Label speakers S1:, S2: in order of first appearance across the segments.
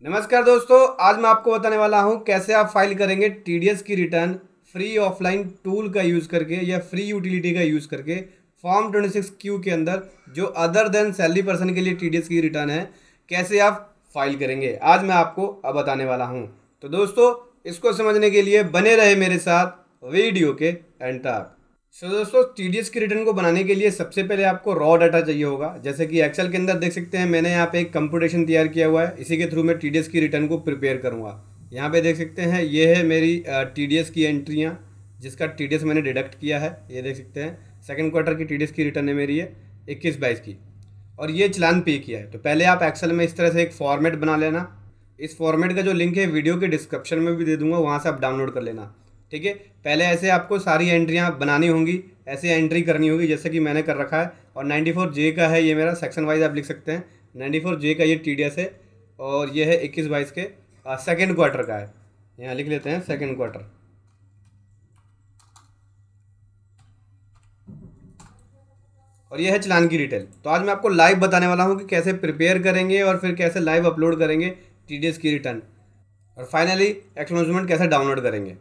S1: नमस्कार दोस्तों, आज मैं आपको बताने वाला हूं कैसे आप फाइल करेंगे टीडीएस की रिटर्न फ्री ऑफलाइन टूल का यूज़ करके या फ्री यूटिलिटी का यूज़ करके फॉर्म 26Q के अंदर जो अदर देन सैलरी पर्सन के लिए टीडीएस की रिटर्न है, कैसे आप फाइल करेंगे आज मैं आपको अब बताने वाला हूं। तो दोस्तों, इसको समझने के लिए बने रहे मेरे साथ वीडियो के एंड तक। सो दोस्तों, टीडीएस की रिटर्न को बनाने के लिए सबसे पहले आपको रॉ डाटा चाहिए होगा। जैसे कि एक्सेल के अंदर देख सकते हैं, मैंने यहाँ पे एक कंप्यूटेशन तैयार किया हुआ है। इसी के थ्रू मैं टीडीएस की रिटर्न को प्रिपेयर करूँगा। यहाँ पे देख सकते हैं, ये है मेरी टीडीएस की एंट्रियाँ, जिसका टीडीएस मैंने डिडक्ट किया है। ये देख सकते हैं, सेकंड क्वार्टर की टीडीएस की रिटर्न है मेरी ये 21-22 की, और ये चलान पे किया है। तो पहले आप एक्सेल में इस तरह से एक फॉर्मेट बना लेना। इस फॉर्मेट का जो लिंक है वीडियो के डिस्क्रिप्शन में भी दे दूंगा, वहाँ से आप डाउनलोड कर लेना। ठीक है, पहले ऐसे आपको सारी एंट्रियाँ बनानी होंगी, ऐसे एंट्री करनी होगी जैसे कि मैंने कर रखा है। और 94J का है ये मेरा, सेक्शन वाइज आप लिख सकते हैं। 94J का ये टीडीएस है, और ये है 21-22 के सेकेंड क्वार्टर का है। यहाँ लिख लेते हैं सेकेंड क्वार्टर। और ये है चलान की डिटेल। तो आज मैं आपको लाइव बताने वाला हूँ कि कैसे प्रिपेयर करेंगे और फिर कैसे लाइव अपलोड करेंगे टीडीएस की रिटर्न, और फाइनली एक्नॉलेजमेंट कैसे डाउनलोड करेंगे।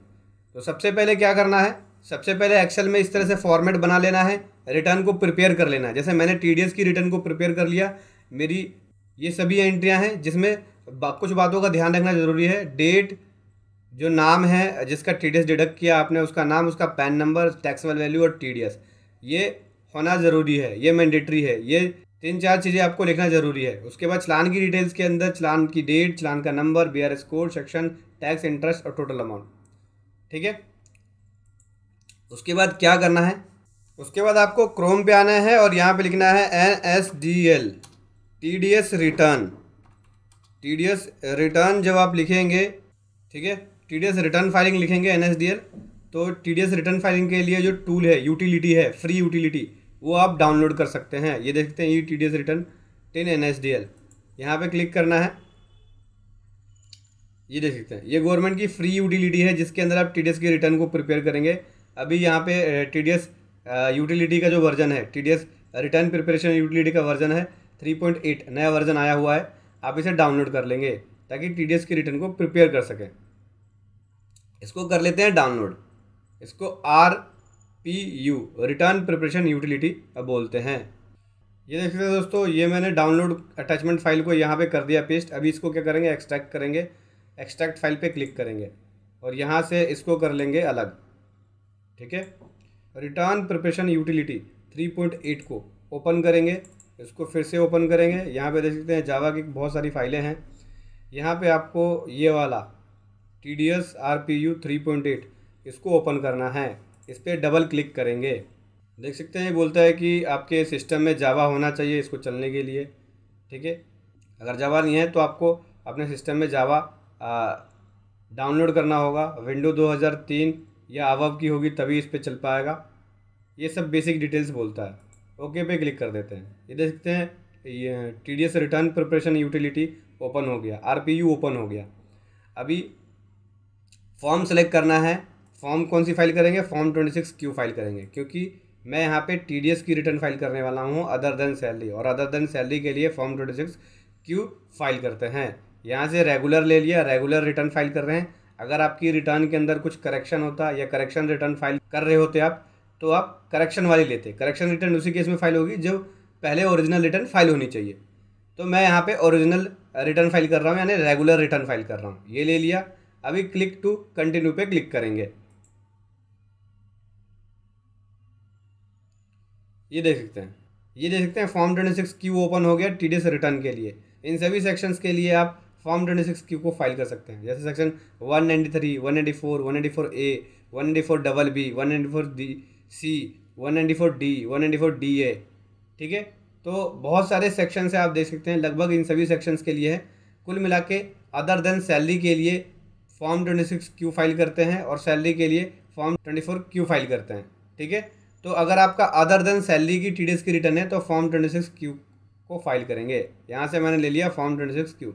S1: तो सबसे पहले क्या करना है, सबसे पहले एक्सेल में इस तरह से फॉर्मेट बना लेना है, रिटर्न को प्रिपेयर कर लेना है। जैसे मैंने टीडीएस की रिटर्न को प्रिपेयर कर लिया। मेरी ये सभी एंट्रियां हैं, जिसमें कुछ बातों का ध्यान रखना ज़रूरी है। डेट, जो नाम है जिसका टीडीएस डिडक्ट किया आपने, उसका नाम, उसका पैन नंबर, टैक्सेबल वैल्यू और टीडीएस, ये होना ज़रूरी है, ये मैंडेटरी है। ये 3-4 चीज़ें आपको लिखना ज़रूरी है। उसके बाद चलान की डिटेल्स के अंदर चलान की डेट, चलान का number, BRS code, section, tax, interest और टोटल अमाउंट। ठीक है, उसके बाद क्या करना है, उसके बाद आपको क्रोम पे आना है और यहाँ पे लिखना है NSDL TDS return. TDS return जब आप लिखेंगे, ठीक है, TDS रिटर्न फाइलिंग लिखेंगे NSDL, तो TDS रिटर्न फाइलिंग के लिए जो टूल है, यूटिलिटी है, फ्री यूटिलिटी, वो आप डाउनलोड कर सकते हैं। ये देखते हैं, ये TDS रिटर्न 10 NSDL, यहाँ पे क्लिक करना है। ये देख सकते हैं, ये गवर्नमेंट की फ्री यूटिलिटी है, जिसके अंदर आप टीडीएस की रिटर्न को प्रिपेयर करेंगे। अभी यहाँ पे टीडीएस यूटिलिटी का जो वर्जन है, टीडीएस रिटर्न प्रिपरेशन यूटिलिटी का वर्जन है 3.8, नया वर्जन आया हुआ है। आप इसे डाउनलोड कर लेंगे ताकि टीडीएस की रिटर्न को प्रिपेयर कर सकें। इसको कर लेते हैं डाउनलोड। इसको RPU, रिटर्न प्रिपरेशन यूटिलिटी बोलते हैं। ये देख सकते हैं दोस्तों, ये मैंने डाउनलोड अटैचमेंट फाइल को यहाँ पे कर दिया पेस्ट। अभी इसको क्या करेंगे, एक्सट्रैक्ट करेंगे। एक्सट्रैक्ट फाइल पे क्लिक करेंगे और यहाँ से इसको कर लेंगे अलग। ठीक है, रिटर्न प्रिपरेशन यूटिलिटी 3.8 को ओपन करेंगे। इसको फिर से ओपन करेंगे। यहाँ पे देख सकते हैं, जावा की बहुत सारी फाइलें हैं। यहाँ पे आपको ये वाला TDS RPU 3.8, इसको ओपन करना है। इस पर डबल क्लिक करेंगे। देख सकते हैं, बोलता है कि आपके सिस्टम में जावा होना चाहिए इसको चलने के लिए। ठीक है, अगर जावा नहीं है तो आपको अपने सिस्टम में जावा डाउनलोड करना होगा। विंडो 2003 या अबव की होगी तभी इस पर चल पाएगा। ये सब बेसिक डिटेल्स बोलता है। ओके पे क्लिक कर देते हैं। ये देख सकते हैं, ये TDS return preparation utility open हो गया, RPU ओपन हो गया। अभी फॉर्म सेलेक्ट करना है। फॉर्म कौन सी फाइल करेंगे, फॉर्म 26Q फाइल करेंगे, क्योंकि मैं यहाँ पे TDS की रिटर्न फाइल करने वाला हूँ अदर देन सैलरी, और अदर देन सैलरी के लिए फॉर्म 26Q फाइल करते हैं। यहाँ से रेगुलर ले लिया, रेगुलर रिटर्न फाइल कर रहे हैं। अगर आपकी रिटर्न के अंदर कुछ करेक्शन होता या करेक्शन रिटर्न फाइल कर रहे होते आप, तो आप करेक्शन वाली लेते। करेक्शन रिटर्न उसी केस में फाइल होगी जो पहले ओरिजिनल रिटर्न फाइल होनी चाहिए। तो मैं यहाँ पे ओरिजिनल रिटर्न फाइल कर रहा हूँ, यानी रेगुलर रिटर्न फाइल कर रहा हूँ। ये ले लिया। अभी क्लिक टू कंटिन्यू पे क्लिक करेंगे। ये देख सकते हैं, ये देख सकते हैं, फॉर्म 26Q ओपन हो गया TDS रिटर्न के लिए। इन सभी सेक्शंस के लिए आप फॉर्म 26Q को फाइल कर सकते हैं। जैसे section 193, 194, 194A, 194BB, 194C, 194D, 194DA। ठीक है, तो बहुत सारे सेक्शन है, आप देख सकते हैं। लगभग इन सभी सेक्शंस के लिए है। कुल मिला के अदर देन सैलरी के लिए फॉर्म 26Q फाइल करते हैं, और सैलरी के लिए फॉर्म 24Q फाइल करते हैं। ठीक है, तो अगर आपका अदर देन सैलरी की TDS की रिटर्न है तो फॉर्म 26Q को फाइल करेंगे। यहाँ से मैंने ले लिया फॉर्म 26Q।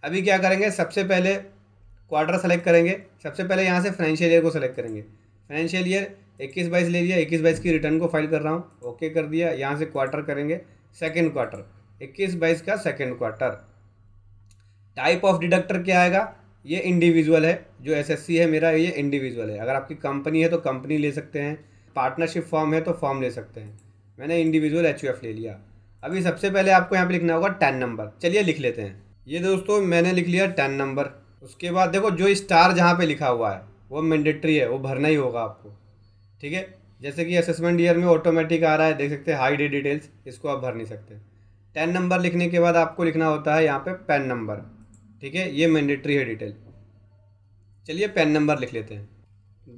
S1: अभी क्या करेंगे, सबसे पहले क्वार्टर सेलेक्ट करेंगे। सबसे पहले यहाँ से फाइनेंशियल ईयर को सेलेक्ट करेंगे। फाइनेंशियल ईयर 21-22 ले लिया, 21-22 की रिटर्न को फाइल कर रहा हूँ, ओके कर दिया। यहाँ से क्वार्टर करेंगे, सेकेंड क्वार्टर, 21-22 का second quarter. Type of deductor क्या आएगा, ये इंडिविजुअल है, जो एसएससी है मेरा ये इंडिविजुअल है। अगर आपकी कंपनी है तो कंपनी ले सकते हैं, पार्टनरशिप फॉर्म है तो फॉर्म ले सकते हैं। मैंने इंडिविजुअल एचयूएफ ले लिया। अभी सबसे पहले आपको यहाँ पे लिखना होगा 10 नंबर। चलिए लिख लेते हैं। ये दोस्तों मैंने लिख लिया 10 नंबर। उसके बाद देखो जो स्टार जहाँ पे लिखा हुआ है वो मैंडेटरी है, वो भरना ही होगा आपको, ठीक है। जैसे कि असेसमेंट ईयर में ऑटोमेटिक आ रहा है, देख सकते हैं हाई डे डिटेल्स, इसको आप भर नहीं सकते। 10 नंबर लिखने के बाद आपको लिखना होता है यहाँ पे पैन नंबर, ठीक है, ये मैंडेटरी है डिटेल। चलिए पैन नंबर लिख लेते हैं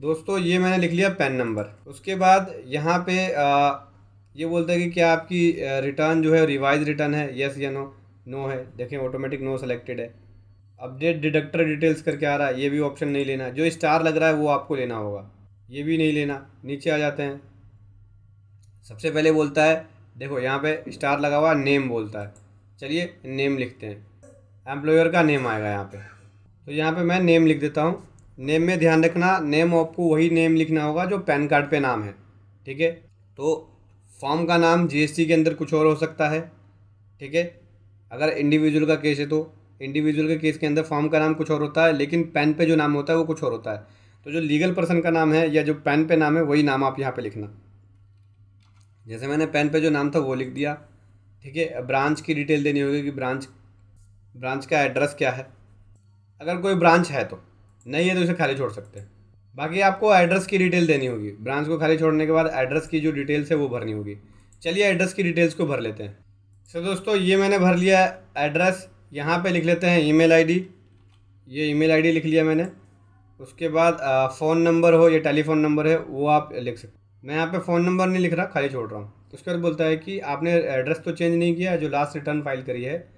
S1: दोस्तों, ये मैंने लिख लिया पैन नंबर। उसके बाद यहाँ पे ये बोलता है कि क्या आपकी रिटर्न जो है रिवाइज रिटर्न है, यस या नो। नो है, देखें ऑटोमेटिक नो सेलेक्टेड है। अपडेट डिडक्टर डिटेल्स करके आ रहा है, ये भी ऑप्शन नहीं लेना। जो स्टार लग रहा है वो आपको लेना होगा, ये भी नहीं लेना। नीचे आ जाते हैं। सबसे पहले बोलता है, देखो यहाँ पे स्टार लगा हुआ नेम बोलता है। चलिए नेम लिखते हैं, एम्प्लॉयर का नेम आएगा यहाँ पे। तो यहाँ पे मैं नेम लिख देता हूँ। नेम में ध्यान रखना, नेम आपको वही नेम लिखना होगा जो पैन कार्ड पे नाम है, ठीक है। तो फॉर्म का नाम जीएसटी के अंदर कुछ और हो सकता है, ठीक है। अगर इंडिविजुअल का केस है तो इंडिविजुअल के केस के अंदर फॉर्म का नाम कुछ और होता है, लेकिन पैन पे जो नाम होता है वो कुछ और होता है। तो जो लीगल पर्सन का नाम है या जो पैन पे नाम है वही नाम आप यहाँ पे लिखना। जैसे मैंने पैन पे जो नाम था वो लिख दिया, ठीक है। ब्रांच की डिटेल देनी होगी कि ब्रांच का एड्रेस क्या है। अगर कोई ब्रांच है तो, नहीं है तो इसे खाली छोड़ सकते हैं। बाकी आपको एड्रेस की डिटेल देनी होगी। ब्रांच को खाली छोड़ने के बाद एड्रेस की जो डिटेल्स है वो भरनी होगी। चलिए एड्रेस की डिटेल्स को भर लेते हैं। तो दोस्तों ये मैंने भर लिया एड्रेस। यहाँ पे लिख लेते हैं ईमेल आईडी, ये ईमेल आईडी लिख लिया मैंने। उसके बाद फ़ोन नंबर हो या टेलीफोन नंबर है वो आप लिख सकते। मैं यहाँ पे फ़ोन नंबर नहीं लिख रहा, खाली छोड़ रहा हूँ। उसके बाद बोलता है कि आपने एड्रेस तो चेंज नहीं किया, जो लास्ट रिटर्न फाइल करी है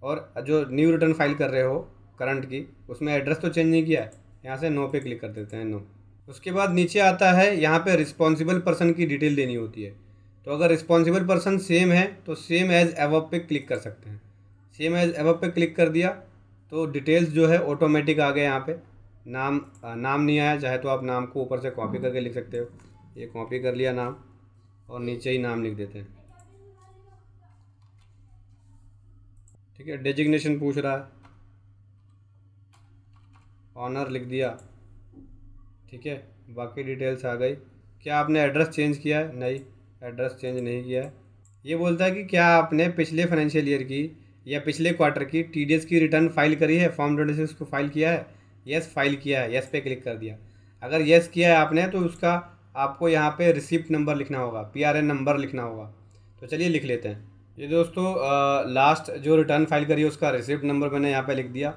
S1: और जो न्यू रिटर्न फाइल कर रहे हो करंट की, उसमें एड्रेस तो चेंज नहीं किया है। यहाँ से नो पे क्लिक कर देते हैं, नो। उसके बाद नीचे आता है, यहाँ पे रिस्पॉन्सिबल पर्सन की डिटेल देनी होती है। तो अगर रिस्पॉन्सिबल पर्सन सेम है तो सेम एज एवब पे क्लिक कर सकते हैं। सेम एज एवब पे क्लिक कर दिया तो डिटेल्स जो है ऑटोमेटिक आ गए। यहाँ पे नाम नहीं आया, चाहे तो आप नाम को ऊपर से कॉपी करके लिख सकते हो। ये कॉपी कर लिया नाम और नीचे ही नाम लिख देते हैं, ठीक है। डेजिग्नेशन पूछ रहा है, ऑनर लिख दिया, ठीक है। बाकी डिटेल्स आ गई। क्या आपने एड्रेस चेंज किया है? नहीं, एड्रेस चेंज नहीं किया है। ये बोलता है कि क्या आपने पिछले फाइनेंशियल ईयर की या पिछले क्वार्टर की टीडीएस की रिटर्न फाइल करी है, फॉर्म 26 को फाइल किया है? यस फाइल किया है, यस पे क्लिक कर दिया। अगर यस किया है आपने तो उसका आपको यहाँ पे रिसिप्ट नंबर लिखना होगा, पीआरएन नंबर लिखना होगा। तो चलिए लिख लेते हैं। ये दोस्तों लास्ट जो रिटर्न फाइल करी है उसका रिसिप्ट नंबर मैंने यहाँ पे लिख दिया,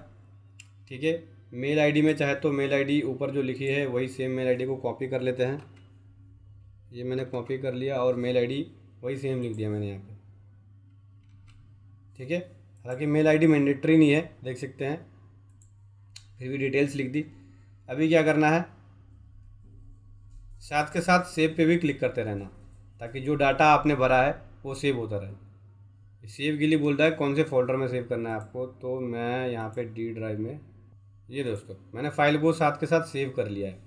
S1: ठीक है। मेल आईडी में चाहे तो मेल आईडी ऊपर जो लिखी है वही सेम मेल आईडी को कॉपी कर लेते हैं। ये मैंने कॉपी कर लिया और मेल आईडी वही सेम लिख दिया मैंने यहाँ पे, ठीक है। हालांकि मेल आईडी मैंडेटरी नहीं है, देख सकते हैं, फिर भी डिटेल्स लिख दी। अभी क्या करना है, साथ के साथ सेव पे भी क्लिक करते रहना ताकि जो डाटा आपने भरा है वो सेव होता रहे। सेव के लिए बोल रहा है कौन से फोल्डर में सेव करना है आपको, तो मैं यहाँ पे डी ड्राइव में, ये दोस्तों मैंने फाइल को साथ के साथ सेव कर लिया है।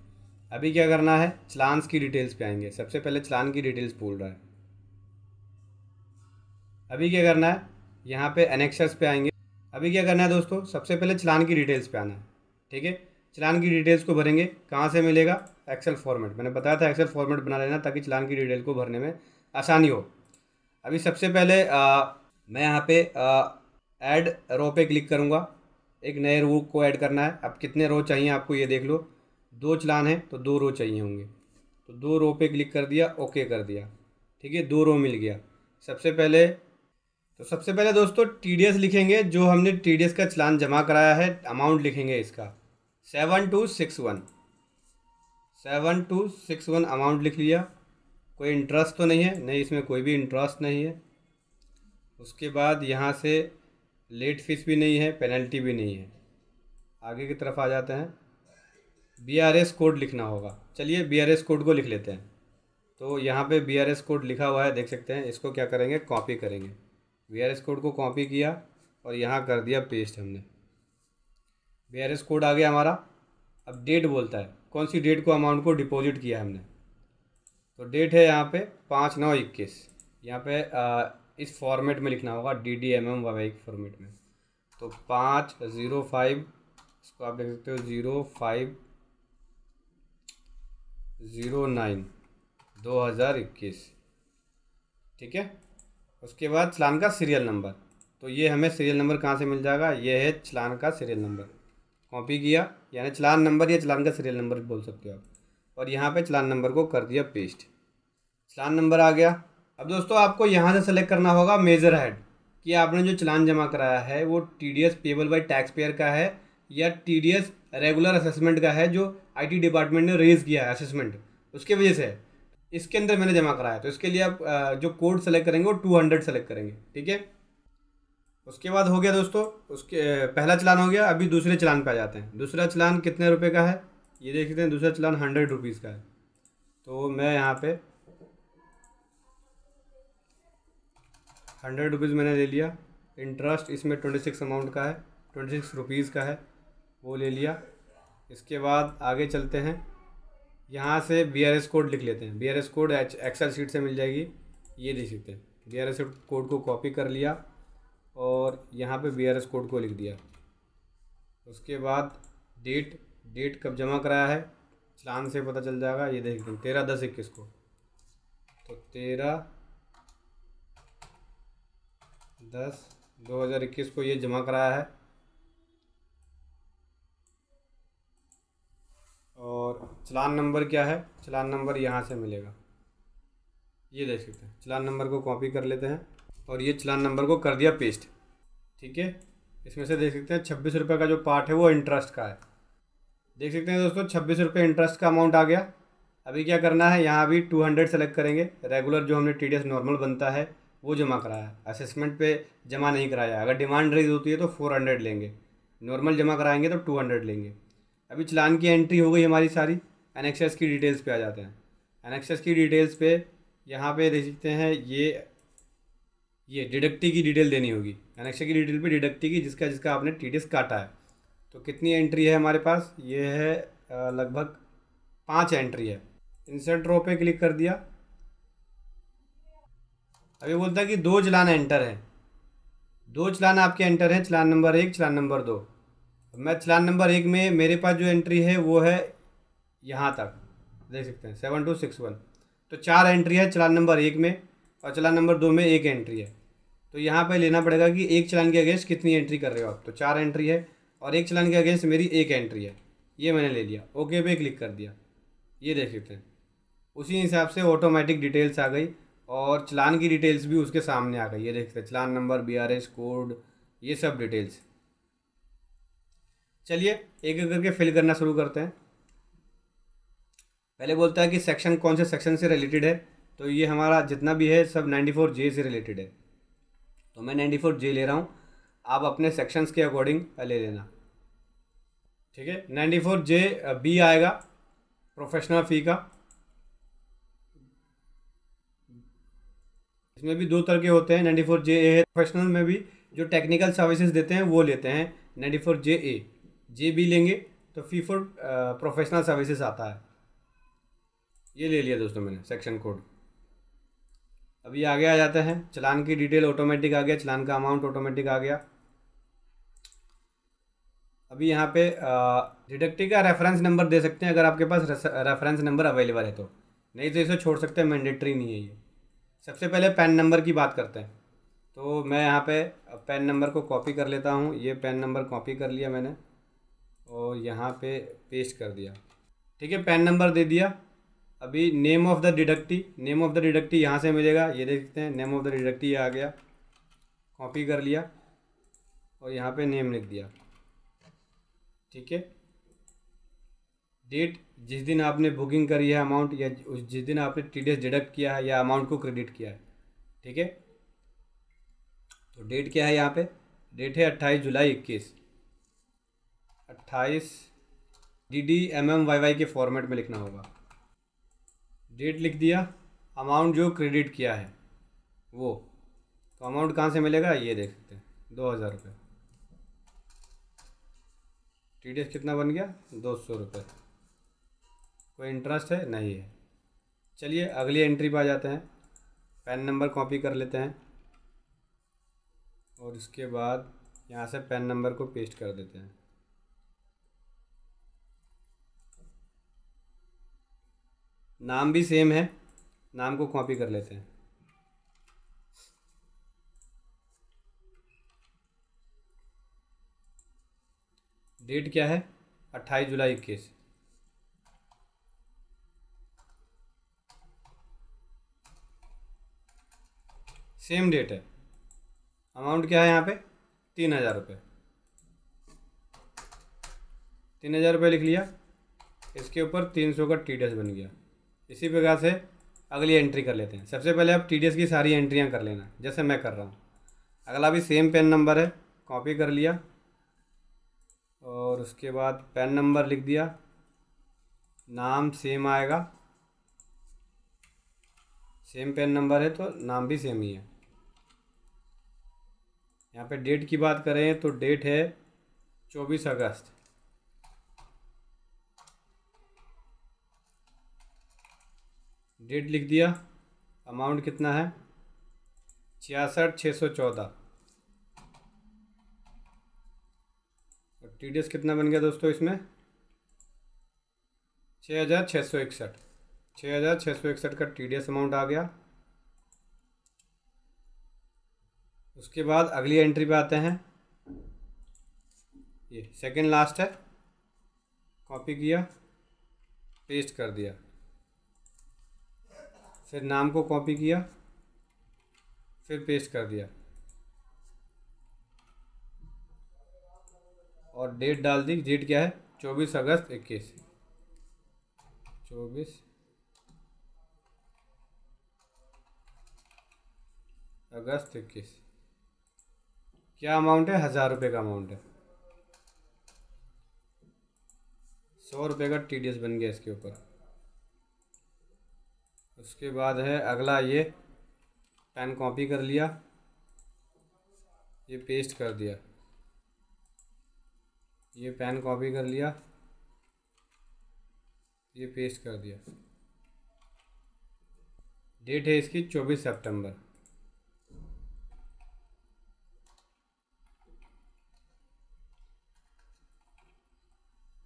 S1: अभी क्या करना है, चलान्स की डिटेल्स पे आएंगे। सबसे पहले चलान की डिटेल्स बोल रहा है। अभी क्या करना है, यहाँ पे एनेक्सर्स पे आएंगे। अभी क्या करना है दोस्तों, सबसे पहले चलान की डिटेल्स पे आना है, ठीक है। चलान की डिटेल्स को भरेंगे, कहाँ से मिलेगा, एक्सेल फॉर्मेट। मैंने बताया था एक्सेल फॉर्मेट बना लेना ताकि चलान की डिटेल को भरने में आसानी हो। अभी सबसे पहले मैं यहाँ पे ऐड रो पे क्लिक करूँगा। एक नए रो को ऐड करना है। अब कितने रो चाहिए आपको ये देख लो, 2 चलान है तो 2 रो चाहिए होंगे। तो 2 रो पे क्लिक कर दिया, ओके कर दिया, ठीक है। 2 रो मिल गया। सबसे पहले दोस्तों टीडीएस लिखेंगे, जो हमने टीडीएस का चलान जमा कराया है, अमाउंट लिखेंगे इसका 7261 अमाउंट लिख लिया। कोई इंटरेस्ट तो नहीं है, नहीं इसमें कोई भी इंटरेस्ट नहीं है। उसके बाद यहाँ से लेट फीस भी नहीं है, पेनल्टी भी नहीं है। आगे की तरफ आ जाते हैं। बीआरएस कोड लिखना होगा। चलिए बीआरएस कोड को लिख लेते हैं। तो यहाँ पे बीआरएस कोड लिखा हुआ है, देख सकते हैं। इसको क्या करेंगे, कॉपी करेंगे। बीआरएस कोड को कॉपी किया और यहाँ कर दिया पेस्ट हमने। बीआरएस कोड आ गया हमारा। अब डेट बोलता है, कौन सी डेट को अमाउंट को डिपॉजिट किया हमने। तो डेट है यहाँ पे 5/9/21। यहाँ पे इस फॉर्मेट में लिखना होगा, DDMMY फॉर्मेट में। तो 505, इसको आप देख सकते हो 0509/2021, ठीक है। उसके बाद चलान का सीरियल नंबर, तो ये हमें सीरियल नंबर कहाँ से मिल जाएगा, ये है चलान का सीरियल नंबर। कॉपी किया, यानी चलान नंबर या चलान का सीरियल नंबर बोल सकते हो आप, और यहाँ पे चलान नंबर को कर दिया पेस्ट। चलान नंबर आ गया। अब दोस्तों आपको यहाँ से सेलेक्ट करना होगा मेजर हेड, कि आपने जो चलान जमा कराया है वो TDS payable by tax pair का है या TDS रेगुलर असेसमेंट का है, जो IT डिपार्टमेंट ने रेज किया है असेसमेंट, उसके वजह से है। इसके अंदर मैंने जमा कराया, तो इसके लिए आप जो कोड सेलेक्ट करेंगे वो 200 सेलेक्ट करेंगे, ठीक है। उसके बाद हो गया दोस्तों, उसके पहला चलान हो गया। अभी दूसरे चलान पे आ जाते हैं। दूसरा चलान कितने रुपए का है, ये देख सकते हैं। दूसरा चलान 100 रुपीज़ का है। तो मैं यहाँ पे 100 रुपीज़ मैंने ले लिया। इंटरेस्ट इसमें 26 अमाउंट का है, 26 रुपीज़ का है, वो ले लिया। इसके बाद आगे चलते हैं। यहाँ से BRS कोड लिख लेते हैं। BRS कोड एक्सेल शीट से मिल जाएगी, ये देख सकते हैं। BRS कोड को कॉपी कर लिया और यहाँ पे BRS कोड को लिख दिया। उसके बाद डेट कब जमा कराया है चलान से पता चल जाएगा, ये देख सकते हैं 13/10/21 को। तो 13/10/2021 को ये जमा कराया है। और चलान नंबर क्या है, चलान नंबर यहाँ से मिलेगा, ये देख सकते हैं। चलान नंबर को कॉपी कर लेते हैं और ये चलान नंबर को कर दिया पेस्ट, ठीक है। इसमें से देख सकते हैं 26 रुपये का जो पार्ट है वो इंटरेस्ट का है। देख सकते हैं दोस्तों 26 रुपये इंटरेस्ट का अमाउंट आ गया। अभी क्या करना है, यहाँ भी 200 सेलेक्ट करेंगे। रेगुलर जो हमने TDS नॉर्मल बनता है वो जमा कराया है, असेसमेंट पे जमा नहीं कराया। अगर डिमांड रेज होती है तो 400 लेंगे, नॉर्मल जमा कराएंगे तो 200 लेंगे। अभी चलान की एंट्री हो गई हमारी सारी। एनेक्सेस की डिटेल्स पे आ जाते हैं। एनेक्सेस की डिटेल्स पे यहाँ पे देख सकते हैं, ये डिडक्टी की डिटेल देनी होगी। एनेक्सेस की डिटेल पे डिडक्टी की, जिसका जिसका आपने TDS काटा है। तो कितनी एंट्री है हमारे पास, ये है लगभग 5 एंट्री है। इंसर्ट रो पे क्लिक कर दिया। अभी बोलता है कि 2 चलान एंटर हैं, 2 चलान आपके एंटर हैं, चलान नंबर 1, चलान नंबर 2। मैं चलान नंबर 1 में मेरे पास जो एंट्री है वो है यहाँ तक, देख सकते हैं 7261। तो 4 एंट्री है चलान नंबर 1 में, और चलान नंबर 2 में 1 एंट्री है। तो यहाँ पे लेना पड़ेगा कि एक चलान के अगेंस्ट कितनी एंट्री कर रहे हो आप। तो 4 एंट्री है और एक चलान के अगेंस्ट मेरी 1 एंट्री है, ये मैंने ले लिया। ओके पे क्लिक कर दिया, ये देख सकते हैं। उसी हिसाब से ऑटोमेटिक डिटेल्स आ गई और चलान की डिटेल्स भी उसके सामने आ गई, ये देख सकते हैं। चलान नंबर, BRS कोड, ये सब डिटेल्स। चलिए एक एक करके फिल करना शुरू करते हैं। पहले बोलता है कि सेक्शन कौन से सेक्शन से रिलेटेड है। तो ये हमारा जितना भी है सब 94J से रिलेटेड है, तो मैं 94J ले रहा हूँ। आप अपने सेक्शंस के अकॉर्डिंग ले लेना, ठीक है। 94J B आएगा, प्रोफेशनल फ़ी का। इसमें भी 2 तरह के होते हैं। 94J A है, प्रोफेशनल में भी जो टेक्निकल सर्विसेज देते हैं वो लेते हैं 94J A। JB लेंगे तो फी फॉर प्रोफेशनल सर्विसेज आता है। ये ले लिया दोस्तों मैंने सेक्शन कोड। अभी आगे आ जाते हैं। चलान की डिटेल ऑटोमेटिक आ गया, चलान का अमाउंट ऑटोमेटिक आ गया। अभी यहाँ पे डिडक्टी का रेफरेंस नंबर दे सकते हैं अगर आपके पास रेफरेंस नंबर अवेलेबल है तो, नहीं तो इसे छोड़ सकते हैं, मैंडेटरी नहीं है ये। सबसे पहले पैन नंबर की बात करते हैं। तो मैं यहाँ पे पैन नंबर को कॉपी कर लेता हूँ। ये पैन नंबर कॉपी कर लिया मैंने और यहाँ पे पेस्ट कर दिया, ठीक है। पैन नंबर दे दिया। अभी name of the deductee, name of the deductee यहाँ से मिलेगा, ये देख सकते हैं। नेम ऑफ़ द डिडक्टी आ गया, कॉपी कर लिया और यहाँ पे नेम लिख दिया, ठीक है। डेट, जिस दिन आपने बुकिंग करी है अमाउंट, या जिस दिन आपने TDS डिडक्ट किया है या अमाउंट को क्रेडिट किया है, ठीक है। तो डेट क्या है यहाँ पे, डेट है 28 जुलाई 21। 28 DDMMYY के फॉर्मेट में लिखना होगा। डेट लिख दिया। अमाउंट जो क्रेडिट किया है वो, तो अमाउंट कहाँ से मिलेगा, ये देख सकते हैं 2000 रुपये। TDS कितना बन गया, 200 रुपये। कोई इंटरेस्ट है, नहीं है। चलिए अगली एंट्री पर आ जाते हैं। पैन नंबर कॉपी कर लेते हैं और इसके बाद यहाँ से पैन नंबर को पेस्ट कर देते हैं। नाम भी सेम है, नाम को कॉपी कर लेते हैं। डेट क्या है? 28 जुलाई 21। सेम डेट है। अमाउंट क्या है यहाँ पे? 3,000 रुपये। 3,000 रुपये लिख लिया। इसके ऊपर 300 का TDS बन गया। इसी प्रकार से अगली एंट्री कर लेते हैं। सबसे पहले आप TDS की सारी एंट्रियाँ कर लेना, जैसे मैं कर रहा हूँ। अगला भी सेम पैन नंबर है, कॉपी कर लिया और उसके बाद पैन नंबर लिख दिया। नाम सेम आएगा, सेम पैन नंबर है तो नाम भी सेम ही है। यहाँ पे डेट की बात करें तो डेट है 24 अगस्त। डेट लिख दिया। अमाउंट कितना है? 66,614। और TDS कितना बन गया दोस्तों इसमें? 6,661। 6,661 का TDS अमाउंट आ गया। उसके बाद अगली एंट्री पे आते हैं। ये सेकंड लास्ट है, कॉपी किया, पेस्ट कर दिया। फिर नाम को कॉपी किया, फिर पेस्ट कर दिया और डेट डाल दी। डेट क्या है? 24 अगस्त 21। 24 अगस्त 21। क्या अमाउंट है? 1,000 रुपये का अमाउंट है। 100 रुपये का TDS बन गया इसके ऊपर। उसके बाद है अगला, ये पेन कॉपी कर लिया, ये पेस्ट कर दिया। ये पेन कॉपी कर लिया, ये पेस्ट कर दिया। डेट है इसकी 24 सितंबर।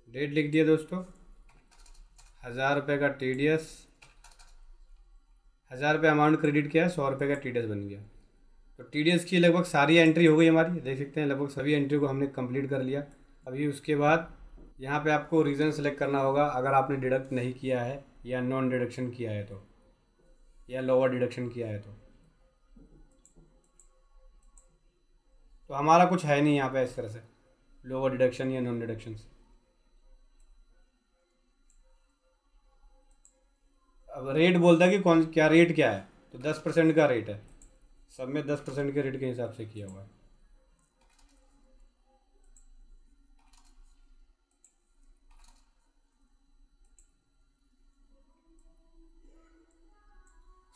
S1: डेट लिख दिया दोस्तों। 1,000 रुपये का TDS, 1,000 रुपये अमाउंट क्रेडिट किया है, 100 रुपये का TDS बन गया। तो TDS की लगभग सारी एंट्री हो गई हमारी। देख सकते हैं लगभग सभी एंट्री को हमने कंप्लीट कर लिया। अभी उसके बाद यहाँ पे आपको रीज़न सेलेक्ट करना होगा, अगर आपने डिडक्ट नहीं किया है या नॉन डिडक्शन किया है तो, या लोअर डिडक्शन किया है तो हमारा कुछ है नहीं यहाँ पे इस तरह से, लोअर डिडक्शन या नॉन डिडक्शन। अब रेट बोलता है कि कौन क्या रेट क्या है, तो 10% का रेट है। सब में 10% के रेट के हिसाब से किया हुआ है।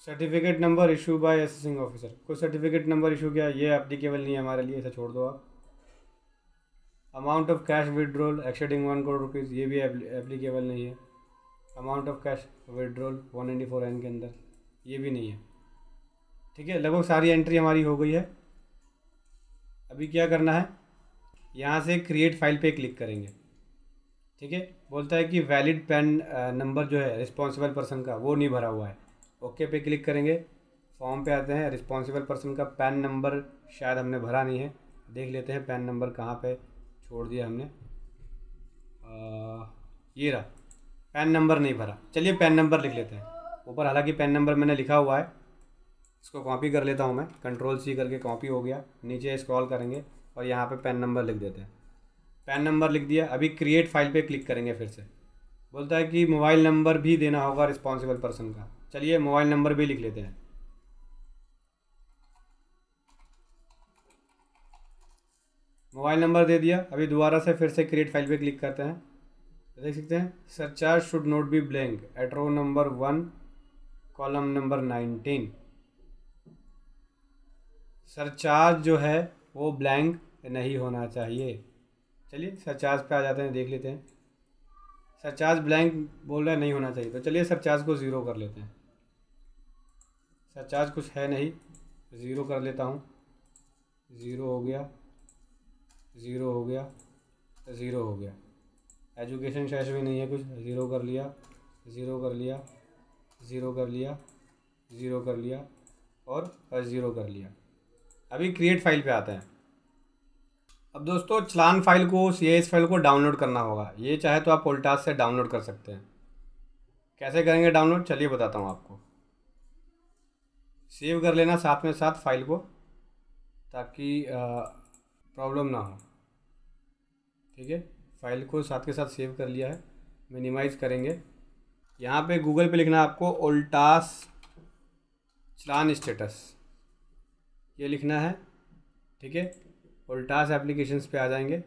S1: Certificate number issue bye assessing officer. कोई सर्टिफिकेट नंबर इशू किया, ये एप्लीकेबल नहीं है हमारे लिए, इसे छोड़ दो आप। Amount of cash withdrawal exceeding 1 crore rupees, ये भी एप्लीकेबल नहीं है। Amount of cash withdrawal 194N के अंदर, ये भी नहीं है। ठीक है, लगभग सारी एंट्री हमारी हो गई है। अभी क्या करना है, यहाँ से क्रिएट फाइल पे क्लिक करेंगे। ठीक है, बोलता है कि वैलिड पैन नंबर जो है रिस्पॉन्सिबल पर्सन का, वो नहीं भरा हुआ है। ओके पे क्लिक करेंगे, फॉर्म पे आते हैं। रिस्पॉन्सिबल पर्सन का पैन नंबर शायद हमने भरा नहीं है, देख लेते हैं पैन नंबर कहाँ पे छोड़ दिया हमने। ये रहा, पैन नंबर नहीं भरा। चलिए पैन नंबर लिख लेते हैं ऊपर, हालांकि पैन नंबर मैंने लिखा हुआ है। इसको कॉपी कर लेता हूँ मैं, Ctrl+C करके कॉपी हो गया। नीचे स्क्रॉल करेंगे और यहाँ पे पैन नंबर लिख देते हैं। पैन नंबर लिख दिया। अभी क्रिएट फाइल पे क्लिक करेंगे। फिर से बोलता है कि मोबाइल नंबर भी देना होगा रिस्पॉन्सिबल पर्सन का। चलिए मोबाइल नंबर भी लिख लेते हैं। मोबाइल नंबर दे दिया। अभी दोबारा से फिर से क्रिएट फाइल पे क्लिक करते हैं। देख सकते हैं surcharge should not be blank at row number 1 column number 19। Surcharge जो है वो ब्लैंक नहीं होना चाहिए। चलिए सरचार्ज पे आ जाते हैं, देख लेते हैं। सरचार्ज ब्लैंक बोल रहा है, नहीं होना चाहिए, तो चलिए सरचार्ज को 0 कर लेते हैं। सरचार्ज कुछ है नहीं, 0 कर लेता हूँ। 0 हो गया। ज़ीरो हो गया, ज़ीरो हो गया। एजुकेशन शैश भी नहीं है कुछ, ज़ीरो कर लिया, ज़ीरो कर लिया, ज़ीरो कर लिया, ज़ीरो कर लिया और ज़ीरो कर लिया। अभी क्रिएट फाइल पे आते हैं। अब दोस्तों चलान फाइल को, CIS फाइल को डाउनलोड करना होगा। ये चाहे तो आप ओल्टास से डाउनलोड कर सकते हैं। कैसे करेंगे डाउनलोड, चलिए बताता हूँ आपको। सेव कर लेना साथ में साथ फाइल को, ताकि प्रॉब्लम ना हो। ठीक है, फाइल को साथ के साथ सेव कर लिया है। मिनिमाइज़ करेंगे। यहाँ पे गूगल पे लिखना है आपको ओल्टास चलान स्टेटस, ये लिखना है। ठीक है, ओल्टास एप्लीकेशंस पे आ जाएंगे।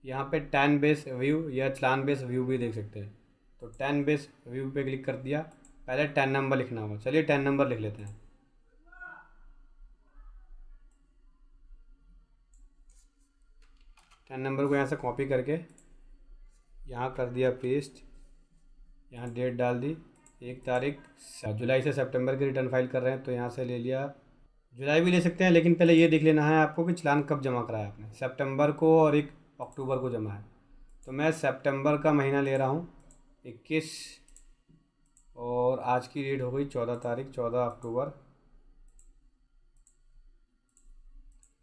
S1: यहाँ पे 10 बेस व्यू या चलान बेस व्यू भी देख सकते हैं। तो 10 बेस व्यू पे क्लिक कर दिया। पहले 10 नंबर लिखना होगा, चलिए 10 नंबर लिख लेते हैं। टेन नंबर को यहाँ से कॉपी करके यहाँ कर दिया पेस्ट। यहाँ डेट डाल दी, 1 तारीख, जुलाई से सितंबर की रिटर्न फाइल कर रहे हैं तो यहाँ से ले लिया। जुलाई भी ले सकते हैं, लेकिन पहले ये देख लेना है आपको कि चालान कब जमा कराया आपने। सितंबर को और 1 अक्टूबर को जमा है, तो मैं सितंबर का महीना ले रहा हूँ 21, और आज की डेट हो गई 14 तारीख, 14 अक्टूबर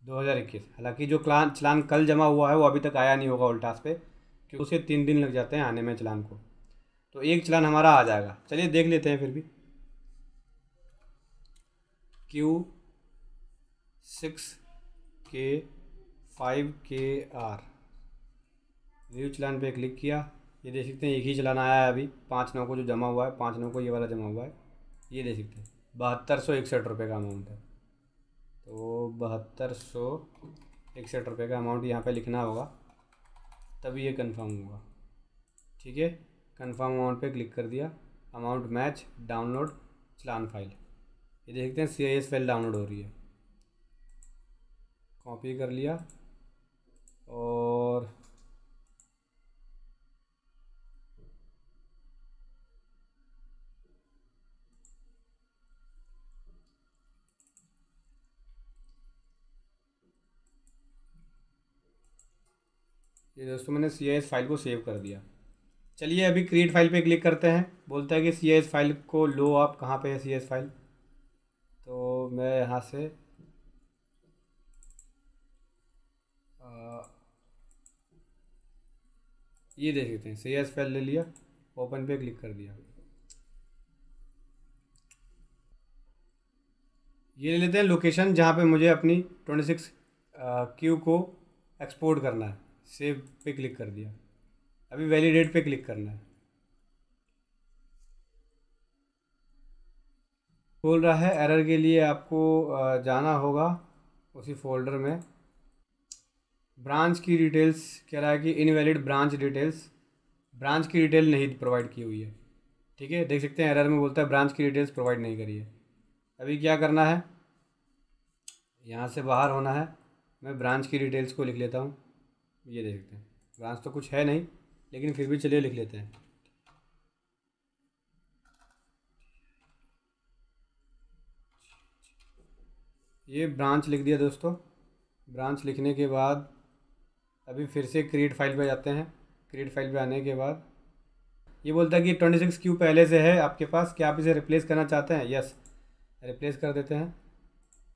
S1: 2021। हालांकि जो चालान कल जमा हुआ है वो अभी तक आया नहीं होगा ओल्टास पे, क्योंकि उसे 3 दिन लग जाते हैं आने में चालान को। तो एक चालान हमारा आ जाएगा, चलिए देख लेते हैं फिर भी। Q6K5KR व्यू चालान पे क्लिक किया। ये देख सकते हैं एक ही चालान आया है अभी, 5/9 को जो जमा हुआ है, 5/9 को ये वाला जमा हुआ है। ये देख सकते हैं 7261 रुपये का अमाउंट है। तो 7261 रुपये का अमाउंट यहाँ पे लिखना होगा, तभी ये कंफर्म होगा। ठीक है, कंफर्म अमाउंट पे क्लिक कर दिया। अमाउंट मैच, डाउनलोड चालान फाइल, ये देखते हैं CIS फाइल डाउनलोड हो रही है। कॉपी कर लिया और ये दोस्तों मैंने CIS फाइल को सेव कर दिया। चलिए अभी क्रिएट फाइल पे क्लिक करते हैं। बोलता है कि CIS फाइल को लो आप, कहाँ पे है CIS फाइल। तो मैं यहाँ से ये देख सकते हैं CIS फाइल ले लिया, ओपन पे क्लिक कर दिया। ये ले लेते हैं लोकेशन जहाँ पे मुझे अपनी 26Q को एक्सपोर्ट करना है। सेव पे क्लिक कर दिया। अभी वैलिडेट पे क्लिक करना है। बोल रहा है एरर के लिए आपको जाना होगा उसी फोल्डर में। ब्रांच की डिटेल्स कह रहा है कि इनवैलिड ब्रांच डिटेल्स, ब्रांच की डिटेल नहीं प्रोवाइड की हुई है। ठीक है, देख सकते हैं एरर में बोलता है ब्रांच की डिटेल्स प्रोवाइड नहीं करी है। अभी क्या करना है, यहाँ से बाहर होना है। मैं ब्रांच की डिटेल्स को लिख लेता हूँ। ये देख सकते हैं ब्रांच तो कुछ है नहीं, लेकिन फिर भी चलिए लिख लेते हैं। ये ब्रांच लिख दिया दोस्तों। ब्रांच लिखने के बाद अभी फिर से क्रिएट फाइल पे जाते हैं। क्रिएट फाइल पे आने के बाद ये बोलता है कि 26Q पहले से है आपके पास, क्या आप इसे रिप्लेस करना चाहते हैं। यस, रिप्लेस कर देते हैं,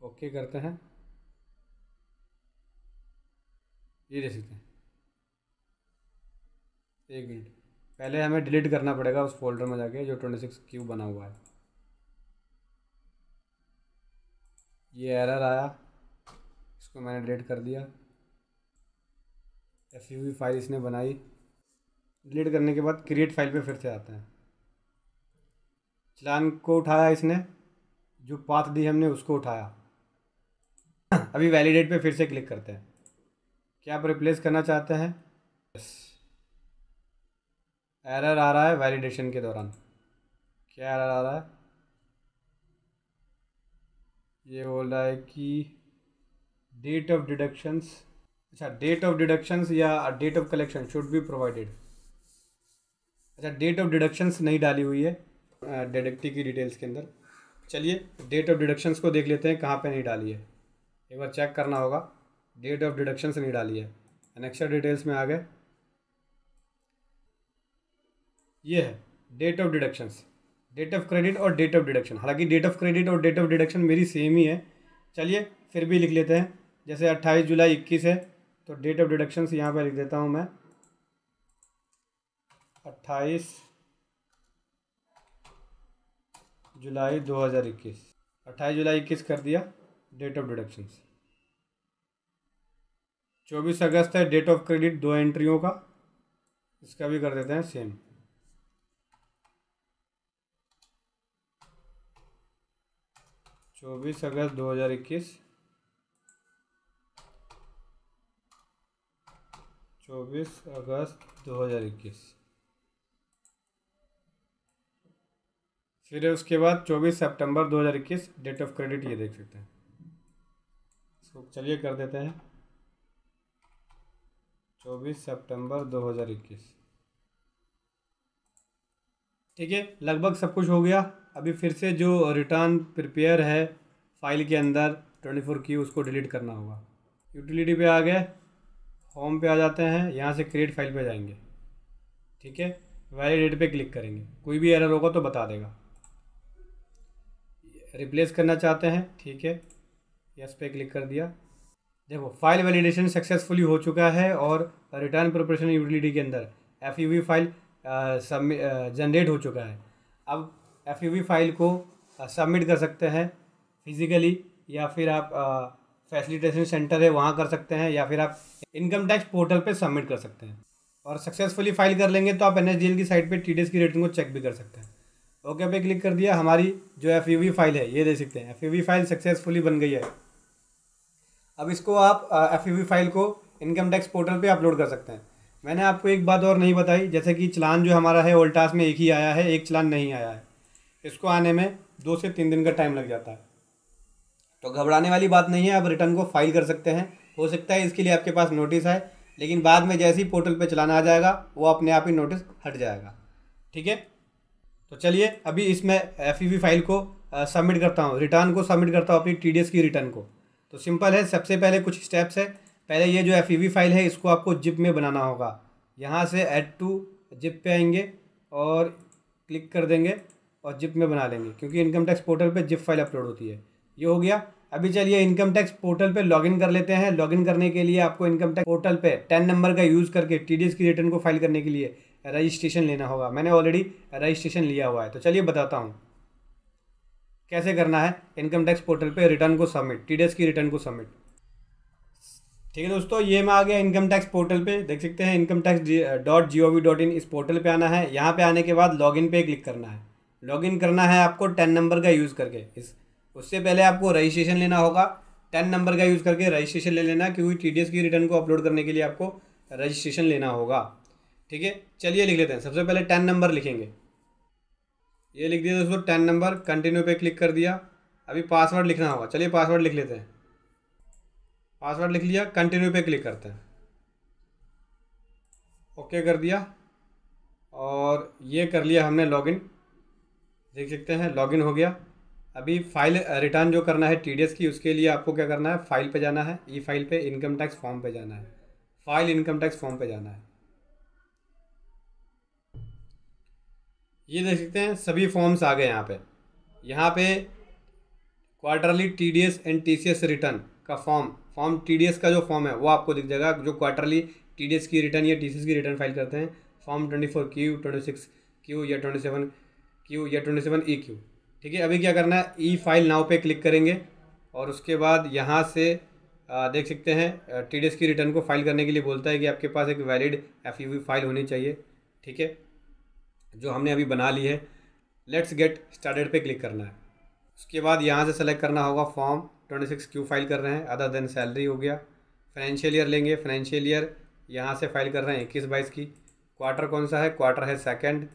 S1: ओके करते हैं। ये देख सकते हैं, एक मिनट, पहले हमें डिलीट करना पड़ेगा उस फोल्डर में जाके जो 26Q बना हुआ है। ये एरर आया, इसको मैंने डिलीट कर दिया। FUV फाइल इसने बनाई। डिलीट करने के बाद क्रिएट फाइल पे फिर से आते हैं। चालान को उठाया इसने, जो पाथ दी हमने उसको उठाया। अभी वैलिडेट पे फिर से क्लिक करते हैं। क्या आप रिप्लेस करना चाहते हैं। यस, एरर आ रहा है वैलिडेशन के दौरान। क्या एरर आ रहा है, ये बोल रहा है कि डेट ऑफ डिडक्शंस, अच्छा डेट ऑफ डिडक्शंस या date of collection should be provided. अच्छा, डेट ऑफ डिडक्शंस नहीं डाली हुई है डिडक्टिव की डिटेल्स के अंदर। चलिए डेट ऑफ डिडक्शंस को देख लेते हैं कहाँ पे नहीं डाली है, एक बार चेक करना होगा। डेट ऑफ डिडक्शन नहीं डाली है। एनेक्सर डिटेल्स में आ गए, ये है date of deductions, date of credit और डेट ऑफ डिडक्शन। हालांकि डेट ऑफ क्रेडिट और डेट ऑफ डिडक्शन मेरी सेम ही है, चलिए फिर भी लिख लेते हैं। जैसे 28 जुलाई 21 है तो डेट ऑफ डिडक्शंस यहाँ पर लिख देता हूँ मैं 28 जुलाई 2021। 28 जुलाई 21 कर दिया डेट ऑफ डिडक्शंस। 24 अगस्त है डेट ऑफ क्रेडिट 2 एंट्रियों का, इसका भी कर देते हैं सेम। 24 अगस्त 2021, 24 अगस्त 2021। फिर उसके बाद 24 सितंबर 2021 डेट ऑफ क्रेडिट, ये देख सकते हैं। इसको चलिए कर देते हैं 24 सितंबर 2021। ठीक है, लगभग सब कुछ हो गया। अभी फिर से जो रिटर्न प्रिपेयर है फाइल के अंदर 24Q, उसको डिलीट करना होगा। यूटिलिटी पे आ गए, होम पे आ जाते हैं, यहाँ से क्रिएट फाइल पे जाएंगे। ठीक है, वैलिडेट पे क्लिक करेंगे, कोई भी एरर होगा तो बता देगा। रिप्लेस करना चाहते हैं, ठीक है, यस पे क्लिक कर दिया। देखो फाइल वैलिडेशन सक्सेसफुली हो चुका है और रिटर्न प्रिपरेशन यूटिलिटी के अंदर FUV फाइल जनरेट हो चुका है। अब FUV फाइल को सबमिट कर सकते हैं फिजिकली, या फिर आप फैसिलिटेशन सेंटर है वहाँ कर सकते हैं, या फिर आप इनकम टैक्स पोर्टल पे सबमिट कर सकते हैं। और सक्सेसफुली फाइल कर लेंगे तो आप NSDL की साइट पे TDS की रेटिंग को चेक भी कर सकते हैं। ओके पे क्लिक कर दिया। हमारी जो FUV फाइल है ये देख सकते हैं, FUV फाइल सक्सेसफुली बन गई है। अब इसको आप FUV फाइल को इनकम टैक्स पोर्टल पे अपलोड कर सकते हैं। मैंने आपको एक बात और नहीं बताई, जैसे कि चलान जो हमारा है वोल्टास में एक ही आया है, एक चलान नहीं आया है। इसको आने में 2 से 3 दिन का टाइम लग जाता है, तो घबराने वाली बात नहीं है। आप रिटर्न को फाइल कर सकते हैं। हो सकता है इसके लिए आपके पास नोटिस आए, लेकिन बाद में जैसे ही पोर्टल पे चलाना आ जाएगा वो अपने आप ही नोटिस हट जाएगा। ठीक है, तो चलिए अभी इसमें FUV फाइल को सबमिट करता हूँ, रिटर्न को सबमिट करता हूँ अपनी TDS की रिटर्न को। तो सिंपल है, सबसे पहले कुछ स्टेप्स है। पहले ये जो FUV फाइल है इसको आपको जिप में बनाना होगा। यहाँ से ऐड टू जिप पे आएंगे और क्लिक कर देंगे और जिप में बना लेंगे, क्योंकि इनकम टैक्स पोर्टल पे जिप फाइल अपलोड होती है। ये हो गया। अभी चलिए इनकम टैक्स पोर्टल पे लॉगिन कर लेते हैं। लॉगिन करने के लिए आपको इनकम टैक्स पोर्टल पे 10 नंबर का यूज़ करके TDS की रिटर्न को फाइल करने के लिए रजिस्ट्रेशन लेना होगा। मैंने ऑलरेडी रजिस्ट्रेशन लिया हुआ है, तो चलिए बताता हूँ कैसे करना है इनकम टैक्स पोर्टल पे रिटर्न को सबमिट, TDS की रिटर्न को सबमिट। ठीक है दोस्तों, ये मैं आ गया इनकम टैक्स पोर्टल पे। देख सकते हैं incometax.gov.in, इस पोर्टल पे आना है। यहाँ पे आने के बाद लॉगिन पे क्लिक करना है। लॉगिन करना है आपको 10 नंबर का यूज़ करके। उससे पहले आपको रजिस्ट्रेशन लेना होगा। 10 नंबर का यूज़ करके रजिस्ट्रेशन ले लेना, क्योंकि TDS की रिटर्न को अपलोड करने के लिए आपको रजिस्ट्रेशन लेना होगा। ठीक है, चलिए लिख लेते हैं। सबसे पहले 10 नंबर लिखेंगे, ये लिख दिया दोस्तों 10 नंबर। कंटिन्यू पे क्लिक कर दिया। अभी पासवर्ड लिखना होगा, चलिए पासवर्ड लिख लेते हैं। पासवर्ड लिख लिया, कंटिन्यू पे क्लिक करते हैं, ओके कर दिया। और ये कर लिया हमने लॉगिन, देख सकते हैं लॉगिन हो गया। अभी फाइल रिटर्न जो करना है TDS की, उसके लिए आपको क्या करना है, फाइल पे जाना है, ई फाइल पे, इनकम टैक्स फॉर्म पे जाना है, फाइल इनकम टैक्स फॉर्म पे जाना है। ये देख सकते हैं सभी फॉर्म्स आ गए यहाँ पे। यहाँ पे quarterly TDS and TCS return का फॉर्म TDS का जो फॉर्म है वो आपको दिख जाएगा। जो क्वार्टरली TDS की रिटर्न या TCS की रिटर्न फाइल करते हैं, फॉर्म 24Q, 26Q या 27Q या 27EQ। ठीक है, अभी क्या करना है, ई फाइल नाउ पे क्लिक करेंगे और उसके बाद यहाँ से देख सकते हैं TDS की रिटर्न को फाइल करने के लिए बोलता है कि आपके पास एक वैलिड FUV फाइल होनी चाहिए। ठीक है, जो हमने अभी बना ली है। लेट्स गेट स्टार्टेड पे क्लिक करना है। उसके बाद यहाँ से सेलेक्ट करना होगा फॉर्म 26Q फाइल कर रहे हैं, अदर देन सैलरी हो गया। फाइनेंशियल ईयर लेंगे, फाइनेंशियल ईयर यहाँ से फाइल कर रहे हैं 21-22 की। क्वार्टर कौन सा है, क्वार्टर है सेकंड।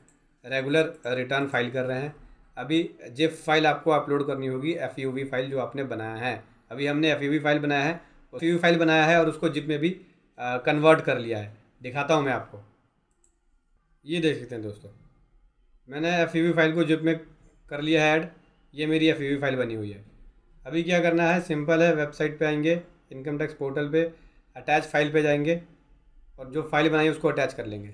S1: रेगुलर रिटर्न फाइल कर रहे हैं। अभी जिप फाइल आपको अपलोड करनी होगी, FUV फाइल जो आपने बनाया है। अभी हमने FUV फाइल बनाया है, FUV फाइल बनाया है और उसको जिप में भी कन्वर्ट कर लिया है। दिखाता हूँ मैं आपको, ये देख सकते हैं दोस्तों, मैंने FUV फाइल को जिप में कर लिया है ऐड। ये मेरी FUV फाइल बनी हुई है। अभी क्या करना है, सिंपल है, वेबसाइट पे आएंगे, इनकम टैक्स पोर्टल पे अटैच फाइल पे जाएंगे और जो फाइल बनाई उसको अटैच कर लेंगे।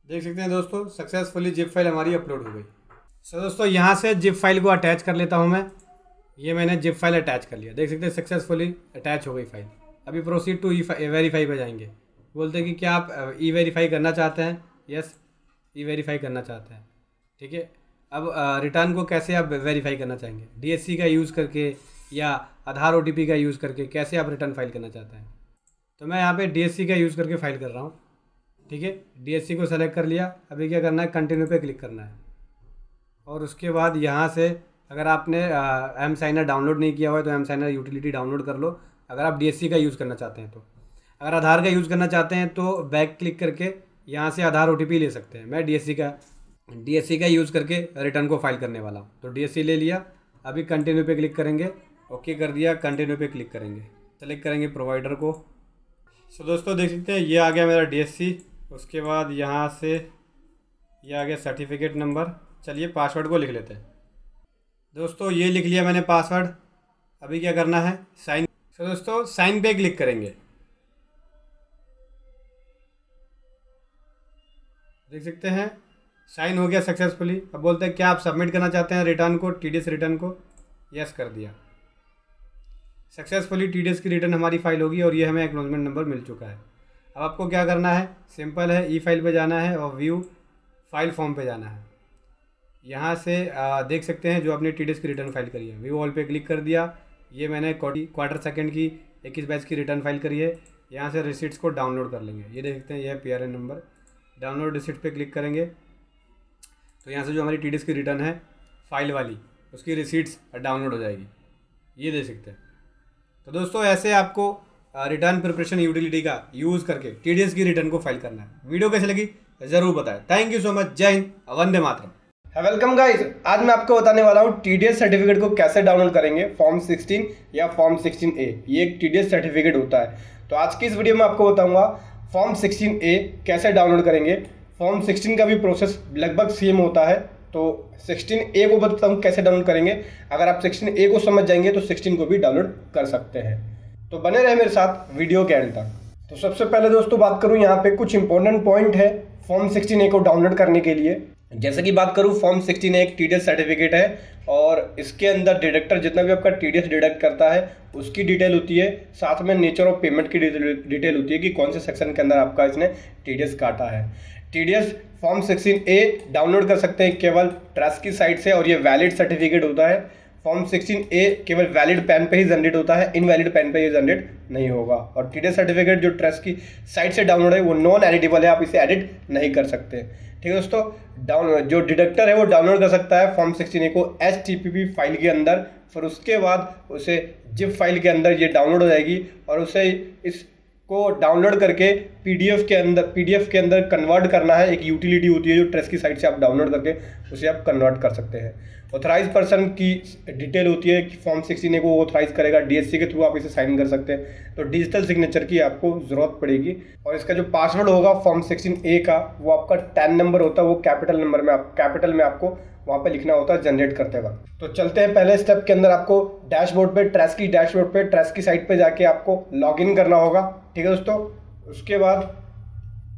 S1: देख सकते हैं दोस्तों, सक्सेसफुली जिप फाइल हमारी अपलोड हो गई। सो दोस्तों, यहाँ से जिप फाइल को अटैच कर लेता हूँ मैं। ये मैंने जिप फाइल अटैच कर लिया, देख सकते हैं सक्सेसफुली अटैच हो गई फाइल। अभी प्रोसीड टू वेरीफाई पे जाएंगे। बोलते हैं कि क्या आप ई वेरीफाई करना चाहते हैं। यस, ई वेरीफाई करना चाहते हैं। ठीक है, अब रिटर्न को कैसे आप वेरीफाई करना चाहेंगे, DSC का यूज़ करके या आधार OTP का यूज़ करके कैसे आप रिटर्न फाइल करना चाहते हैं। तो मैं यहाँ पे DSC का यूज़ करके फाइल कर रहा हूँ। ठीक है, DSC को सेलेक्ट कर लिया। अभी क्या करना है, कंटिन्यू पे क्लिक करना है और उसके बाद यहाँ से अगर आपने एम साइनर डाउनलोड नहीं किया हुआ है तो एम साइनर यूटिलिटी डाउनलोड कर लो, अगर आप DSC का यूज़ करना चाहते हैं तो। अगर आधार का यूज़ करना चाहते हैं तो बैक क्लिक करके यहाँ से आधार OTP ले सकते हैं। मैं DSC का यूज़ करके रिटर्न को फाइल करने वाला हूँ, तो DSC ले लिया। अभी कंटिन्यू पे क्लिक करेंगे, ओके कर दिया। कंटिन्यू पे क्लिक करेंगे, सेलेक्ट करेंगे प्रोवाइडर को। सो दोस्तों, देख सकते हैं ये आ गया मेरा DSC। उसके बाद यहाँ से ये आ गया सर्टिफिकेट नंबर। चलिए पासवर्ड को लिख लेते हैं। दोस्तों, ये लिख लिया मैंने पासवर्ड। अभी क्या करना है, साइन। सो दोस्तों, साइन पे क्लिक करेंगे। देख सकते हैं साइन हो गया सक्सेसफुली। अब बोलते हैं क्या आप सबमिट करना चाहते हैं रिटर्न को, TDS रिटर्न को। यस कर दिया। सक्सेसफुली TDS की रिटर्न हमारी फाइल होगी और ये हमें एक्नॉलेजमेंट नंबर मिल चुका है। अब आपको क्या करना है, सिंपल है, ई फाइल पे जाना है और व्यू फाइल फॉर्म पे जाना है। यहाँ से देख सकते हैं जो आपने TDS की रिटर्न फाइल करी है, व्यू ऑल पे क्लिक कर दिया। ये मैंने क्वार्टर सेकंड की 21 बैच की रिटर्न फाइल करी है। यहाँ से रिसिट्स को डाउनलोड कर लेंगे। ये देख सकते हैं, यह PRN नंबर। डाउनलोड रिसिट पे क्लिक करेंगे तो यहाँ से जो हमारी TDS की रिटर्न है फाइल वाली, उसकी रिसीट्स डाउनलोड हो जाएगी। ये देख सकते हैं। तो दोस्तों, ऐसे आपको रिटर्न प्रिपरेशन यूटिलिटी का यूज़ करके TDS की रिटर्न को फाइल करना है। वीडियो कैसे लगी ज़रूर बताएं। Thank you so much. जय हिंद, वंदे मातरम।
S2: वेलकम गाइस, आज मैं आपको बताने वाला हूँ TDS सर्टिफिकेट को कैसे डाउनलोड करेंगे, फॉर्म 16 या फॉर्म 16A। ये एक TDS सर्टिफिकेट होता है। तो आज की इस वीडियो में आपको बताऊंगा फॉर्म 16A कैसे डाउनलोड करेंगे। फॉर्म 16 का भी प्रोसेस लगभग सेम होता है, तो 16A को बताता हूँ कैसे डाउनलोड करेंगे। अगर आप 16A को समझ जाएंगे तो 16 को भी डाउनलोड कर सकते हैं। तो बने रहे मेरे साथ वीडियो के एंड तक। तो सबसे पहले दोस्तों बात करूँ, यहाँ पे कुछ इंपॉर्टेंट पॉइंट है फॉर्म 16A को डाउनलोड करने के लिए। जैसे कि बात करूँ, फॉर्म 16A एक TDS सर्टिफिकेट है और इसके अंदर डिडक्टर जितना भी आपका TDS डिडक्ट करता है उसकी डिटेल होती है, साथ में नेचर ऑफ पेमेंट की डिटेल होती है कि कौन से सेक्शन के अंदर आपका इसने TDS काटा है। TDS फॉर्म 16A डाउनलोड कर सकते हैं केवल ट्रस्ट की साइट से और ये वैलिड सर्टिफिकेट होता है। फॉर्म 16A केवल वैलिड पैन पे ही जनरेट होता है, इनवैलिड पैन पे ये जनरेट नहीं होगा। और TDS सर्टिफिकेट जो ट्रस्ट की साइट से डाउनलोड है वो नॉन एडिटेबल है, आप इसे एडिट नहीं कर सकते। ठीक है दोस्तों, जो डिडक्टर है वो डाउनलोड कर सकता है फॉर्म 16A को HTTP फाइल के अंदर, फिर उसके बाद उसे जिप फाइल के अंदर ये डाउनलोड हो जाएगी और उसे इसको डाउनलोड करके PDF के अंदर कन्वर्ट करना है। एक यूटिलिटी होती है जो ट्रस्ट की साइट से आप डाउनलोड करके उसे आप कन्वर्ट कर सकते हैं। ऑथराइज पर्सन की डिटेल होती है कि फॉर्म 16A को ऑथराइज करेगा, DSC के थ्रू आप इसे साइन कर सकते हैं। तो डिजिटल सिग्नेचर की आपको ज़रूरत पड़ेगी और इसका जो पासवर्ड होगा फॉर्म 16A का वो आपका 10 नंबर होता है, वो कैपिटल में आपको वहाँ पे लिखना होता है जनरेट करते वक्त। तो चलते हैं पहले स्टेप के अंदर। आपको डैशबोर्ड पे ट्रस्ट की साइट पे जाके आपको लॉगिन करना होगा। ठीक है दोस्तों, उसके बाद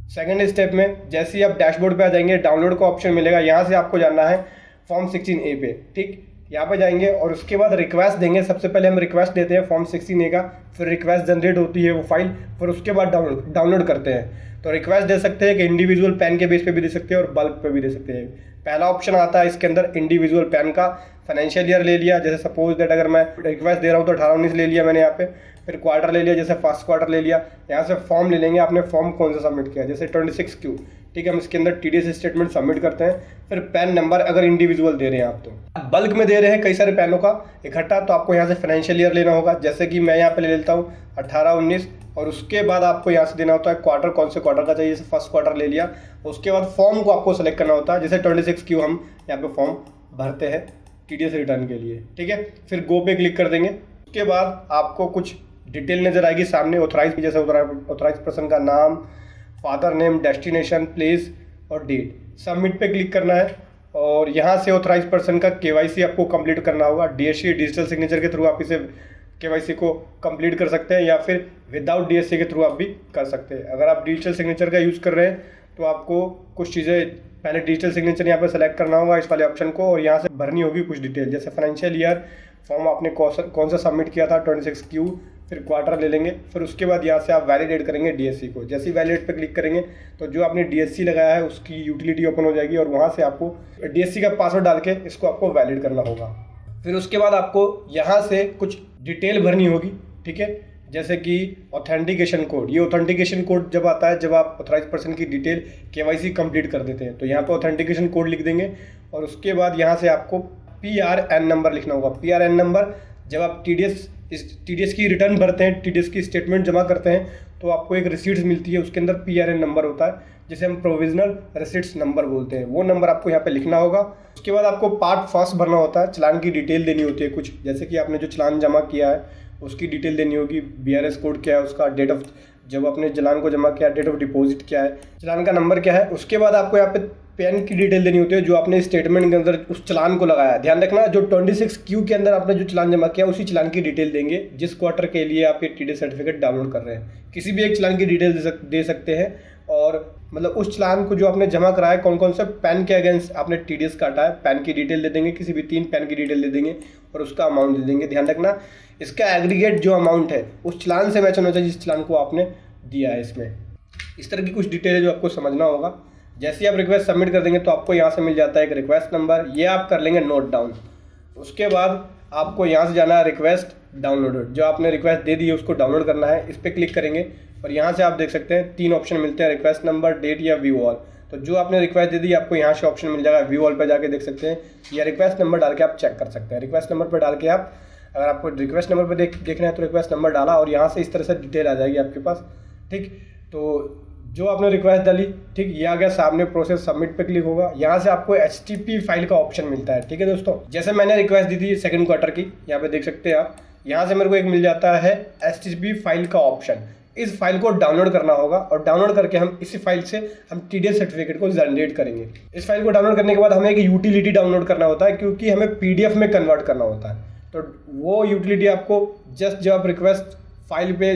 S2: सेकंड स्टेप में जैसे ही आप डैशबोर्ड पे आ जाएंगे, डाउनलोड का ऑप्शन मिलेगा। यहाँ से आपको जाना है फॉर्म 16A पे। ठीक, यहाँ पे जाएंगे और उसके बाद रिक्वेस्ट देंगे। सबसे पहले हम रिक्वेस्ट देते हैं फॉर्म 16A का, फिर रिक्वेस्ट जनरेट होती है वो फाइल, फिर उसके बाद डाउनलोड करते हैं। तो रिक्वेस्ट दे सकते हैं कि इंडिविजुअल पैन के बेस पे भी दे सकते हैं और बल्क पे भी दे सकते हैं। पहला ऑप्शन आता है इसके अंदर इंडिविजुअल पैन का, फाइनेंशियल ईयर ले लिया। जैसे सपोज दैट अगर मैं रिक्वेस्ट दे रहा हूँ तो 18-19 ले लिया मैंने यहाँ पे, फिर क्वार्टर ले लिया, जैसे फर्स्ट क्वार्टर ले लिया। यहाँ से फॉर्म ले लेंगे, आपने फॉर्म कौन सा सबमिट किया, जैसे 26Q। ठीक है, हम इसके अंदर TDS स्टेटमेंट सबमिट करते हैं। फिर पैन नंबर अगर इंडिविजुअल दे रहे हैं आप, तो बल्क में दे रहे हैं कई सारे पैनों का इकट्ठा, तो आपको यहाँ से फाइनेंशियल ईयर लेना होगा। जैसे कि मैं यहाँ पे ले लेता हूँ 18-19 और उसके बाद आपको यहाँ से देना होता है क्वार्टर, कौन से क्वार्टर का चाहिए, जैसे फर्स्ट क्वार्टर ले लिया। उसके बाद फॉर्म को आपको सेलेक्ट करना होता है, जैसे 26Q हम यहाँ पे फॉर्म भरते हैं TDS रिटर्न के लिए। ठीक है, फिर गो पे क्लिक कर देंगे। उसके बाद आपको कुछ डिटेल नजर आएगी सामने, ऑथराइज, जैसे ऑथराइज पर्सन का नाम, फादर नेम, डेस्टिनेशन, प्लेस और डेट। सबमिट पे क्लिक करना है और यहाँ से ऑथराइज पर्सन का KYC आपको कंप्लीट करना होगा। DSC डिजिटल सिग्नेचर के थ्रू आप इसे केवाईसी को कंप्लीट कर सकते हैं, या फिर विदाउट डीएससी के थ्रू आप भी कर सकते हैं। अगर आप डिजिटल सिग्नेचर का यूज़ कर रहे हैं तो आपको कुछ चीज़ें, पहले डिजिटल सिग्नेचर यहाँ पे सेलेक्ट करना होगा इस वाले ऑप्शन को, और यहाँ से भरनी होगी कुछ डिटेल, जैसे फाइनेंशियल ईयर, फॉर्म आपने कौन सा सबमिट किया था 26Q, फिर क्वार्टर ले लेंगे, फिर उसके बाद यहाँ से आप वैलिडेट करेंगे डीएससी को। जैसे ही वैलिडेट पे क्लिक करेंगे तो जो आपने डीएससी लगाया है उसकी यूटिलिटी ओपन हो जाएगी, और वहाँ से आपको डीएससी का पासवर्ड डाल के इसको आपको वैलिड करना होगा। फिर उसके बाद आपको यहाँ से कुछ डिटेल भरनी होगी, ठीक है, जैसे कि ऑथेंटिकेशन कोड। ये ऑथेंटिकेशन कोड जब आता है जब आप ऑथराइज पर्सन की डिटेल केवाईसी कंप्लीट कर देते हैं, तो यहाँ पे ऑथेंटिकेशन कोड लिख देंगे, और उसके बाद यहाँ से आपको PRN नंबर लिखना होगा। PRN नंबर जब आप TDS की रिटर्न भरते हैं, TDS की स्टेटमेंट जमा करते हैं, तो आपको एक रिसीट्स मिलती है, उसके अंदर PRN नंबर होता है, जिसे हम प्रोविजनल रिसीट्स नंबर बोलते हैं। वो नंबर आपको यहाँ पे लिखना होगा। उसके बाद आपको पार्ट फर्स्ट भरना होता है, चलान की डिटेल देनी होती है कुछ, जैसे कि आपने जो चलान जमा किया है उसकी डिटेल देनी होगी, BRS कोड क्या है उसका, डेट ऑफ जब आपने चलान को जमा किया, डेट ऑफ डिपॉजिट क्या है, चलान का नंबर क्या है। उसके बाद आपको यहाँ पे पैन की डिटेल देनी होती है, जो आपने स्टेटमेंट के अंदर उस चलान को लगाया। ध्यान रखना, जो 26Q के अंदर आपने जो चलान जमा किया उसी चलान की डिटेल देंगे, जिस क्वार्टर के लिए आप ये TDS सर्टिफिकेट डाउनलोड कर रहे हैं। किसी भी एक चलान की डिटेल दे सकते हैं, और मतलब उस चलान को जो आपने जमा कराया, कौन कौन से पैन के अगेंस्ट आपने TDS काटा है, पैन की डिटेल दे देंगे, किसी भी 3 पैन की डिटेल दे देंगे, और उसका अमाउंट दे देंगे। ध्यान रखना, इसका एग्रीगेट जो अमाउंट है उस चलान से मैच होना चाहिए जिस चलान को आपने दिया है। इसमें इस तरह की कुछ डिटेल है जो आपको समझना होगा। जैसे ही आप रिक्वेस्ट सबमिट कर देंगे तो आपको यहाँ से मिल जाता है एक रिक्वेस्ट नंबर, ये आप कर लेंगे नोट डाउन। उसके बाद आपको यहाँ से जाना है रिक्वेस्ट डाउनलोड, जो आपने रिक्वेस्ट दे दी है उसको डाउनलोड करना है। इस पर क्लिक करेंगे और यहाँ से आप देख सकते हैं 3 ऑप्शन मिलते हैं, रिक्वेस्ट नंबर, डेट या व्यू ऑल। तो जो आपने रिक्वेस्ट दे दी आपको यहाँ से ऑप्शन मिल जाएगा, व्यू ऑल पर जाके देख सकते हैं, या रिक्वेस्ट नंबर डाल के आप चेक कर सकते हैं। रिक्वेस्ट नंबर पर डाल के आप, अगर आपको रिक्वेस्ट नंबर पर देखना है तो रिक्वेस्ट नंबर डाला, और यहाँ से इस तरह से डिटेल आ जाएगी आपके पास, ठीक। तो जो आपने रिक्वेस्ट डाली, ठीक, ये आ गया सामने, प्रोसेस सबमिट पे क्लिक होगा। यहाँ से आपको HTTP फाइल का ऑप्शन मिलता है, ठीक है दोस्तों। जैसे मैंने रिक्वेस्ट दी थी सेकंड क्वार्टर की, यहाँ पे देख सकते हैं आप, यहाँ से मेरे को एक मिल जाता है HTTP फाइल का ऑप्शन। इस फाइल को डाउनलोड करना होगा, और डाउनलोड करके हम इसी फाइल से हम TDS सर्टिफिकेट को जनरेट करेंगे। इस फाइल को डाउनलोड करने के बाद हमें एक यूटिलिटी डाउनलोड करना होता है, क्योंकि हमें PDF में कन्वर्ट करना होता है। तो वो यूटिलिटी आपको जस्ट जब आप रिक्वेस्ट फाइल पे,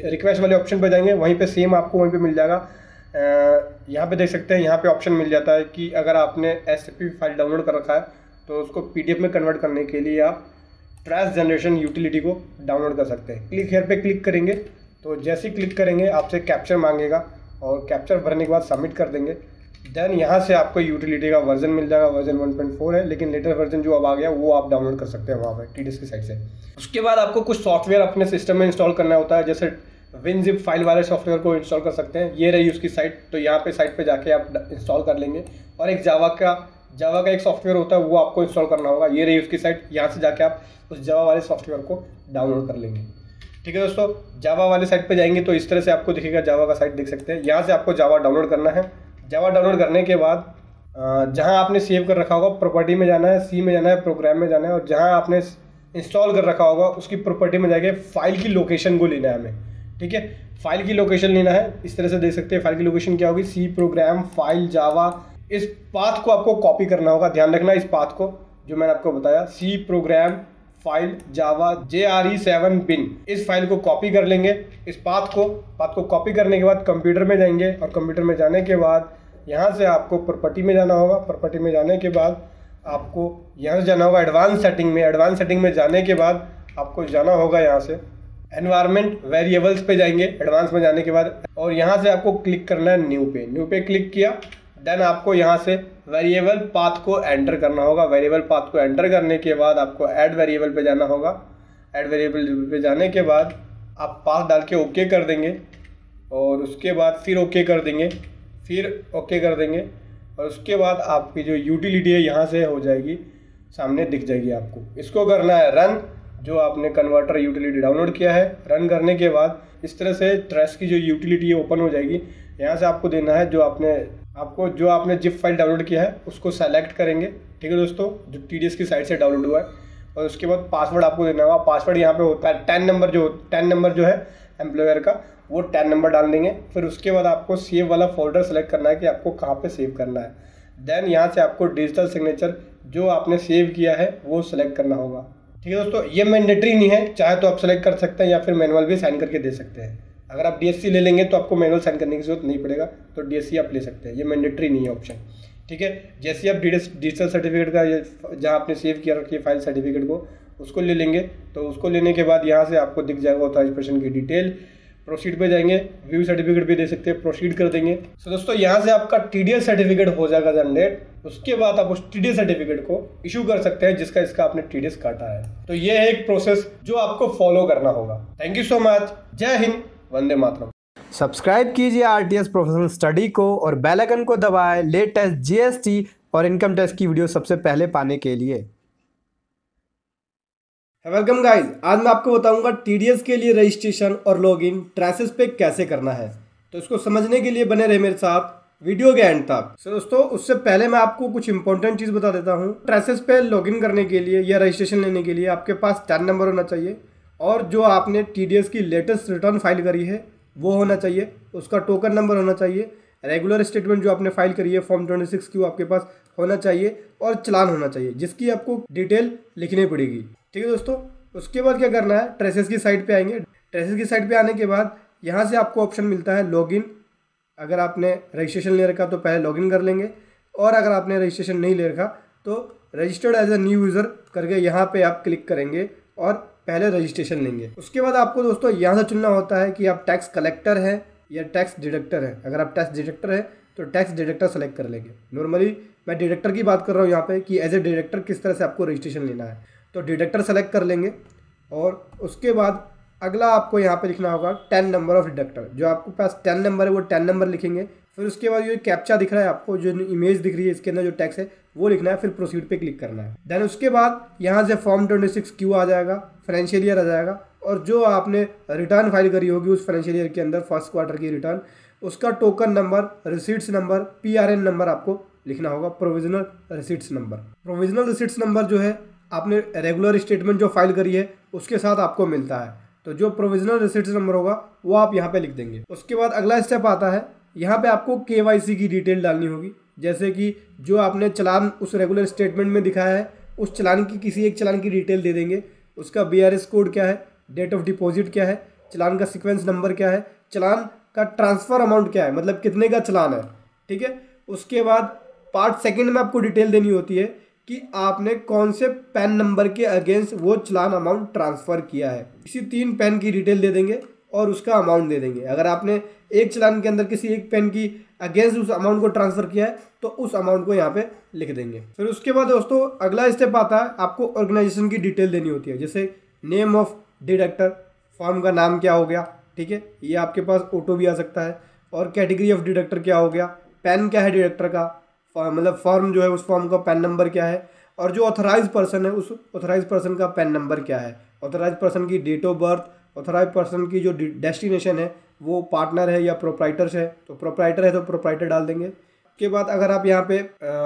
S2: रिक्वेस्ट वाले ऑप्शन पे जाएंगे, वहीं पे सेम आपको वहीं पे मिल जाएगा। यहाँ पे देख सकते हैं, यहाँ पे ऑप्शन मिल जाता है कि अगर आपने HTTP फाइल डाउनलोड कर रखा है तो उसको PDF में कन्वर्ट करने के लिए आप ट्रैश जनरेशन यूटिलिटी को डाउनलोड कर सकते हैं। क्लिक हेयर पे क्लिक करेंगे, तो जैसे ही क्लिक करेंगे आपसे कैप्चर मांगेगा, और कैप्चर भरने के बाद सबमिट कर देंगे। देन यहाँ से आपको यूटिलिटी का वर्जन मिल जाएगा, वर्जन 1.4 है, लेकिन लेटेस्ट वर्जन जो अब आ गया वो आप डाउनलोड कर सकते हैं वहाँ पर TDS की साइट से। उसके बाद आपको कुछ सॉफ्टवेयर अपने सिस्टम में इंस्टॉल करना होता है, जैसे WinZip फाइल वाले सॉफ्टवेयर को इंस्टॉल कर सकते हैं। ये रही उसकी साइट, तो यहाँ पे साइट पे जाके आप इंस्टॉल कर लेंगे। और एक जावा का एक सॉफ्टवेयर होता है, वो आपको इंस्टॉल करना होगा। ये रही उसकी साइट, यहाँ से जाके आप उस जावा वाले सॉफ्टवेयर को डाउनलोड कर लेंगे, ठीक है दोस्तों। जावा वाले साइट पे जाएंगे तो इस तरह से आपको दिखेगा, जावा का साइट देख सकते हैं। यहाँ से आपको जावा डाउनलोड करना है। जावा डाउनलोड करने के बाद जहाँ आपने सेव कर रखा होगा प्रॉपर्टी में जाना है, सी में जाना है, प्रोग्राम में जाना है, और जहाँ आपने इंस्टॉल कर रखा होगा उसकी प्रॉपर्टी में जाके फाइल की लोकेशन को लेना है हमें, ठीक है। फाइल की लोकेशन लेना है, इस तरह से देख सकते हैं फाइल की लोकेशन क्या होगी, सी प्रोग्राम फाइल जावा। इस पाथ को आपको कॉपी करना होगा, ध्यान रखना इस पाथ को जो मैंने आपको बताया, सी प्रोग्राम फाइल जावा JRE7 bin। इस फाइल को कॉपी कर लेंगे, इस पाथ को कॉपी करने के बाद कंप्यूटर में जाएंगे, और कंप्यूटर में जाने के बाद यहाँ से आपको प्रॉपर्टी में जाना होगा। प्रॉपर्टी में जाने के बाद आपको यहाँ से जाना होगा एडवांस सेटिंग में। एडवांस सेटिंग में जाने के बाद आपको जाना होगा यहाँ से एनवायरनमेंट वेरिएबल्स पे जाएंगे एडवांस में जाने के बाद, और यहाँ से आपको क्लिक करना है न्यू पे क्लिक किया। देन आपको यहाँ से वेरिएबल पाथ को एंटर करना होगा। वेरिएबल पाथ को एंटर करने के बाद आपको ऐड वेरिएबल पे जाना होगा। ऐड वेरिएबल पे जाने के बाद आप पाथ डाल के ओके कर देंगे, और उसके बाद फिर ओके कर देंगे, फिर ओके कर देंगे, और उसके बाद आपकी जो यूटिलिटी है यहाँ से हो जाएगी, सामने दिख जाएगी आपको। इसको करना है रन, जो आपने कन्वर्टर यूटिलिटी डाउनलोड किया है। रन करने के बाद इस तरह से ट्रैश की जो यूटिलिटी है ओपन हो जाएगी। यहाँ से आपको देना है जो आपने जिप फाइल डाउनलोड किया है उसको सेलेक्ट करेंगे, ठीक है दोस्तों, जो TDS की साइट से डाउनलोड हुआ है। और उसके बाद पासवर्ड आपको देना होगा। पासवर्ड यहाँ पे होता है 10 नंबर जो है एम्प्लॉयर का, वो 10 नंबर डाल देंगे। फिर उसके बाद आपको सेव वाला फोल्डर सेलेक्ट करना है कि आपको कहाँ पे सेव करना है। देन यहाँ से आपको डिजिटल सिग्नेचर जो आपने सेव किया है वो सिलेक्ट करना होगा, ठीक है दोस्तों, ये मैंडेटरी नहीं है, चाहे तो आप सेलेक्ट कर सकते हैं या फिर मैनुअल भी साइन करके दे सकते हैं। अगर आप DSC ले लेंगे तो आपको मैनुअल साइन करने की जरूरत नहीं पड़ेगा, तो DSC आप ले सकते हैं, ये मैंडेटरी नहीं है ऑप्शन। ठीक है, जैसे आप डिजिटल सर्टिफिकेट का जहाँ आपने सेव किया रखिए फाइल सर्टिफिकेट को, उसको ले लेंगे, तो उसको लेने के बाद यहाँ से आपको दिख जाएगा ऑथराइज पर्सन की डिटेल। प्रोसीड पे जाएंगे, व्यू सर्टिफिकेट भी दे सकते हैं, प्रोसीड कर देंगे। तो दोस्तों यहाँ से आपका TDS सर्टिफिकेट हो जाएगा जनरेट। उसके बाद आप उस TDS सर्टिफिकेट को इशू कर सकते हैं जिसका इसका आपने TDS काटा है। तो ये है एक प्रोसेस जो आपको फॉलो करना होगा। Thank you so much. जय हिंद, वंदे मातरम।
S1: सब्सक्राइब कीजिए RTS प्रोफेशनल स्टडी को और बेल आइकन को दबाएं लेटेस्ट GST और इनकम टैक्स की वीडियो सबसे पहले पाने के लिए।
S2: वेलकम गाइस, आज मैं आपको बताऊंगा TDS के लिए रजिस्ट्रेशन और लॉगिन ट्रेसेस पे कैसे करना है। तो इसको समझने के लिए बने रहे मेरे साथ वीडियो के एंड तक। तो दोस्तों उससे पहले मैं आपको कुछ इंपॉर्टेंट चीज़ बता देता हूँ। ट्रेसेस पे लॉगिन करने के लिए या रजिस्ट्रेशन लेने के लिए आपके पास टैन नंबर होना चाहिए और जो आपने TDS की लेटेस्ट रिटर्न फाइल करी है वो होना चाहिए, उसका टोकन नंबर होना चाहिए, रेगुलर स्टेटमेंट जो आपने फाइल करी है फॉर्म 26Q आपके पास होना चाहिए और चलान होना चाहिए जिसकी आपको डिटेल लिखनी पड़ेगी। ठीक है दोस्तों, उसके बाद क्या करना है, ट्रेसेस की साइट पे आएंगे। ट्रेसेस की साइट पे आने के बाद यहाँ से आपको ऑप्शन मिलता है लॉगिन। अगर आपने रजिस्ट्रेशन ले रखा तो पहले लॉगिन कर लेंगे, और अगर आपने रजिस्ट्रेशन नहीं ले रखा तो registered as a new user करके यहाँ पे आप क्लिक करेंगे और पहले रजिस्ट्रेशन लेंगे। उसके बाद आपको दोस्तों यहाँ से चुनना होता है कि आप टैक्स कलेक्टर है या टैक्स डिडक्टर है। अगर आप टैक्स डिडक्टर है तो टैक्स डिडक्टर सेलेक्ट कर लेंगे। नॉर्मली मैं डिडक्टर की बात कर रहा हूँ यहाँ पे कि एज ए डिडक्टर किस तरह से आपको रजिस्ट्रेशन लेना है, तो डिडक्टर सेलेक्ट कर लेंगे। और उसके बाद अगला आपको यहाँ पे लिखना होगा 10 नंबर ऑफ डिडक्टर। जो आपके पास 10 नंबर है वो 10 नंबर लिखेंगे। फिर उसके बाद ये कैप्चा दिख रहा है आपको, जो इमेज दिख रही है इसके अंदर जो टैक्स है वो लिखना है, फिर प्रोसीड पे क्लिक करना है। देन उसके बाद यहाँ से फॉर्म 26Q आ जाएगा, फाइनेंशियल ईयर आ जाएगा, और जो आपने रिटर्न फाइल करी होगी उस फाइनेंशियल ईयर के अंदर फर्स्ट क्वार्टर की रिटर्न, उसका token number, receipts number, PRN number आपको लिखना होगा, provisional receipts number. Provisional receipts number जो है आपने रेगुलर स्टेटमेंट जो फाइल करी है उसके साथ आपको मिलता है, तो जो प्रोविजनल रिसीट्स नंबर होगा वो आप यहाँ पे लिख देंगे। उसके बाद अगला स्टेप आता है, यहाँ पे आपको KYC की डिटेल डालनी होगी। जैसे कि जो आपने चलान उस रेगुलर स्टेटमेंट में दिखाया है उस चलान की किसी एक चलान की डिटेल दे देंगे। उसका BRS कोड क्या है, डेट ऑफ डिपॉजिट क्या है, चलान का सीक्वेंस नंबर क्या है, चलान का ट्रांसफ़र अमाउंट क्या है, मतलब कितने का चलान है। ठीक है, उसके बाद पार्ट सेकंड में आपको डिटेल देनी होती है कि आपने कौन से पैन नंबर के अगेंस्ट वो चलान अमाउंट ट्रांसफ़र किया है। इसी 3 पैन की डिटेल दे देंगे और उसका अमाउंट दे देंगे। अगर आपने एक चलान के अंदर किसी एक पैन की अगेंस्ट उस अमाउंट को ट्रांसफ़र किया है तो उस अमाउंट को यहाँ पे लिख देंगे। फिर उसके बाद दोस्तों अगला स्टेप आता है, आपको ऑर्गेनाइजेशन की डिटेल देनी होती है। जैसे नेम ऑफ डिडक्टर, फॉर्म का नाम क्या हो गया, ठीक है, ये आपके पास ऑटो भी आ सकता है, और कैटेगरी ऑफ डिडक्टर क्या हो गया, पैन क्या है डिडक्टर का, मतलब फॉर्म जो है उस फॉर्म का पैन नंबर क्या है, और जो ऑथराइज पर्सन है उस ऑथराइज पर्सन का पैन नंबर क्या है, ऑथराइज पर्सन की date of birth, authorize person की जो डेस्टिनेशन है वो पार्टनर है या प्रोप्राइटर्स है, तो प्रोप्राइटर है तो प्रोप्राइटर डाल देंगे। उसके बाद अगर आप यहाँ पे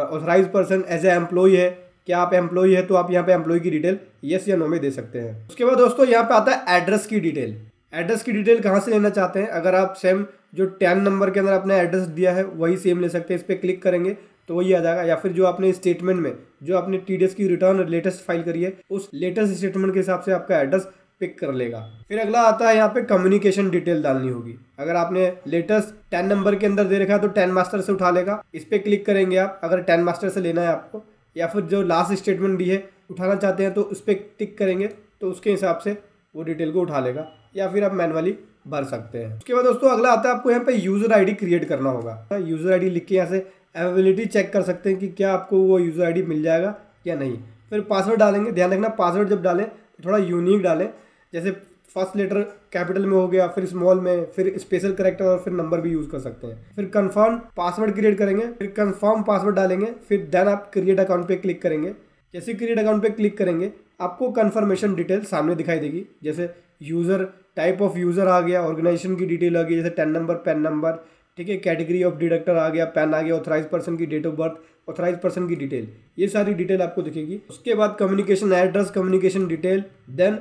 S2: authorize person as a employee है, क्या आप एम्प्लॉई है तो आप यहाँ पे एम्प्लॉई की डिटेल येस या नो में दे सकते हैं। उसके बाद दोस्तों यहाँ पे आता है एड्रेस की डिटेल। एड्रेस की डिटेल कहाँ से लेना चाहते हैं, अगर आप सेम जो 10 नंबर के अंदर आपने एड्रेस दिया है वही सेम ले सकते हैं। इस पर क्लिक करेंगे तो वही आ जाएगा, या फिर जो आपने स्टेटमेंट में जो आपने TDS की रिटर्न लेटेस्ट फाइल करी है उस लेटेस्ट स्टेटमेंट के हिसाब से आपका एड्रेस पिक कर लेगा। फिर अगला आता है यहाँ पे कम्युनिकेशन डिटेल डालनी होगी। अगर आपने लेटेस्ट 10 नंबर के अंदर दे रखा है तो 10 मास्टर से उठा लेगा, इस पर क्लिक करेंगे आप अगर 10 मास्टर से लेना है आपको, या फिर जो लास्ट स्टेटमेंट दी है उठाना चाहते हैं तो उस पर टिक करेंगे तो उसके हिसाब से वो डिटेल को उठा लेगा, या फिर आप मैनुअली भर सकते हैं। उसके बाद दोस्तों अगला आता है, आपको यहाँ पे यूज़र ID क्रिएट करना होगा। यूज़र ID लिख के यहाँ से अवेलेबिलिटी चेक कर सकते हैं कि क्या आपको वो यूज़र ID मिल जाएगा या नहीं। फिर पासवर्ड डालेंगे, ध्यान रखना पासवर्ड जब डालें तो थोड़ा यूनिक डालें, जैसे फर्स्ट लेटर कैपिटल में हो गया, फिर स्मॉल में, फिर स्पेशल कैरेक्टर और फिर नंबर भी यूज़ कर सकते हैं। फिर कंफर्म पासवर्ड क्रिएट करेंगे, फिर कंफर्म पासवर्ड डालेंगे, फिर देन आप क्रिएट अकाउंट पे क्लिक करेंगे। जैसे क्रिएट अकाउंट पे क्लिक करेंगे आपको कंफर्मेशन डिटेल सामने दिखाई देगी, जैसे यूज़र, टाइप ऑफ यूज़र आ गया, ऑर्गेनाइजेशन की डिटेल आ गई जैसे 10 नंबर, पैन नंबर, ठीक है, कैटेगरी ऑफ डिडक्टर आ गया, पैन आ गया, ऑथराइज पर्सन की date of birth, authorize person की डिटेल, ये सारी डिटेल आपको दिखेगी। उसके बाद communication address, communication detail, then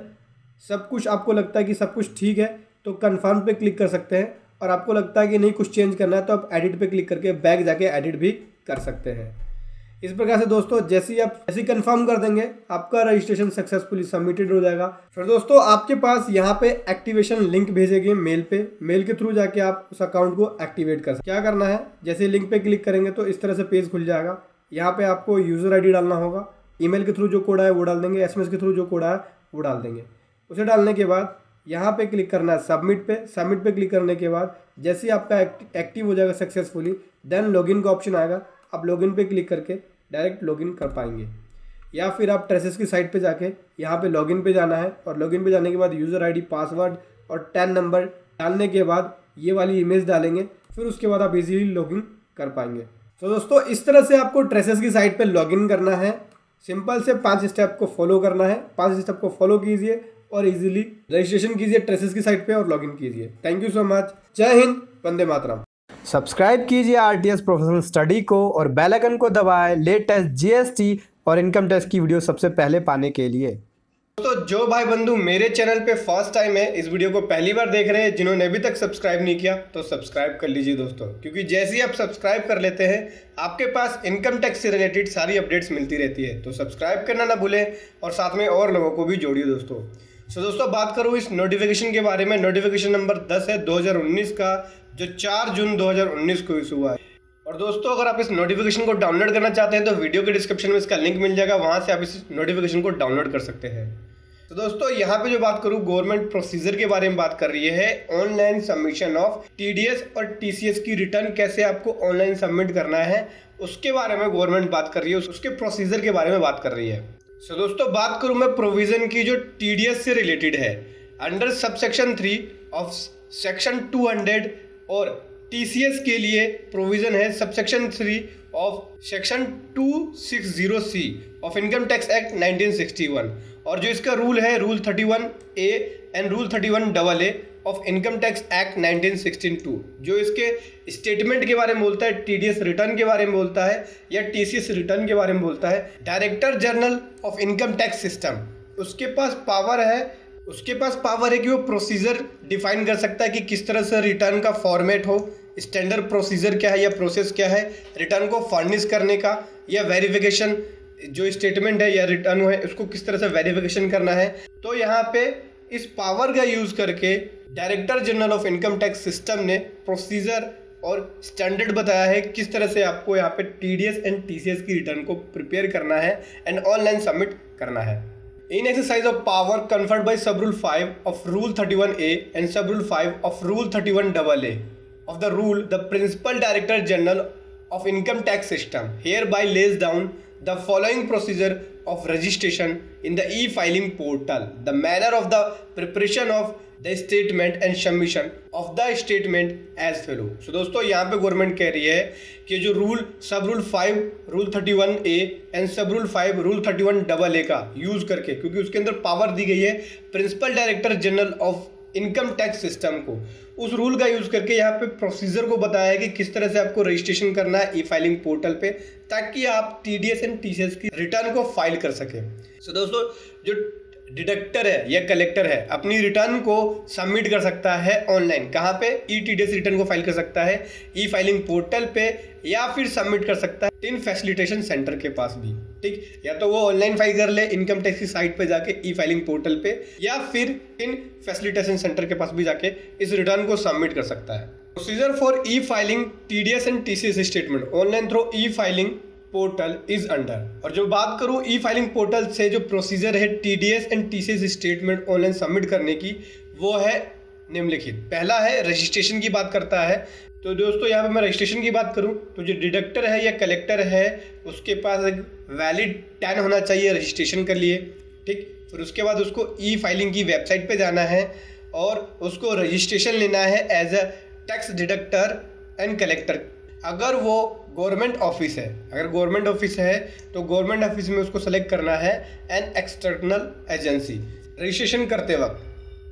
S2: सब कुछ आपको लगता है कि सब कुछ ठीक है तो कन्फर्म पे क्लिक कर सकते हैं, और आपको लगता है कि नहीं कुछ चेंज करना है तो आप एडिट पे क्लिक करके बैक जाके एडिट भी कर सकते हैं।
S1: इस प्रकार से दोस्तों जैसे ही आप ऐसे कंफर्म कर देंगे आपका रजिस्ट्रेशन सक्सेसफुली सबमिटेड हो जाएगा। फिर दोस्तों आपके पास यहाँ पे एक्टिवेशन लिंक भेजेंगे मेल पे, मेल के थ्रू जाके आप उस अकाउंट को एक्टिवेट कर सकते। क्या करना है, जैसे लिंक पे क्लिक करेंगे तो इस तरह से पेज खुल जाएगा। यहाँ पे आपको यूजर आईडी डालना होगा, ईमेल के थ्रू जो कोड है वो डाल देंगे, एसएमएस के थ्रू जो कोड है वो डाल देंगे। उसे डालने के बाद यहाँ पे क्लिक करना है सबमिट पे। सबमिट पे क्लिक करने के बाद जैसे ही आपका एक्टिव हो जाएगा सक्सेसफुली, देन लॉगिन का ऑप्शन आएगा। आप लॉगिन पे क्लिक करके डायरेक्ट लॉगिन कर पाएंगे, या फिर आप ट्रेसेस की साइट पे जाके यहाँ पे लॉगिन पे जाना है और लॉगिन पे जाने के बाद यूज़र आईडी, पासवर्ड और 10 नंबर डालने के बाद ये वाली इमेज डालेंगे, फिर उसके बाद आप इजीली लॉगिन कर पाएंगे। तो दोस्तों इस तरह से आपको ट्रेसेस की साइट पे लॉगिन करना है। सिंपल से 5 स्टेप को फॉलो करना है। 5 स्टेप को फॉलो कीजिए और इजीली रजिस्ट्रेशन कीजिए ट्रेसेस की साइट पे और लॉगिन कीजिए। Thank you so much. जय हिंद, वंदे मातरम।
S2: सब्सक्राइब कीजिए आरटीएस प्रोफेशनल स्टडी को और बेल आइकन को दबाएं लेटेस्ट जीएसटी और इनकम टैक्स की वीडियो सबसे पहले पाने के लिए।
S1: तो जो भाई बंधु मेरे चैनल पे फर्स्ट टाइम है, इस वीडियो को पहली बार देख रहे हैं, जिन्होंने अभी तक सब्सक्राइब नहीं किया तो सब्सक्राइब कर लीजिए दोस्तों, क्योंकि जैसे ही आप सब्सक्राइब कर लेते हैं आपके पास इनकम टैक्स से रिलेटेड सारी अपडेट्स मिलती रहती है। तो सब्सक्राइब करना ना भूलें और साथ में और लोगों को भी जोड़िए दोस्तों। सो दोस्तों बात करूँ इस नोटिफिकेशन के बारे में। नोटिफिकेशन नंबर 10 है 2019 का, जो 4 जून 2019 को इशू हुआ है। और दोस्तों अगर आप इस नोटिफिकेशन को डाउनलोड करना चाहते हैं तो वीडियो के डिस्क्रिप्शन में इसका लिंक मिल जाएगा, वहां से आप इस नोटिफिकेशन को डाउनलोड कर सकते हैं। तो दोस्तों यहाँ पे जो बात करूँ गवर्नमेंट प्रोसीजर के बारे में बात कर रही है। ऑनलाइन सबमिशन ऑफ टीडीएस और टीसीएस की रिटर्न कैसे आपको ऑनलाइन सबमिट करना है उसके बारे में गवर्नमेंट बात कर रही है, उसके प्रोसीजर के बारे में बात कर रही है। सो दोस्तों बात करूँ मैं प्रोविजन की जो टीडीएस से रिलेटेड है, अंडर सबसेक्शन 3 ऑफ सेक्शन 200 और टीसीएस के लिए प्रोविजन है subsection 3 of section 260C of income tax act 1961, और जो इसका रूल है rule 31A and rule 31AA of income tax act 1962, जो इसके स्टेटमेंट के बारे में बोलता है, टीडीएस रिटर्न के बारे में बोलता है या टीसीएस रिटर्न के बारे में बोलता है। Director general of income tax system उसके पास पावर है कि वो प्रोसीजर डिफाइन कर सकता है कि किस तरह से रिटर्न का फॉर्मेट हो, स्टैंडर्ड प्रोसीजर क्या है या प्रोसेस क्या है रिटर्न को फर्निश करने का, या वेरिफिकेशन जो स्टेटमेंट है या रिटर्न है उसको किस तरह से वेरिफिकेशन करना है। तो यहाँ पे इस पावर का यूज करके director general of income tax system ने प्रोसीजर और स्टैंडर्ड बताया है किस तरह से आपको यहाँ पे टीडीएस एंड टीसीएस की रिटर्न को प्रिपेयर करना है एंड ऑनलाइन सबमिट करना है। In exercise of power conferred by Sub Rule 5 of Rule 31A and Sub Rule 5 of Rule 31AA of the rule, the Principal Director General of Income Tax System hereby lays down the following procedure of registration in the e-filing portal, the manner of the preparation of the statement and submission of the statement as follow। So दोस्तों यहाँ पे government कह रही है कि जो rule सब rule 5 rule 31A and सब रूल 5 रूल 31AA का यूज करके, क्योंकि उसके अंदर पावर दी गई है principal director general of income tax system को, उस रूल का यूज करके यहाँ पे प्रोसीजर को बताया है कि किस तरह से आपको रजिस्ट्रेशन करना है ई फाइलिंग पोर्टल पे, ताकि आप टीडीएस एंड टीसीएस की रिटर्न को फाइल कर सके। सो दोस्तों जो डिडक्टर है या कलेक्टर है अपनी रिटर्न को सबमिट कर सकता है ऑनलाइन, कहाँ पे, ई टीडीएस रिटर्न को फाइल कर सकता है ई फाइलिंग पोर्टल पे, या फिर सबमिट कर सकता है टिन फैसिलिटेशन सेंटर के पास भी, ठीक। या तो वो ऑनलाइन फाइल कर ले इनकम टैक्स की साइट पे जाके ई फाइलिंग पोर्टल पे, या फिर टिन फैसिलिटेशन सेंटर के पास भी जाके इस रिटर्न को सबमिट कर सकता है। Procedure for E filing TDS and TCS statement online through E filing portal is under. और जो बात करूं ई फाइलिंग पोर्टल से जो प्रोसीजर है TDS and TCS statement online submit करने की, वो है निम्नलिखित। पहला है रजिस्ट्रेशन की बात करता है। तो दोस्तों यहाँ पे मैं रजिस्ट्रेशन की बात करूं तो जो डिडक्टर है या कलेक्टर है उसके पास एक वैलिड टैन होना चाहिए रजिस्ट्रेशन के लिए, ठीक। फिर उसके बाद उसको ई फाइलिंग की वेबसाइट पे जाना है और उसको रजिस्ट्रेशन लेना है as a tax deductor and collector. अगर वो गवर्नमेंट ऑफिस है, तो गवर्नमेंट ऑफिस में उसको सेलेक्ट करना है एन एक्सटर्नल एजेंसी रजिस्ट्रेशन करते वक्त,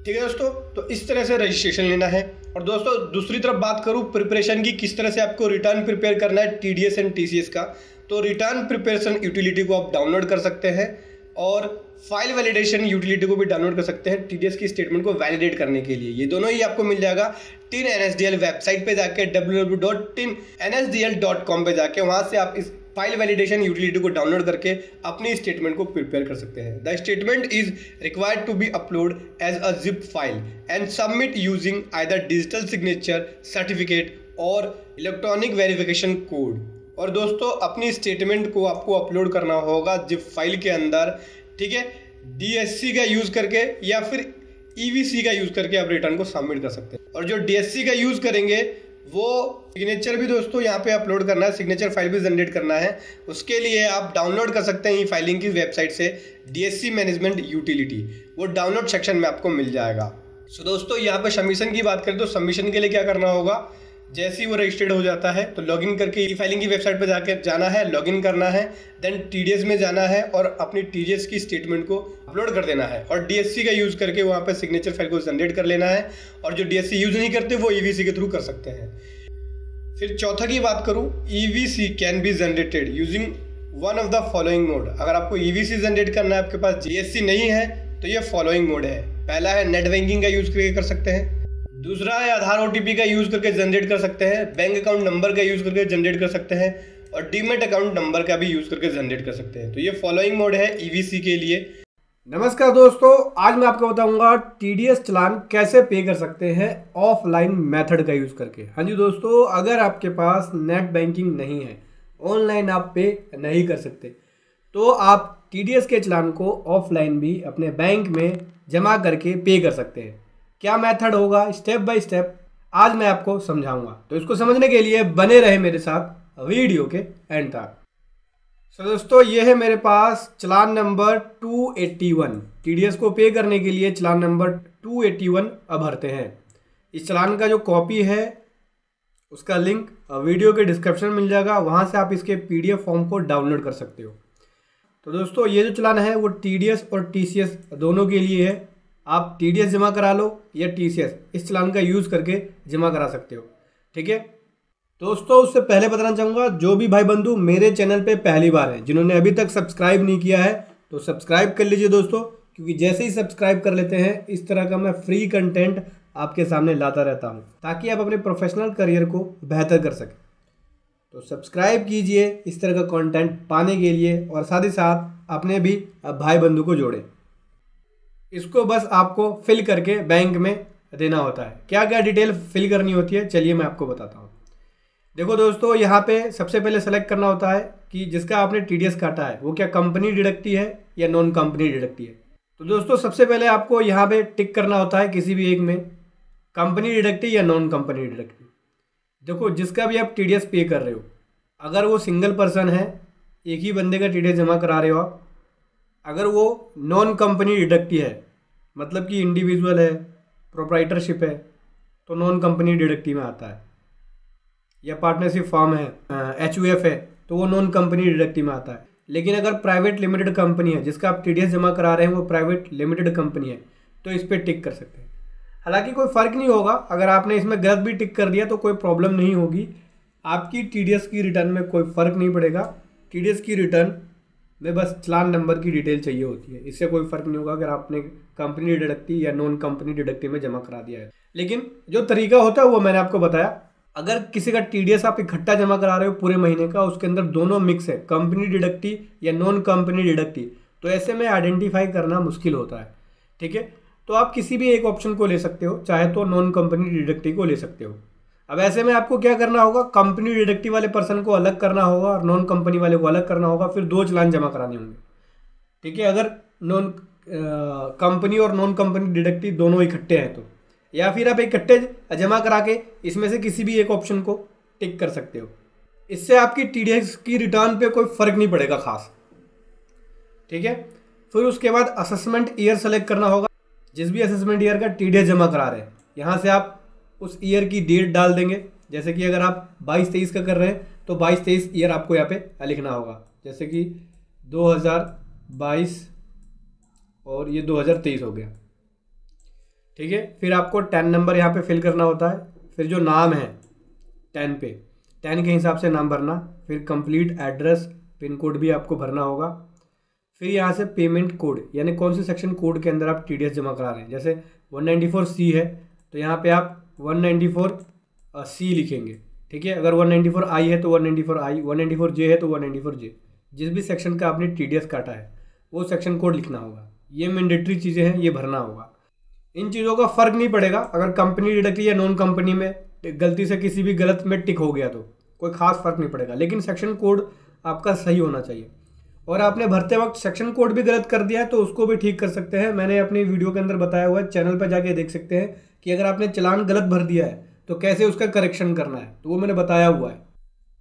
S1: ठीक है दोस्तों। तो इस तरह से रजिस्ट्रेशन लेना है। और दोस्तों दूसरी तरफ बात करूं प्रिपरेशन की, किस तरह से आपको रिटर्न प्रिपेयर करना है टीडीएस एंड टीसीएस का, तो रिटर्न प्रिपरेशन यूटिलिटी को आप डाउनलोड कर सकते हैं और फाइल वैलिडेशन यूटिलिटी को भी डाउनलोड कर सकते हैं टीडीएस की स्टेटमेंट को वैलिडेट करने के लिए। ये दोनों ही आपको मिल जाएगा टिन एनएसडीएल वेबसाइट पे जाके www.tinnsdl.com पे जाके, वहां से आप इस
S2: फाइल वैलिडेशन यूटिलिटी को डाउनलोड करके अपनी स्टेटमेंट को प्रिपेयर कर सकते हैं। The statement is required to be upload as a zip file and submit using either digital signature certificate or electronic verification code. और दोस्तों अपनी स्टेटमेंट को आपको अपलोड करना होगा जिप फाइल के अंदर, ठीक है। DSC का यूज़ करके या फिर EVC का यूज़ करके आप रिटर्न को सबमिट कर सकते हैं। और जो DSC का यूज़ करेंगे वो सिग्नेचर भी दोस्तों यहाँ पे अपलोड करना है, सिग्नेचर फाइल भी जनरेट करना है। उसके लिए आप डाउनलोड कर सकते हैं ई फाइलिंग की वेबसाइट से DSC मैनेजमेंट यूटिलिटी, वो डाउनलोड सेक्शन में आपको मिल जाएगा। सो दोस्तों यहाँ पे सबमिशन की बात करें तो सबमिशन के लिए क्या करना होगा, जैसे ही वो रजिस्टर्ड हो जाता है तो लॉगिन करके ई फाइलिंग की वेबसाइट पर जाकर जाना है, लॉगिन करना है, देन TDS में जाना है और अपनी TDS की स्टेटमेंट को अपलोड कर देना है और DSC का यूज़ करके वहाँ पे सिग्नेचर फाइल को जनरेट कर लेना है। और जो DSC यूज़ नहीं करते वो EVC के थ्रू कर सकते हैं। फिर चौथा की बात करूँ, EVC can be generated using one of the following mode. अगर आपको EVC जनरेट करना है, आपके पास DSC नहीं है, तो ये फॉलोइंग मोड है। पहला है नेट बैंकिंग का यूज़ करके कर सकते हैं, दूसरा है आधार OTP का यूज़ करके जनरेट कर सकते हैं, बैंक अकाउंट नंबर का यूज़ करके जनरेट कर सकते हैं और डीमेट अकाउंट नंबर का भी यूज़ करके जनरेट कर सकते हैं। तो ये फॉलोइंग मोड है EVC के लिए।
S1: नमस्कार दोस्तों, आज मैं आपको बताऊंगा TDS चालान कैसे पे कर सकते हैं ऑफलाइन मेथड का यूज़ करके। हाँ जी दोस्तों, अगर आपके पास नेट बैंकिंग नहीं है, ऑनलाइन आप पे नहीं कर सकते, तो आप TDS के चालान को ऑफलाइन भी अपने बैंक में जमा करके पे कर सकते हैं। क्या मेथड होगा, स्टेप बाय स्टेप आज मैं आपको समझाऊंगा। तो इसको समझने के लिए बने रहे मेरे साथ वीडियो के एंड तक। सो दोस्तों ये है मेरे पास चालान नंबर 281। TDS को पे करने के लिए चालान नंबर 281 अब भरते हैं। इस चालान का जो कॉपी है उसका लिंक वीडियो के डिस्क्रिप्शन में मिल जाएगा, वहाँ से आप इसके PDF फॉर्म को डाउनलोड कर सकते हो। तो दोस्तों ये जो चालान है वो TDS और TCS दोनों के लिए है। आप TDS जमा करा लो या TCS, इस चालान का यूज़ करके जमा करा सकते हो, ठीक है। दोस्तों उससे पहले बताना चाहूँगा, जो भी भाई बंधु मेरे चैनल पे पहली बार हैं, जिन्होंने अभी तक सब्सक्राइब नहीं किया है तो सब्सक्राइब कर लीजिए दोस्तों, क्योंकि जैसे ही सब्सक्राइब कर लेते हैं इस तरह का मैं फ्री कंटेंट आपके सामने लाता रहता हूँ, ताकि आप अपने प्रोफेशनल करियर को बेहतर कर सकें। तो सब्सक्राइब कीजिए इस तरह का कंटेंट पाने के लिए और साथ ही साथ अपने भी भाई बंधु को जोड़ें। इसको बस आपको फिल करके बैंक में देना होता है। क्या क्या डिटेल फिल करनी होती है, चलिए मैं आपको बताता हूँ। देखो दोस्तों, यहाँ पे सबसे पहले सेलेक्ट करना होता है कि जिसका आपने TDS काटा है वो क्या कंपनी डिडक्टी है या नॉन कंपनी डिडक्टी है। तो दोस्तों सबसे पहले आपको यहाँ पे टिक करना होता है किसी भी एक में, कंपनी डिडक्टी या नॉन कंपनी डिडक्टी। देखो जिसका भी आप TDS पे कर रहे हो, अगर वो सिंगल पर्सन है, एक ही बंदे का TDS जमा करा रहे हो आप, अगर वो नॉन कंपनी डिडक्टी है, मतलब कि इंडिविजुअल है, प्रोप्राइटरशिप है, तो नॉन कंपनी डिडक्टी में आता है। या पार्टनरशिप फॉर्म है, HUF है, तो वो नॉन कंपनी डिडक्टी में आता है। लेकिन अगर प्राइवेट लिमिटेड कंपनी है, जिसका आप TDS जमा करा रहे हैं वो प्राइवेट लिमिटेड कंपनी है, तो इस पर टिक कर सकते हैं। हालांकि कोई फ़र्क नहीं होगा, अगर आपने इसमें गलत भी टिक कर दिया तो कोई प्रॉब्लम नहीं होगी, आपकी TDS की रिटर्न में कोई फ़र्क नहीं पड़ेगा। TDS की रिटर्न में बस चालान नंबर की डिटेल चाहिए होती है, इससे कोई फ़र्क नहीं होगा अगर आपने कंपनी डिडक्टी या नॉन कंपनी डिडक्टी में जमा करा दिया है। लेकिन जो तरीका होता है वो मैंने आपको बताया। अगर किसी का TDS आप इकट्ठा जमा करा रहे हो पूरे महीने का, उसके अंदर दोनों मिक्स है, कंपनी डिडक्टी या नॉन कंपनी डिडक्टी, तो ऐसे में आइडेंटिफाई करना मुश्किल होता है, ठीक है। तो आप किसी भी एक ऑप्शन को ले सकते हो, चाहे तो नॉन कंपनी डिडक्टी को ले सकते हो। अब ऐसे में आपको क्या करना होगा, कंपनी डिडक्टी वाले पर्सन को अलग करना होगा और नॉन कंपनी वाले को अलग करना होगा, फिर 2 चालान जमा कराने होंगे, ठीक है। अगर नॉन कंपनी और नॉन कंपनी डिडक्टी दोनों इकट्ठे हैं तो, या फिर आप इकट्ठे जमा करा के इसमें से किसी भी एक ऑप्शन को टिक कर सकते हो। इससे आपकी TDS की रिटर्न पे कोई फ़र्क नहीं पड़ेगा खास, ठीक है। फिर उसके बाद असेसमेंट ईयर सेलेक्ट करना होगा। जिस भी असेसमेंट ईयर का TDS जमा करा रहे हैं, यहाँ से आप उस ईयर की डेट डाल देंगे। जैसे कि अगर आप 22-23 का कर रहे हैं तो 22-23 ईयर आपको यहाँ पे लिखना होगा, जैसे कि 2022 और ये 2023 हो गया, ठीक है। फिर आपको 10 नंबर यहाँ पे फिल करना होता है। फिर जो नाम है 10 पे, 10 के हिसाब से नाम भरना। फिर कंप्लीट एड्रेस, पिन कोड भी आपको भरना होगा। फिर यहाँ से पेमेंट कोड, यानी कौन से सेक्शन कोड के अंदर आप TDS जमा करा रहे हैं। जैसे 194C है तो यहाँ पे आप 194C लिखेंगे, ठीक है। अगर 194I है तो 194I, 194J है तो 194J, जिस भी सेक्शन का आपने TDS काटा है वो सेक्शन कोड लिखना होगा। ये मैंडेटरी चीज़ें हैं, ये भरना होगा। इन चीज़ों का फ़र्क नहीं पड़ेगा अगर कंपनी डिडक्टली या नॉन कंपनी में गलती से किसी भी गलत में टिक हो गया तो कोई खास फ़र्क नहीं पड़ेगा, लेकिन सेक्शन कोड आपका सही होना चाहिए। और आपने भरते वक्त सेक्शन कोड भी गलत कर दिया है तो उसको भी ठीक कर सकते हैं। मैंने अपनी वीडियो के अंदर बताया हुआ है, चैनल पर जाके देख सकते हैं कि अगर आपने चालान गलत भर दिया है तो कैसे उसका करेक्शन करना है, तो वो मैंने बताया हुआ है।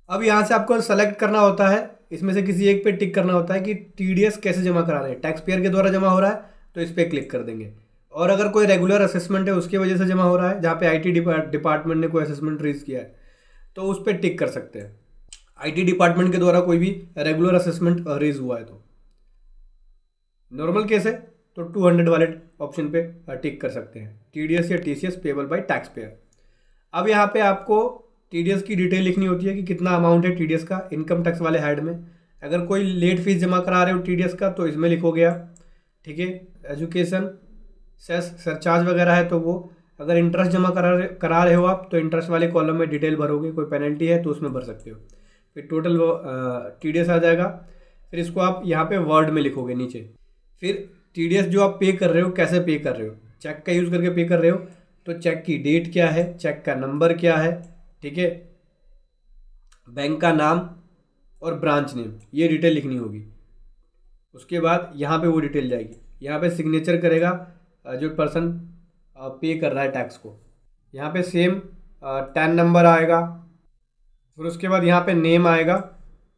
S1: अब यहाँ से आपको सेलेक्ट करना होता है, इसमें से किसी एक पे टिक करना होता है कि TDS कैसे जमा करा रहे हैं। टैक्स पेयर के द्वारा जमा हो रहा है तो इस पर क्लिक कर देंगे। और अगर कोई रेगुलर असेसमेंट है उसकी वजह से जमा हो रहा है, जहाँ पे IT डिपार्टमेंट ने कोई असेसमेंट रेज किया है तो उस पर टिक कर सकते हैं। IT डिपार्टमेंट के द्वारा कोई भी रेगुलर असेसमेंट रेज हुआ है तो। नॉर्मल केस है तो 200 वाले ऑप्शन पे टिक कर सकते हैं, TDS या TCS payable by tax pair. अब यहाँ पे आपको TDS की डिटेल लिखनी होती है कि कितना अमाउंट है TDS का इनकम टैक्स वाले हेड में। अगर कोई लेट फीस जमा करा रहे हो TDS का तो इसमें लिखोगे आप, ठीक है। एजुकेशन सेस सरचार्ज वगैरह है तो वो, अगर इंटरेस्ट जमा करा रहे हो आप तो इंटरेस्ट वाले कॉलम में डिटेल भरोगे, कोई पेनल्टी है तो उसमें भर सकते हो। फिर टोटल TDS आ जाएगा। फिर इसको आप यहाँ पे वर्ड में लिखोगे नीचे। फिर TDS जो आप पे कर रहे हो कैसे पे कर रहे हो, चेक का यूज़ करके पे कर रहे हो तो चेक की डेट क्या है, चेक का नंबर क्या है, ठीक है, बैंक का नाम और ब्रांच नेम, ये डिटेल लिखनी होगी। उसके बाद यहाँ पे वो डिटेल जाएगी, यहाँ पे सिग्नेचर करेगा जो पर्सन पे कर रहा है टैक्स को। यहाँ पे सेम टैन नंबर आएगा। फिर उसके बाद यहाँ पे नेम आएगा।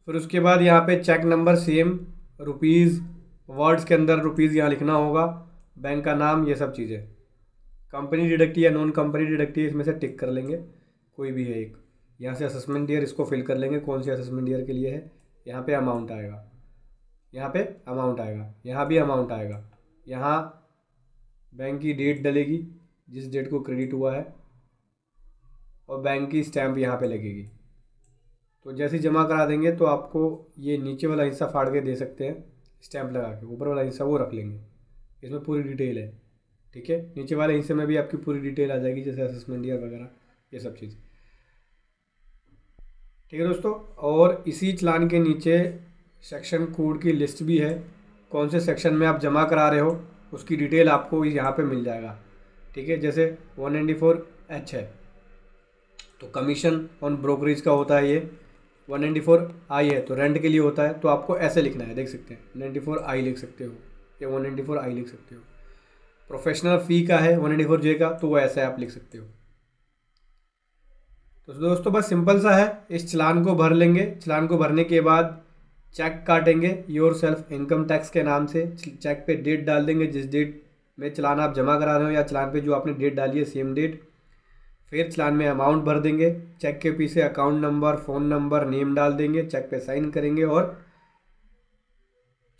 S1: फिर उसके बाद यहाँ पे cheque number same, rupees, words के अंदर रुपीज़ यहाँ लिखना होगा, बैंक का नाम, ये सब चीज़ें। कंपनी डिडक्टी या नॉन कंपनी डिडक्टी इसमें से टिक कर लेंगे, कोई भी है एक। यहाँ से असेसमेंट ईयर इसको फिल कर लेंगे, कौन सी असेसमेंट ईयर के लिए है। यहाँ पे अमाउंट आएगा, यहाँ पे अमाउंट आएगा, यहाँ भी अमाउंट आएगा। यहाँ बैंक की डेट डलेगी जिस डेट को क्रेडिट हुआ है, और बैंक की स्टैम्प यहाँ पे लगेगी। तो जैसे ही जमा करा देंगे तो आपको ये नीचे वाला हिस्सा फाड़ के दे सकते हैं स्टैम्प लगा के, ऊपर वाला हिस्सा वो रख लेंगे, इसमें पूरी डिटेल है, ठीक है। नीचे वाले हिस्से में भी आपकी पूरी डिटेल आ जाएगी, जैसे असेसमेंट ईयर वगैरह ये सब चीज़, ठीक है दोस्तों। और इसी चालान के नीचे सेक्शन कोड की लिस्ट भी है, कौन से सेक्शन में आप जमा करा रहे हो उसकी डिटेल आपको यहाँ पे मिल जाएगा, ठीक है। जैसे 194H है तो कमीशन ऑन ब्रोकरेज का होता है ये। 194I है तो रेंट के लिए होता है, तो आपको ऐसे लिखना है, देख सकते हैं 194I लिख सकते हो या 194I लिख सकते हो। प्रोफेशनल फ़ी का है 194J का, तो वो ऐसे आप लिख सकते हो। तो दोस्तों बस सिंपल सा है, इस चालान को भर लेंगे। चालान को भरने के बाद चेक काटेंगे योर सेल्फ इनकम टैक्स के नाम से। चेक पे डेट डाल देंगे, जिस डेट में चालान आप जमा करा रहे हो या चालान पे जो आपने डेट डाली है सेम डेट। फिर चालान में अमाउंट भर देंगे, चेक के पीछे account number, phone number, name डाल देंगे, चेक पे साइन करेंगे और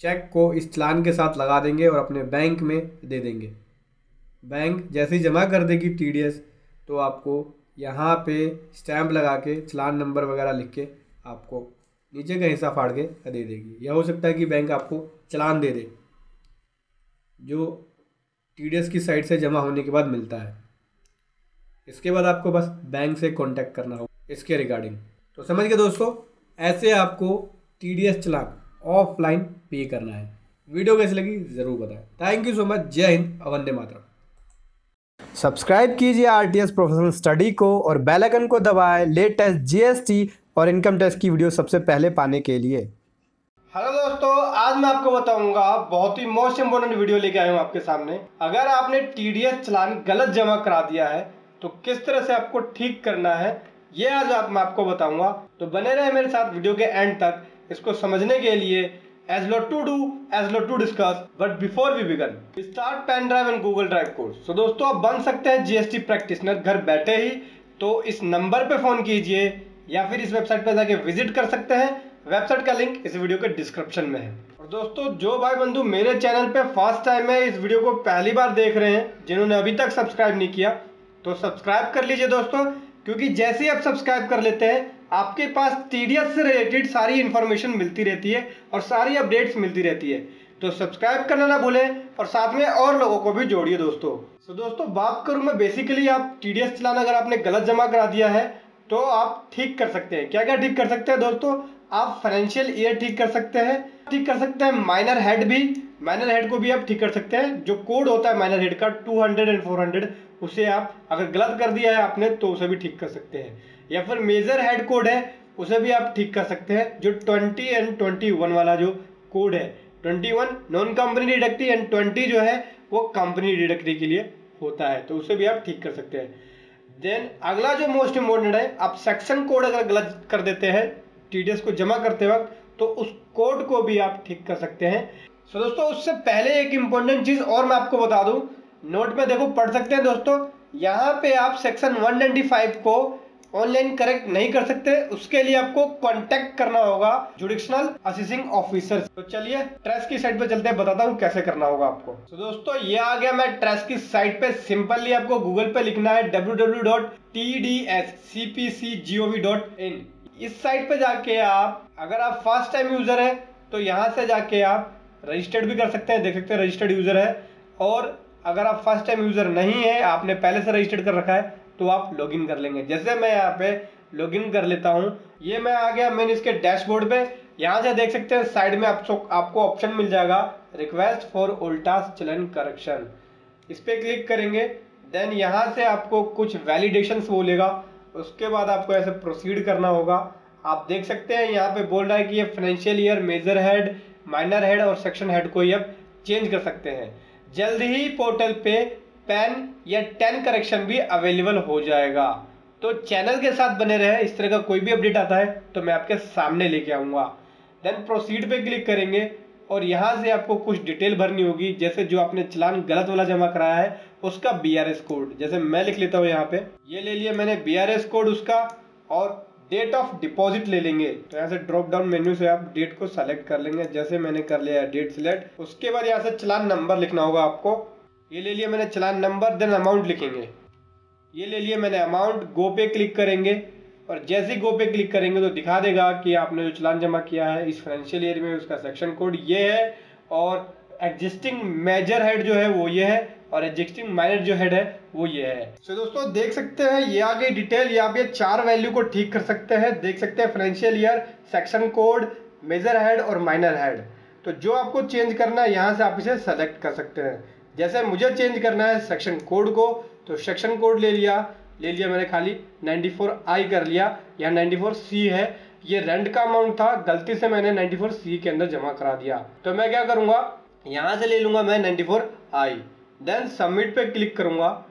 S1: चेक को इस चालान के साथ लगा देंगे और अपने बैंक में दे देंगे। बैंक जैसे ही जमा कर देगी TDS तो आपको यहाँ पे स्टैम्प लगा के चालान नंबर वगैरह लिख के आपको नीचे का हिस्सा फाड़ के दे देगी। यह हो सकता है कि बैंक आपको चालान दे दे जो TDS की साइड से जमा होने के बाद मिलता है। इसके बाद आपको बस बैंक से कांटेक्ट करना होगा इसके रिगार्डिंग। तो समझ गए दोस्तों, ऐसे आपको TDS चालान ऑफलाइन पे करना है। वीडियो कैसी लगी ज़रूर बताएं। Thank you so much. जय हिंद, वंदे मातरम।
S2: सब्सक्राइब कीजिए RTS प्रोफेशनल स्टडी को और बेल आइकन को दबाएं लेटेस्ट GST और इनकम टैक्स की वीडियो सबसे पहले पाने के लिए। हेलो दोस्तों, आज मैं आपको बताऊंगा, बहुत ही मोस्ट इंपोर्टेंट वीडियो लेके आया हूं आपके सामने। अगर आपने TDS चालान गलत जमा करा दिया है तो किस तरह से आपको ठीक करना है, ये आज मैं आपको बताऊंगा। तो बने रहे मेरे साथ वीडियो के एंड तक। इसको समझने के लिए as lot to do, as lot to discuss, but before we begin, start pen drive and Google Drive course। तो दोस्तों आप बन सकते हैं GST प्रैक्टिशनर घर बैठे ही। तो इस नंबर पे फोन कीजिए या फिर इस वेबसाइट पे जाके विजिट कर सकते हैं। वेबसाइट का लिंक इस वीडियो के डिस्क्रिप्शन में है। और दोस्तों जो भाई बंधु मेरे चैनल पे फर्स्ट टाइम है, इस वीडियो को पहली बार देख रहे हैं, जिन्होंने अभी तक सब्सक्राइब नहीं किया तो सब्सक्राइब कर लीजिए दोस्तों, क्योंकि जैसे ही आप सब्सक्राइब कर लेते हैं आपके पास TDS से रिलेटेड सारी इंफॉर्मेशन मिलती रहती है और सारी अपडेट्स मिलती रहती है। तो सब्सक्राइब करना ना भूलें और साथ में और लोगों को भी जोड़िए दोस्तों। तो दोस्तों बात करूं मैं बेसिकली, आप TDS चालान अगर आपने गलत जमा करा दिया है तो आप ठीक कर सकते हैं। क्या क्या ठीक कर सकते हैं दोस्तों? आप फाइनेंशियल ईयर ठीक कर सकते हैं, माइनर हेड भी, माइनर हेड को भी आप ठीक कर सकते हैं। जो कोड होता है माइनर हेड का 200 और 400, उसे आप अगर गलत कर दिया है आपने तो उसे भी ठीक कर सकते हैं। या फिर मेजर हेड कोड है उसे भी आप ठीक कर सकते हैं। जो 20 और 21 वाला जो कोड है, 21 नॉन कंपनी डिडक्टिव एंड 20 जो है वो कंपनी डिडक्टिव के लिए होता है, तो उसे भी आप ठीक कर सकते हैं। देन अगला जो मोस्ट इम्पोर्टेंट है, आप सेक्शन कोड अगर गलत कर देते हैं टीडीएस को जमा करते वक्त तो उस कोड को भी आप ठीक कर सकते हैं। सो दोस्तों, उससे पहले एक इंपॉर्टेंट चीज और मैं आपको बता दूं, नोट में देखो पढ़ सकते हैं दोस्तों, यहाँ पे आप सेक्शन 195 को ऑनलाइन करेक्ट नहीं कर सकते, उसके लिए आपको कांटेक्ट करना होगा जुडिशनल असिस्टिंग ऑफिसर। तो चलिए ट्रेस की साइट पे चलते हैं, बताता हूँ कैसे करना होगा आपको। तो दोस्तों ये आ गया मैं ट्रेस की साइट पे। सिंपली आपको गूगल पे लिखना है www.tdscpcgov.in। इस साइट पे जाके आप, अगर आप फर्स्ट टाइम यूजर है तो यहाँ से जाके आप रजिस्टर्ड भी कर सकते हैं, देख सकते हैं रजिस्टर्ड यूजर है। और अगर आप फर्स्ट टाइम यूजर नहीं है, आपने पहले से रजिस्टर्ड कर रखा है, तो आप लॉगिन कर लेंगे। जैसे मैं यहाँ पे लॉगिन कर लेता हूँ, ये मैं आ गया मैंने इसके डैशबोर्ड पे। यहाँ से देख सकते हैं साइड में आपको ऑप्शन मिल जाएगा रिक्वेस्ट फॉर उल्टास चलन करेक्शन, इस पे क्लिक करेंगे। देन यहाँ से आपको कुछ वैलिडेशंस बोलेगा, उसके बाद आपको ऐसे प्रोसीड करना होगा। आप देख सकते हैं यहाँ पे बोल रहा है कि ये financial year, major head, minor head और सेक्शन हेड को ही आप चेंज कर सकते हैं। जल्द ही पोर्टल पे पेन या 10 करेक्शन भी अवेलेबल हो जाएगा। तो चैनल के साथ बने रहे, इस तरह का कोई भी अपडेट आता है तो मैं आपके सामने लेके आऊँगा। देन प्रोसीड पे क्लिक करेंगे और यहाँ से आपको कुछ डिटेल भरनी होगी, जैसे जो आपने चलान गलत वाला जमा कराया है उसका BRS कोड। जैसे मैं लिख लेता हूँ यहाँ पे, ये ले लिया मैंने BRS कोड उसका, और डेट ऑफ डिपॉजिट ले लेंगे। तो यहाँ से ड्रॉप डाउन मेन्यू से आप डेट को सेलेक्ट कर लेंगे, जैसे मैंने कर लिया है डेट सिलेक्ट। उसके बाद यहाँ से चलान नंबर लिखना होगा आपको, ये ले लिया मैंने चलान नंबर। देन अमाउंट लिखेंगे, ये ले लिया मैंने अमाउंट। गो पे क्लिक करेंगे और जैसे ही गो पे क्लिक करेंगे तो दिखा देगा कि आपने जो चलान जमा किया है इस फाइनेंशियल ईयर में, उसका सेक्शन कोड ये है, और एग्जिस्टिंग मेजर हेड जो है वो ये है, और एग्जिस्टिंग माइनर जो हेड है वो ये है। तो दोस्तों देख सकते हैं ये आ गई डिटेल। यहाँ पे 4 वैल्यू को ठीक कर सकते हैं, देख सकते हैं financial year, section code, major head और माइनर हेड। तो जो आपको चेंज करना है यहाँ से आप इसे सेलेक्ट कर सकते हैं। जैसे मुझे चेंज करना है सेक्शन कोड को, तो सेक्शन कोड ले लिया मैंने, खाली 94I कर लिया, यहाँ 94C है। ये रेंट का अमाउंट था, गलती से मैंने 94C के अंदर जमा करा दिया। तो मैं क्या करूँगा, यहाँ से ले लूँगा मैं 94I। देन सबमिट पे क्लिक करूँगा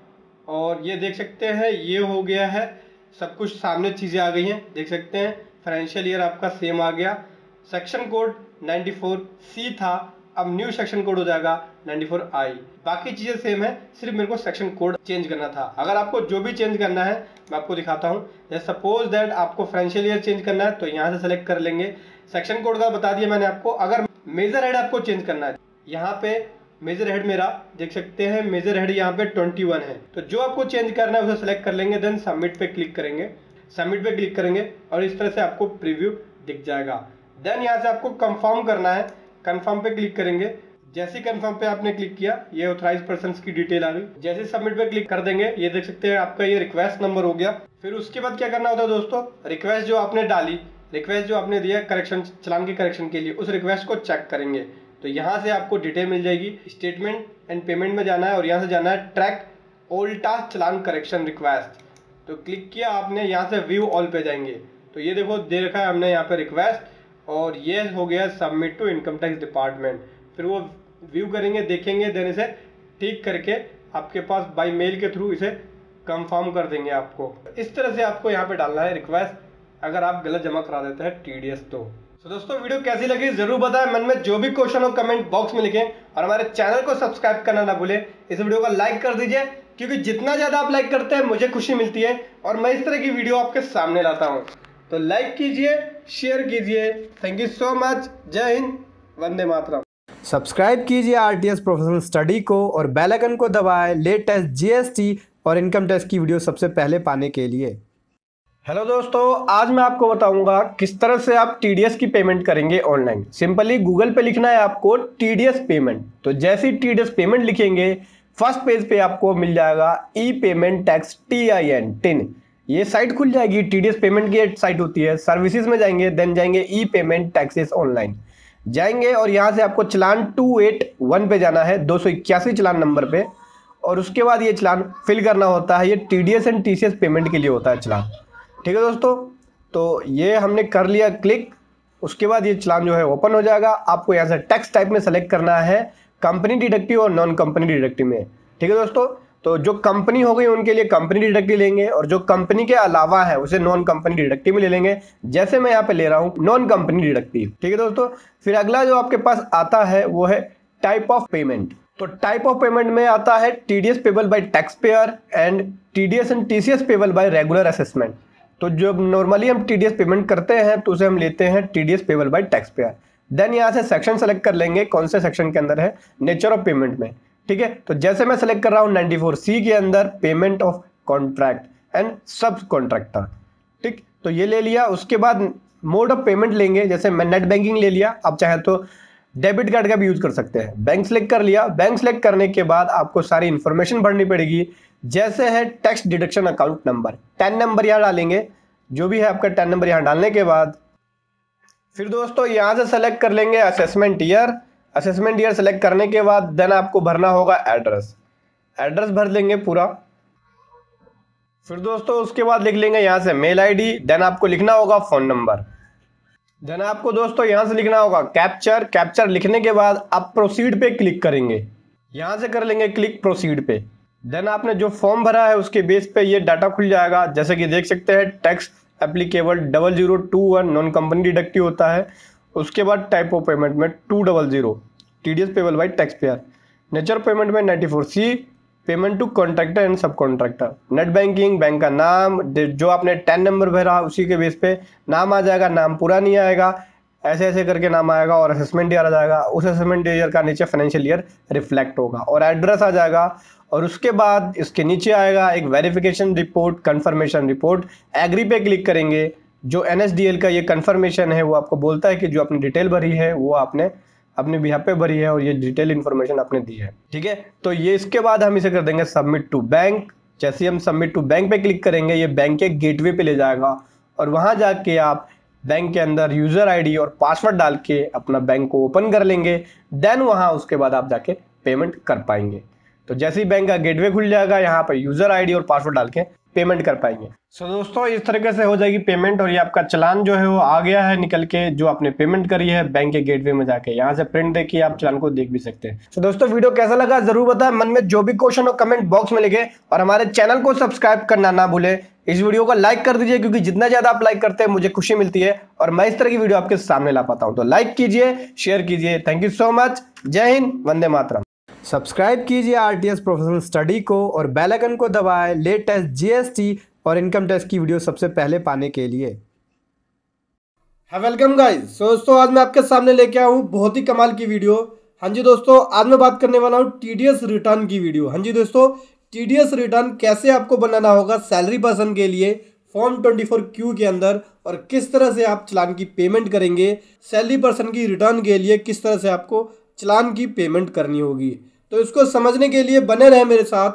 S2: और ये देख सकते हैं ये हो गया है, सब कुछ सामने चीज़ें आ गई हैं, देख सकते हैं फाइनेंशियल ईयर आपका सेम आ गया, सेक्शन कोड 94C था, अब न्यू सेक्शन कोड हो जाएगा 94I। बाकी चीज़ें सेम है, सिर्फ मेरे को सेक्शन कोड चेंज करना था। अगर आपको जो भी चेंज करना है मैं आपको दिखाता हूँ। जैसे सपोज दैट आपको फाइनेंशियल ईयर चेंज करना है तो यहाँ से सेलेक्ट कर लेंगे। सेक्शन कोड का बता दिया मैंने आपको। अगर मेजर हेड आपको चेंज करना है, यहाँ पे मेजर हेड मेरा देख सकते हैं, मेजर हेड यहाँ पे 21 है, तो जो आपको चेंज करना है उसे सेलेक्ट कर लेंगे। देन सबमिट पे क्लिक करेंगे, सबमिट पे क्लिक करेंगे और इस तरह से आपको प्रीव्यू दिख जाएगा। देन यहाँ से आपको कंफर्म करना है, कंफर्म पे क्लिक करेंगे। जैसे कंफर्म पे आपने क्लिक किया, ये ऑथराइज पर्सन्स की डिटेल आ गई। जैसे सबमिट पे क्लिक कर देंगे, ये देख सकते हैं आपका ये रिक्वेस्ट नंबर हो गया। फिर उसके बाद क्या करना होता है दोस्तों, रिक्वेस्ट जो आपने डाली, रिक्वेस्ट जो आपने दिया करेक्शन, चलान की करेक्शन के लिए, उस रिक्वेस्ट को चेक करेंगे। तो यहाँ से आपको डिटेल मिल जाएगी। स्टेटमेंट एंड पेमेंट में जाना है और यहाँ से जाना है ट्रैक ऑल टास्क चलान करेक्शन रिक्वेस्ट। तो क्लिक किया आपने, यहाँ से व्यू ऑल पे जाएंगे तो ये देखो दे रखा है हमने यहाँ पे रिक्वेस्ट, और ये हो गया submit to income tax department. फिर वो व्यू करेंगे, देखेंगे, देन इसे ठीक करके आपके पास बाय मेल के थ्रू इसे कंफर्म कर देंगे आपको। इस तरह से आपको यहाँ पे डालना है रिक्वेस्ट, अगर आप गलत जमा करा देते हैं टीडीएस तो। दोस्तों वीडियो कैसी लगी जरूर बताएं, मन में जो भी क्वेश्चन हो कमेंट बॉक्स में लिखें, और हमारे चैनल को सब्सक्राइब करना ना भूलें। इस वीडियो को लाइक कर दीजिए, क्योंकि जितना ज़्यादा आप लाइक करते हैं मुझे खुशी मिलती है और मैं इस तरह की वीडियो आपके सामने लाता हूँ। तो लाइक कीजिए, शेयर कीजिए। Thank you so much. जय हिंद, वंदे मातरम।
S1: सब्सक्राइब कीजिए आरटीएस प्रोफेशनल स्टडी को और बेल आइकन को दबाएं लेटेस्ट जीएसटी और इनकम टैक्स की वीडियो सबसे पहले पाने के लिए।
S2: हेलो दोस्तों, आज मैं आपको बताऊंगा किस तरह से आप टीडीएस की पेमेंट करेंगे ऑनलाइन। सिंपली गूगल पे लिखना है आपको टीडीएस पेमेंट। तो जैसे ही टीडीएस पेमेंट लिखेंगे, फर्स्ट पेज पे आपको मिल जाएगा ई पेमेंट टैक्स TIN। ये साइट खुल जाएगी, टीडीएस पेमेंट की साइट होती है। सर्विसेज में जाएंगे, देन जाएंगे ई पेमेंट टैक्सेस ऑनलाइन जाएंगे और यहाँ से आपको चलान 281 पे जाना है, 281 चलान नंबर पे। और उसके बाद ये चलान फिल करना होता है। ये टीडीएस एंड टीसीएस पेमेंट के लिए होता है चलान। ठीक है दोस्तों, तो ये हमने कर लिया क्लिक। उसके बाद ये चलान जो है ओपन हो जाएगा। आपको यहाँ से टैक्स टाइप में सेलेक्ट करना है, कंपनी डिडक्टिव और नॉन कंपनी डिडक्टिव में। ठीक है दोस्तों, तो जो कंपनी हो गई उनके लिए कंपनी डिडक्टिव लेंगे और जो कंपनी के अलावा है उसे नॉन कंपनी डिडक्टिव में ले लेंगे। जैसे मैं यहाँ पे ले रहा हूँ नॉन कंपनी डिडक्टिव। ठीक है दोस्तों, फिर अगला जो आपके पास आता है वो है टाइप ऑफ पेमेंट। तो टाइप ऑफ पेमेंट में आता है TDS payable by tax pair and TDS and TCS payable by regular assessment. तो जो नॉर्मली हम टीडीएस पेमेंट करते हैं तो उसे हम लेते हैं TDS payable by tax payer. Then यहाँ से सेक्शन सेलेक्ट कर लेंगे कौन से सेक्शन के अंदर है, नेचर ऑफ पेमेंट में। ठीक है, तो जैसे मैं सेलेक्ट कर रहा हूँ 94C के अंदर payment of contract and sub contractor. ठीक, तो ये ले लिया। उसके बाद मोड ऑफ पेमेंट लेंगे, जैसे मैं नेट बैंकिंग ले लिया, आप चाहे तो डेबिट कार्ड का भी यूज कर सकते हैं। बैंक सेलेक्ट कर लिया। बैंक सेलेक्ट करने के बाद आपको सारी इंफॉर्मेशन भरनी पड़ेगी, जैसे है tax deduction account number, 10 number यहाँ डालेंगे, जो भी है आपका 10 नंबर यहाँ डालने के बाद फिर दोस्तों यहाँ से सेलेक्ट कर लेंगे assessment year. Assessment year select करने के बाद देन आपको भरना होगा एड्रेस। एड्रेस भर लेंगे पूरा। फिर दोस्तों उसके बाद लिख लेंगे यहाँ से मेल आईडी। देन आपको लिखना होगा फ़ोन नंबर। देन आपको दोस्तों यहाँ से लिखना होगा कैप्चर। कैप्चर लिखने के बाद आप प्रोसीड पे क्लिक करेंगे। यहाँ से कर लेंगे क्लिक प्रोसीड पे। देन आपने जो फॉर्म भरा है उसके बेस पे ये डाटा खुल जाएगा। जैसे कि देख सकते हैं tax applicable 0021 non company deductive होता है। उसके बाद टाइप ऑफ पेमेंट में 200 TDS payable by tax payer. Nature payment में 94C payment to contractor and sub contractor. Net banking, bank का नाम, जो आपने 10 नंबर भरा उसी के बेस पे नाम आ जाएगा। नाम पूरा नहीं आएगा, ऐसे ऐसे करके नाम आएगा और असेसमेंट ईयर आ जाएगा। उस असेसमेंट ईयर का नीचे फाइनेंशियल ईयर रिफ्लेक्ट होगा और एड्रेस आ जाएगा। और उसके बाद इसके नीचे आएगा एक verification report, confirmation report. Agree पे क्लिक करेंगे। जो एनएसडीएल का ये कंफर्मेशन है वो आपको बोलता है कि जो आपने डिटेल भरी है वो आपने अपने बिहाफ पे भरी है और ये डिटेल इन्फॉर्मेशन आपने दी है। ठीक है, तो ये इसके बाद हम इसे कर देंगे सबमिट टू बैंक। जैसे हम सबमिट टू बैंक पे क्लिक करेंगे ये बैंक के गेटवे पे ले जाएगा और वहाँ जाके आप बैंक के अंदर यूज़र आईडी और पासवर्ड डाल के अपना बैंक को ओपन कर लेंगे। देन वहाँ उसके बाद आप जाके पेमेंट कर पाएंगे। तो जैसे ही बैंक का गेटवे खुल जाएगा यहाँ पर यूज़र आईडी और पासवर्ड डाल के पेमेंट कर पाएंगे। सो दोस्तों इस तरीके से हो जाएगी पेमेंट और ये आपका चलान जो है वो आ गया है निकल के, जो आपने पेमेंट करी है बैंक के गेटवे में जाके। यहाँ से प्रिंट देखिए, आप चलान को देख भी सकते हैं। सो दोस्तों वीडियो कैसा लगा जरूर बताएं, मन में जो भी क्वेश्चन हो कमेंट बॉक्स में लिखे और हमारे चैनल को सब्सक्राइब करना ना भूले। इस वीडियो को लाइक कर दीजिए क्योंकि जितना ज्यादा आप लाइक करते हैं मुझे खुशी मिलती है और मैं इस तरह की वीडियो आपके सामने ला पाता हूँ। तो लाइक कीजिए, शेयर कीजिए। Thank you so much. जय हिंद, वंदे मातरम।
S1: सब्सक्राइब कीजिए आरटीएस प्रोफेशनल स्टडी को और बेल आइकन को दबाएं लेटेस्ट जीएसटी और इनकम टैक्स की वीडियो सबसे पहले पाने के लिए।
S2: Welcome guys. दोस्तों आज मैं आपके सामने लेके आया हूँ बहुत ही कमाल की वीडियो। हाँ जी दोस्तों, आज मैं बात करने वाला हूँ टीडीएस रिटर्न की वीडियो। हाँ जी दोस्तों, टीडीएस रिटर्न कैसे आपको बनाना होगा सैलरी पर्सन के लिए फॉर्म 24Q के अंदर और किस तरह से आप चलान की पेमेंट करेंगे। सैलरी पर्सन की रिटर्न के लिए किस तरह से आपको चलान की पेमेंट करनी होगी, तो इसको समझने के लिए बने रहे मेरे साथ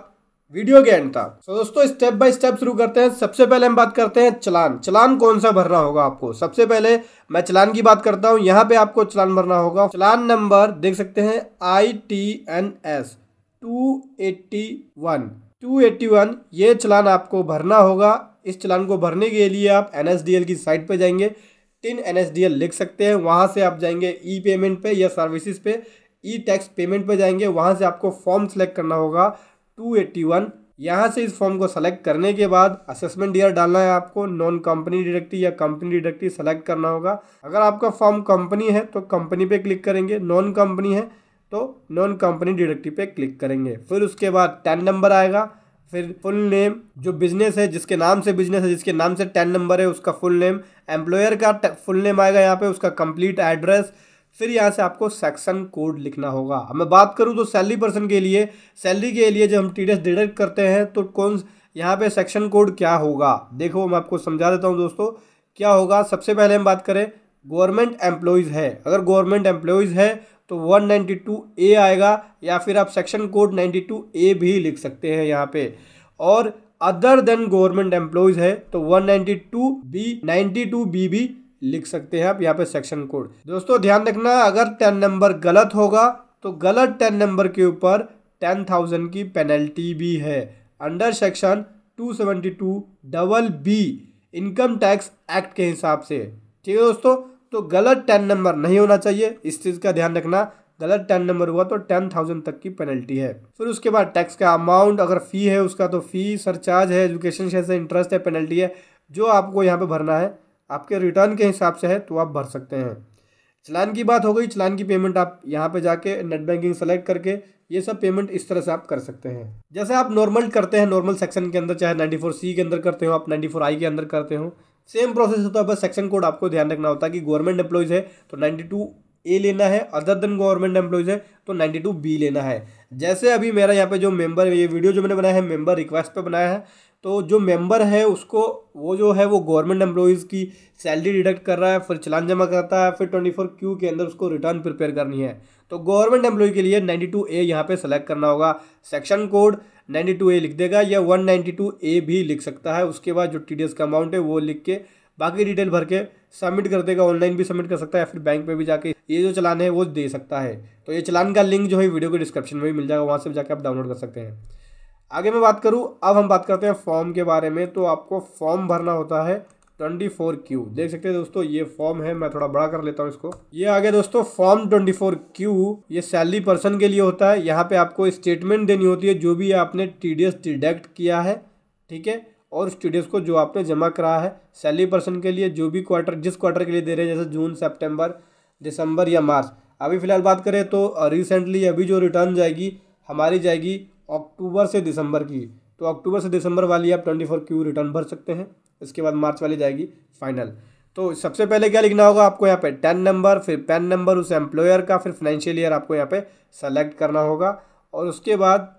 S2: वीडियो के एंड तक। तो दोस्तों स्टेप बाय स्टेप शुरू करते हैं। सबसे पहले हम बात करते हैं चलान। चलान कौन सा भरना होगा आपको। सबसे पहले मैं चलान की बात करता हूं। यहाँ पे आपको चलान भरना होगा। चलान नंबर देख सकते हैं ITNS 281 ये चलान आपको भरना होगा। इस चलान को भरने के लिए आप NSDL की साइट पे जाएंगे, टिन NSDL लिख सकते हैं। वहाँ से आप जाएंगे ई पेमेंट पे या सर्विसेज पे, ई टैक्स पेमेंट पे जाएंगे। वहाँ से आपको फॉर्म सेलेक्ट करना होगा 281। यहाँ से इस फॉर्म को सेलेक्ट करने के बाद असेसमेंट ईयर डालना है आपको। नॉन कंपनी डिडक्टिव या कंपनी डिडक्टिव सेलेक्ट करना होगा। अगर आपका फॉर्म कंपनी है तो कंपनी पे क्लिक करेंगे, नॉन कंपनी है तो नॉन कंपनी डिडक्टिव पे क्लिक करेंगे। फिर उसके बाद 10 नंबर आएगा। फिर फुल नेम, जो बिजनेस है जिसके नाम से बिजनेस है, जिसके नाम से 10 नंबर है उसका फुल नेम, एम्प्लॉयर का फुल नेम आएगा यहाँ पे, उसका कंप्लीट एड्रेस। फिर यहाँ से आपको सेक्शन कोड लिखना होगा। अब मैं बात करूँ तो सैलरी पर्सन के लिए, सैलरी के लिए जब हम टीडीएस डिडक्ट करते हैं तो कौन यहाँ पे सेक्शन कोड क्या होगा, देखो मैं आपको समझा देता हूँ दोस्तों क्या होगा। सबसे पहले हम बात करें गवर्नमेंट एम्प्लॉयज़ है, अगर गवर्नमेंट एम्प्लॉयज़ है तो 192A आएगा या फिर आप सेक्शन कोड 92A भी लिख सकते हैं यहाँ पे। और अदर देन गवर्नमेंट एम्प्लॉयज है तो 192B भी लिख सकते हैं आप यहाँ पे सेक्शन कोड। दोस्तों ध्यान रखना, अगर 10 नंबर गलत होगा तो गलत 10 नंबर के ऊपर 10,000 की पेनल्टी भी है under section 272BB income tax act के हिसाब से। ठीक है दोस्तों, तो गलत 10 नंबर नहीं होना चाहिए, इस चीज़ का ध्यान रखना। गलत 10 नंबर हुआ तो 10,000 तक की पेनल्टी है। फिर उसके बाद टैक्स का अमाउंट, अगर फ़ी है उसका तो फ़ी, सरचार्ज है, एजुकेशन से इंटरेस्ट है, पेनल्टी है, जो आपको यहाँ पे भरना है आपके रिटर्न के हिसाब से है तो आप भर सकते हैं। चलान की बात हो गई, चलान की पेमेंट आप यहाँ पे जाके नेट बैंकिंग सेलेक्ट करके ये सब पेमेंट इस तरह से आप कर सकते हैं जैसे आप नॉर्मल करते हैं, नॉर्मल सेक्शन के अंदर, चाहे 94C के अंदर करते हो आप, 94I के अंदर करते हो, सेम प्रोसेस होता है। बस सेक्शन कोड आपको ध्यान रखना होता है कि गवर्नमेंट एम्प्लॉयज़ है तो 92A लेना है, अदर देन गवर्नमेंट एम्प्लॉयज़ है तो 92B लेना है। जैसे अभी मेरा यहाँ पे जो मेंबर, ये वीडियो जो मैंने बनाया है मेंबर रिक्वेस्ट पे बनाया है, तो जो मेंबर है उसको वो जो है वो गवर्नमेंट एम्प्लॉयज़ की सैलरी डिडक्ट कर रहा है, फिर चलान जमा करता है, फिर 24Q के अंदर उसको रिटर्न प्रिपेयर करनी है। तो गवर्नमेंट एम्प्लॉय के लिए 92A यहाँ पे सेलेक्ट करना होगा, सेक्शन कोड 92A लिख देगा या 192A भी लिख सकता है। उसके बाद जो TDS का अमाउंट है वो लिख के बाकी डिटेल भर के सबमिट कर देगा। ऑनलाइन भी सबमिट कर सकता है या फिर बैंक पे भी जाके ये जो चलान है वो दे सकता है। तो ये चलान का लिंक जो है वीडियो के डिस्क्रिप्शन में भी मिल जाएगा, वहाँ से जाके आप डाउनलोड कर सकते हैं। आगे मैं बात करूँ, अब हम बात करते हैं फॉर्म के बारे में। तो आपको फॉर्म भरना होता है 24Q, देख सकते हैं दोस्तों ये फॉर्म है, मैं थोड़ा बड़ा कर लेता हूँ इसको। ये आ गया दोस्तों फॉर्म 24Q, ये सैलरी पर्सन के लिए होता है। यहाँ पे आपको स्टेटमेंट देनी होती है जो भी आपने TDS डिडक्ट किया है, ठीक है, और उस TDS को जो आपने जमा करा है। सैलरी पर्सन के लिए जो भी क्वार्टर, जिस क्वार्टर के लिए दे रहे हैं, जैसे जून, सितंबर, दिसंबर या मार्च। अभी फिलहाल बात करें तो रिसेंटली अभी जो रिटर्न जाएगी हमारी जाएगी अक्टूबर से दिसंबर की, तो अक्टूबर से दिसंबर वाली आप 24Q रिटर्न भर सकते हैं। इसके बाद मार्च वाली जाएगी फाइनल। तो सबसे पहले क्या लिखना होगा आपको यहाँ पे 10 नंबर, फिर पैन नंबर उस एम्प्लॉयर का, फिर फाइनेंशियल ईयर आपको यहाँ पे सेलेक्ट करना होगा। और उसके बाद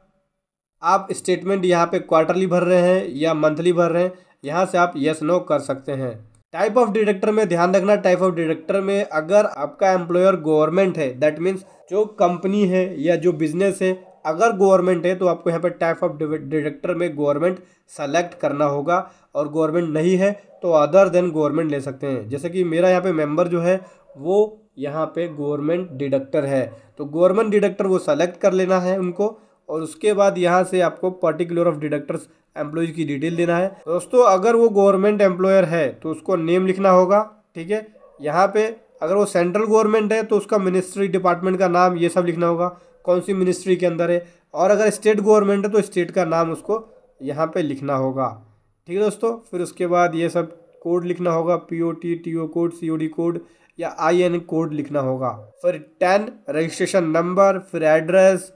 S2: आप स्टेटमेंट यहाँ पे क्वार्टरली भर रहे हैं या मंथली भर रहे हैं, यहाँ से आप यस नो कर सकते हैं। टाइप ऑफ डिडक्टर में ध्यान रखना, टाइप ऑफ डिडक्टर में अगर आपका एम्प्लॉयर गवर्नमेंट है, दैट मीन्स जो कंपनी है या जो बिजनेस है अगर गवर्नमेंट है तो आपको यहाँ पे टाइप ऑफ डिडक्टर में गवर्नमेंट सेलेक्ट करना होगा, और गवर्नमेंट नहीं है तो अदर देन गवर्नमेंट ले सकते हैं। जैसे कि मेरा यहाँ पे मेंबर जो है वो यहाँ पे गवर्नमेंट डिडक्टर है, तो गवर्नमेंट डिडक्टर वो सेलेक्ट कर लेना है उनको। और उसके बाद यहाँ से आपको पर्टिकुलर ऑफ डिडक्टर्स एम्प्लॉयज़ की डिटेल देना है। दोस्तों अगर वो गवर्नमेंट एम्प्लॉयर है तो उसको नेम लिखना होगा, ठीक है। यहाँ पे अगर वो सेंट्रल गवर्नमेंट है तो उसका मिनिस्ट्री, डिपार्टमेंट का नाम, ये सब लिखना होगा, कौन सी मिनिस्ट्री के अंदर है। और अगर स्टेट गवर्नमेंट है तो स्टेट का नाम उसको यहाँ पे लिखना होगा, ठीक है दोस्तों। फिर उसके बाद ये सब कोड लिखना होगा, POT, TO code, COD code या IN कोड लिखना होगा। फिर 10 रजिस्ट्रेशन नंबर, फिर एड्रेस,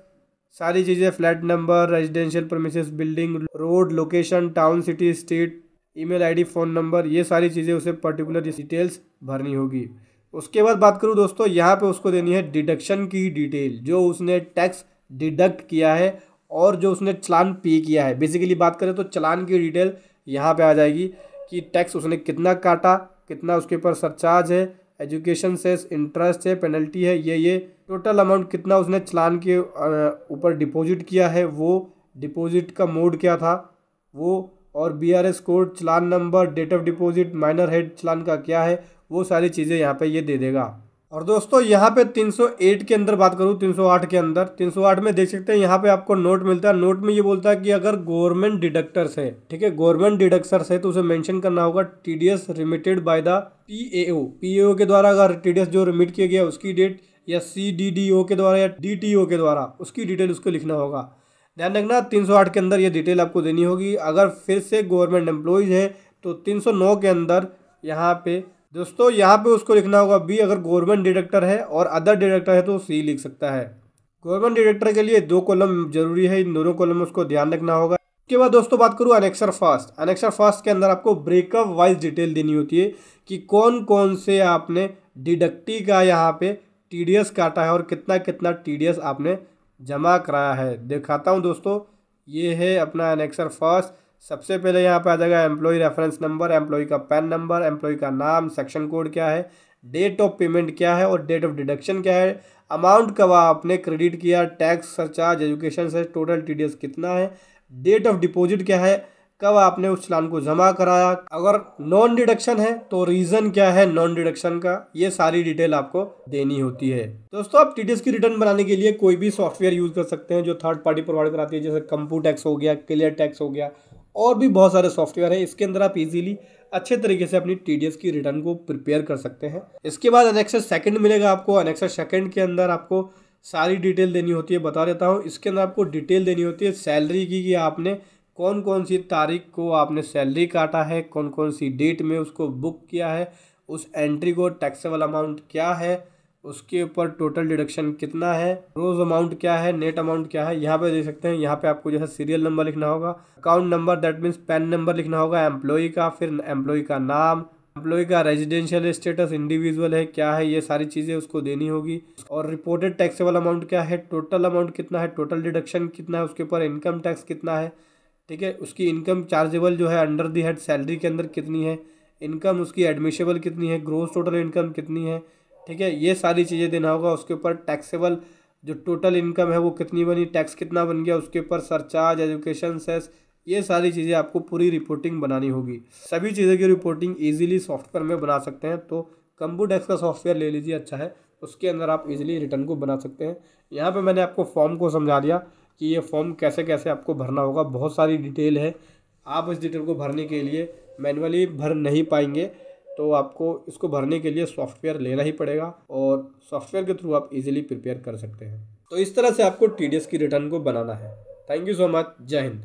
S2: सारी चीज़ें, flat number, residential premises, building, road, location, town, city, state, email ID, phone number, ये सारी चीज़ें उसे पर्टिकुलर डिटेल्स भरनी होगी। उसके बाद बात करूँ दोस्तों, यहाँ पे उसको देनी है डिडक्शन की डिटेल, जो उसने टैक्स डिडक्ट किया है और जो उसने चालान पे किया है। बेसिकली बात करें तो चालान की डिटेल यहाँ पे आ जाएगी कि टैक्स उसने कितना काटा, कितना उसके ऊपर सरचार्ज है, एजुकेशन सेस, इंटरेस्ट है, पेनल्टी है, ये टोटल अमाउंट कितना उसने चालान के ऊपर डिपॉजिट किया है, वो डिपॉजिट का मोड क्या था वो, और BRS कोड, चालान number, date of deposit, minor head चालान का क्या है, वो सारी चीज़ें यहाँ पे ये दे देगा। और दोस्तों यहाँ पे 308 के अंदर बात करूँ, 308 के अंदर, 308 में देख सकते हैं यहाँ पे आपको नोट मिलता है। नोट में ये बोलता है कि अगर गवर्नमेंट डिडक्टर्स है, ठीक है, गवर्नमेंट डिडक्टर्स है तो उसे मेंशन करना होगा TDS remitted by the PAO के द्वारा, अगर TDS जो रिमिट किया गया उसकी डेट, या CDDO के द्वारा या DTO के द्वारा, उसकी डिटेल उसको लिखना होगा। ध्यान रखना 308 के अंदर ये डिटेल आपको देनी होगी। अगर फिर से गवर्नमेंट एम्प्लॉयज़ है तो 309 के अंदर यहाँ पे दोस्तों यहाँ पे उसको लिखना होगा B, अगर गवर्नमेंट डिडक्टर है, और अदर डिडक्टर है तो C लिख सकता है। गवर्नमेंट डिडक्टर के लिए 2 कॉलम जरूरी है, इन दोनों कॉलम में उसको ध्यान रखना होगा। उसके बाद दोस्तों बात करूँ अनेक्सर फर्स्ट। अनेक्सर फर्स्ट के अंदर आपको ब्रेकअप वाइज डिटेल देनी होती है कि कौन कौन से आपने डिडक्टी का यहाँ पे TDS काटा है और कितना कितना TDS आपने जमा कराया है। दिखाता हूँ दोस्तों, ये है अपना अनेक्सर फर्स्ट। सबसे पहले यहाँ पे आ जाएगा एम्प्लॉय रेफरेंस नंबर, एम्प्लॉय का पैन नंबर, एम्प्लॉय का नाम, सेक्शन कोड क्या है, डेट ऑफ पेमेंट क्या है और डेट ऑफ डिडक्शन क्या है, अमाउंट कब आपने क्रेडिट किया, टैक्स, सरचार्ज, एजुकेशन से टोटल TDS कितना है, डेट ऑफ डिपॉजिट क्या है, कब आपने उस चालान को जमा कराया, अगर नॉन डिडक्शन है तो रीजन क्या है नॉन डिडक्शन का, ये सारी डिटेल आपको देनी होती है। दोस्तों आप टीडीएस की रिटर्न बनाने के लिए कोई भी सॉफ्टवेयर यूज कर सकते हैं जो थर्ड पार्टी प्रोवाइड कराती है, जैसे कंप्यूटैक्स हो गया, क्लियर टैक्स हो गया, और भी बहुत सारे सॉफ्टवेयर है। इसके अंदर आप इजीली अच्छे तरीके से अपनी टीडीएस की रिटर्न को प्रिपेयर कर सकते हैं। इसके बाद एनेक्सर सेकंड मिलेगा आपको। एनेक्सर सेकंड के अंदर आपको सारी डिटेल देनी होती है, बता देता हूँ। इसके अंदर आपको डिटेल देनी होती है सैलरी की, कि आपने कौन कौन सी तारीख को आपने सैलरी काटा है, कौन कौन सी डेट में उसको बुक किया है, उस एंट्री को टैक्सेबल अमाउंट क्या है, उसके ऊपर टोटल डिडक्शन कितना है, रोज अमाउंट क्या है, नेट अमाउंट क्या है, यहाँ पे देख सकते हैं। यहाँ पे आपको जैसे सीरियल नंबर लिखना होगा, account number that means pan number लिखना होगा, एम्प्लॉय का, फिर एम्प्लॉय का नाम, एम्प्लॉय का रेजिडेंशियल स्टेटस, इंडिविजुअल है क्या है, ये सारी चीज़ें उसको देनी होगी। और रिपोर्टेड टैक्सेबल अमाउंट क्या है, टोटल अमाउंट कितना है, टोटल डिडक्शन कितना है, उसके ऊपर इनकम टैक्स कितना है, ठीक है, उसकी इनकम चार्जेबल जो है अंडर दी हेड सैलरी के अंदर कितनी है, इनकम उसकी एडमिशेबल कितनी है, ग्रोस टोटल इनकम कितनी है, ठीक है, ये सारी चीज़ें देना होगा। उसके ऊपर टैक्सेबल जो टोटल इनकम है वो कितनी बनी, टैक्स कितना बन गया, उसके ऊपर सरचार्ज, एजुकेशन सेस, ये सारी चीज़ें आपको पूरी रिपोर्टिंग बनानी होगी। सभी चीज़ों की रिपोर्टिंग ईजिली सॉफ्टवेयर में बना सकते हैं, तो कंप्यूटैक्स का सॉफ्टवेयर ले लीजिए, अच्छा है, उसके अंदर आप इजीली रिटर्न को बना सकते हैं। यहाँ पे मैंने आपको फॉर्म को समझा दिया कि ये फॉर्म कैसे कैसे आपको भरना होगा। बहुत सारी डिटेल है, आप इस डिटेल को भरने के लिए मैन्युअली भर नहीं पाएंगे, तो आपको इसको भरने के लिए सॉफ्टवेयर लेना ही पड़ेगा, और सॉफ्टवेयर के थ्रू आप इजीली प्रिपेयर कर सकते हैं। तो इस तरह से आपको टीडीएस की रिटर्न को बनाना है। थैंक यू सो मच, जय हिंद।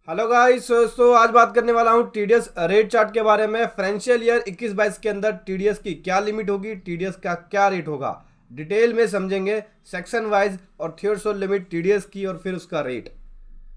S1: हेलो गाइस, तो आज बात करने वाला हूँ टीडीएस रेट चार्ट के बारे में। फाइनेंशियल ईयर 21-22 के अंदर टीडीएस की क्या लिमिट होगी, टीडीएस का क्या रेट होगा, डिटेल में समझेंगे, सेक्शन वाइज और थ्रेशोल्ड लिमिट टीडीएस की और फिर उसका रेट।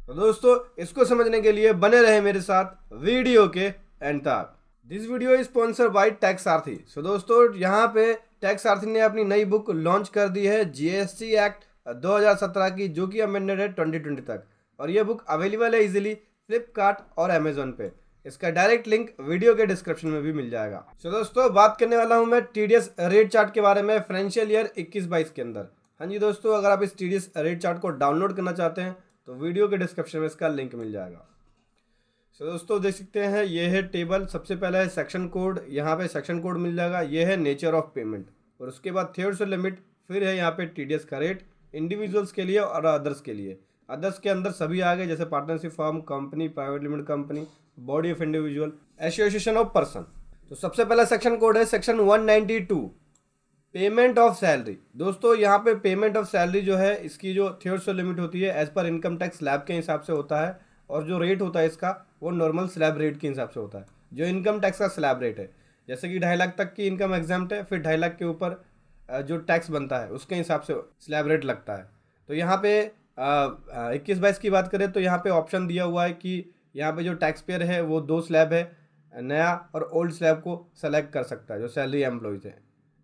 S1: तो दोस्तों इसको समझने के लिए बने रहे मेरे साथ वीडियो के एंड तक। This video is sponsored by tax सारथी। सो दोस्तों यहाँ पे टैक्स सारथी ने अपनी नई बुक लॉन्च कर दी है, जीएसटी एक्ट 2017 की, जो कि अमेंडेड है 2020 तक, और ये बुक अवेलेबल है इजीली फ्लिपकार्ट और अमेजोन पे। इसका डायरेक्ट लिंक वीडियो के डिस्क्रिप्शन में भी मिल जाएगा। तो दोस्तों बात करने वाला हूं मैं टीडीएस रेट चार्ट के बारे में फाइनेंशियल ईयर 21-22 के अंदर। हाँ जी दोस्तों, अगर आप इस टीडीएस रेट चार्ट को डाउनलोड करना चाहते हैं तो वीडियो के डिस्क्रिप्शन में इसका लिंक मिल जाएगा। तो दोस्तों देख सकते हैं, ये है टेबल। सबसे पहला है सेक्शन कोड, यहाँ पे सेक्शन कोड मिल जाएगा। ये है नेचर ऑफ पेमेंट, और उसके बाद थ्रेशोल्ड लिमिट, फिर है यहाँ पे टीडीएस का रेट इंडिविजुअल्स के लिए और अदर्स के लिए। अदर्स के अंदर सभी आ गए, जैसे partnership firm, company, private limited company, body of individual, association of person. तो सबसे पहला सेक्शन कोड है सेक्शन 192, पेमेंट ऑफ सैलरी। दोस्तों यहाँ पे पेमेंट ऑफ सैलरी जो है, इसकी जो थ्रेशोल्ड लिमिट होती है as per income tax slab के हिसाब से होता है, और जो रेट होता है इसका वो नॉर्मल स्लैब रेट के हिसाब से होता है, जो इनकम टैक्स का स्लैब रेट है। जैसे कि 2.5 लाख तक की इनकम एग्जाम्प्ट है, फिर 2.5 लाख के ऊपर जो टैक्स बनता है उसके हिसाब से स्लैब रेट लगता है। तो यहाँ पे 21-22 की बात करें तो यहाँ पे ऑप्शन दिया हुआ है कि यहाँ पे जो टैक्स पेयर है वो 2 स्लैब है, नया और ओल्ड स्लैब को सेलेक्ट कर सकता है जो सैलरी एम्प्लॉयज़ है।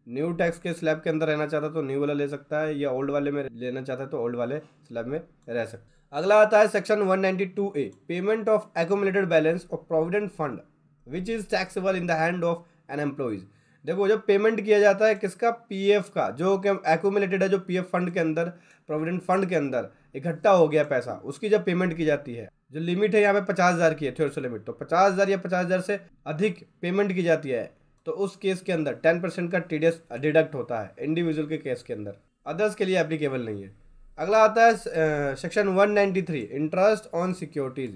S1: न्यू टैक्स के स्लैब के अंदर रहना चाहता है तो न्यू वाला ले सकता है, या ओल्ड वाले में लेना चाहता है तो ओल्ड वाले स्लैब में रह सकता है। अगला आता है section 192A, payment of accumulated balance of provident fund which is taxable in the hand of an employees. देखो जब पेमेंट किया जाता है किसका, पीएफ का, जो कि एक्यूमुलेटेड है, जो पीएफ फंड के अंदर, प्रोविडेंट फंड के अंदर इकट्ठा हो गया पैसा, उसकी जब पेमेंट की जाती है, जो लिमिट है यहाँ पे 50,000 की है थ्रेशोल्ड लिमिट, तो 50,000 या 50,000 से अधिक पेमेंट की जाती है तो उस केस के अंदर 10% का टीडीएस डिडक्ट होता है इंडिविजुअल के केस के अंदर, अदर्स के लिए एप्लीकेबल नहीं है। अगला आता है सेक्शन 193, इंटरेस्ट ऑन सिक्योरिटीज़।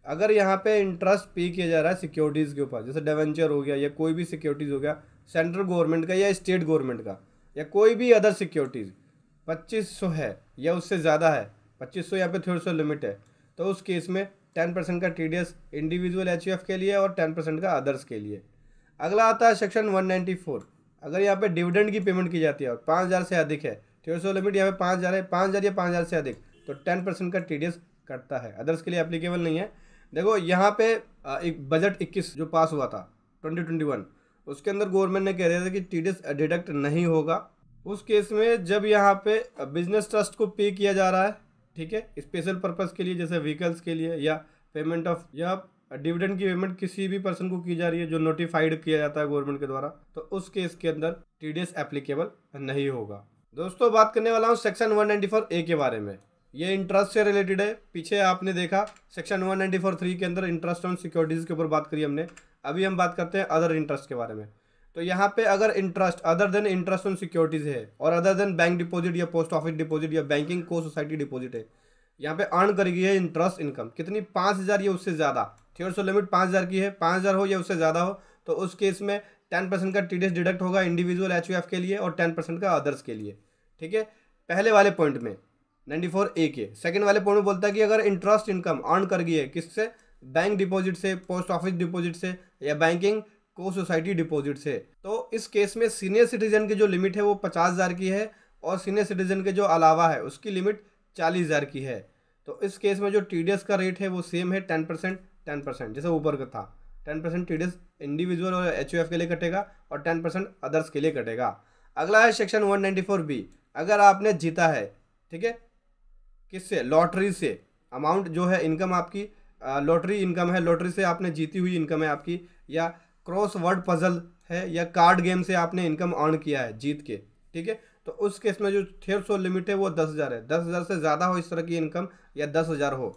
S1: अगर यहाँ पे इंटरेस्ट पे किया जा रहा है सिक्योरिटीज़ के ऊपर, जैसे डिवेंचर हो गया या कोई भी सिक्योरिटीज़ हो गया, सेंट्रल गवर्नमेंट का या स्टेट गवर्नमेंट का, या कोई भी अदर सिक्योरिटीज़ 2500 है या उससे ज़्यादा है, 2500 यहाँ पे थ्रेशोल्ड लिमिट है, तो उस केस में 10% का टीडीएस इंडिविजुअल एचयूएफ के लिए और 10% का अदर्स के लिए। अगला आता है सेक्शन 194, अगर यहाँ पे डिविडेंड की पेमेंट की जाती है और 5,000 से अधिक है, थ्रेशोल्ड लिमिट यहाँ पे 5,000 है, 5,000 या 5,000 से अधिक, तो 10% का टीडीएस कटता है, अदर्स के लिए एप्लीकेबल नहीं है। देखो यहाँ पे एक बजट 21 जो पास हुआ था 2021, उसके अंदर गवर्नमेंट ने कह रहे थे कि टीडीएस डिडक्ट नहीं होगा उस केस में जब यहाँ पे बिजनेस ट्रस्ट को पे किया जा रहा है, ठीक है, स्पेशल पर्पस के लिए, जैसे व्हीकल्स के लिए, या पेमेंट ऑफ, या डिविडेंड की पेमेंट किसी भी पर्सन को की जा रही है जो नोटिफाइड किया जाता है गवर्नमेंट के द्वारा, तो उस केस के अंदर टीडीएस एप्लीकेबल नहीं होगा। दोस्तों बात करने वाला हूँ सेक्शन 194A के बारे में। ये इंटरेस्ट से रिलेटेड है। पीछे आपने देखा सेक्शन 194(3) के अंदर इंटरेस्ट ऑन सिक्योरिटीज़ के ऊपर बात करी हमने। अभी हम बात करते हैं अदर इंटरेस्ट के बारे में। तो यहाँ पे अगर interest other than interest on securities है और अदर देन बैंक डिपॉजिट या पोस्ट ऑफिस डिपॉजिट या बैंकिंग को सोसाइटी डिपॉजिट है, यहाँ पे अर्न करेगी है इंटरेस्ट इनकम कितनी, 5,000 या उससे ज़्यादा। थ्योरेटिकल लिमिट 5,000 की है, 5,000 हो या उससे ज़्यादा हो तो उस केस में 10% का टीडीएस डिडक्ट होगा इंडिविजुअल एचयूएफ के लिए और 10% का अदर्स के लिए। ठीक है, पहले वाले पॉइंट में 94A के। सेकंड वाले पॉइंट में बोलता है कि अगर इंटरेस्ट इनकम अर्न कर गई है किससे, बैंक डिपॉजिट से, पोस्ट ऑफिस डिपॉजिट से या बैंकिंग को सोसाइटी डिपॉजिट से, तो इस केस में सीनियर सिटीजन की जो लिमिट है वो 50,000 की है और सीनियर सिटीजन के जो अलावा है उसकी लिमिट 40,000 की है। तो इस केस में जो टीडीएस का रेट है वो सेम है 10%, जैसे ऊपर का था। 10% टीडीएस इंडिविजुअल और एचयूएफ के लिए कटेगा और 10% अदर्स के लिए कटेगा। अगला है सेक्शन 194B। अगर आपने जीता है, ठीक है, किससे, लॉटरी से, अमाउंट जो है इनकम आपकी लॉटरी इनकम है, लॉटरी से आपने जीती हुई इनकम है आपकी, या क्रॉस वर्ड पजल है या कार्ड गेम से आपने इनकम अर्न किया है जीत के, ठीक है, तो उस केस में जो थ्रेशोल्ड लिमिट है वो 10,000 है। 10,000 से ज़्यादा हो इस तरह की इनकम या 10,000 हो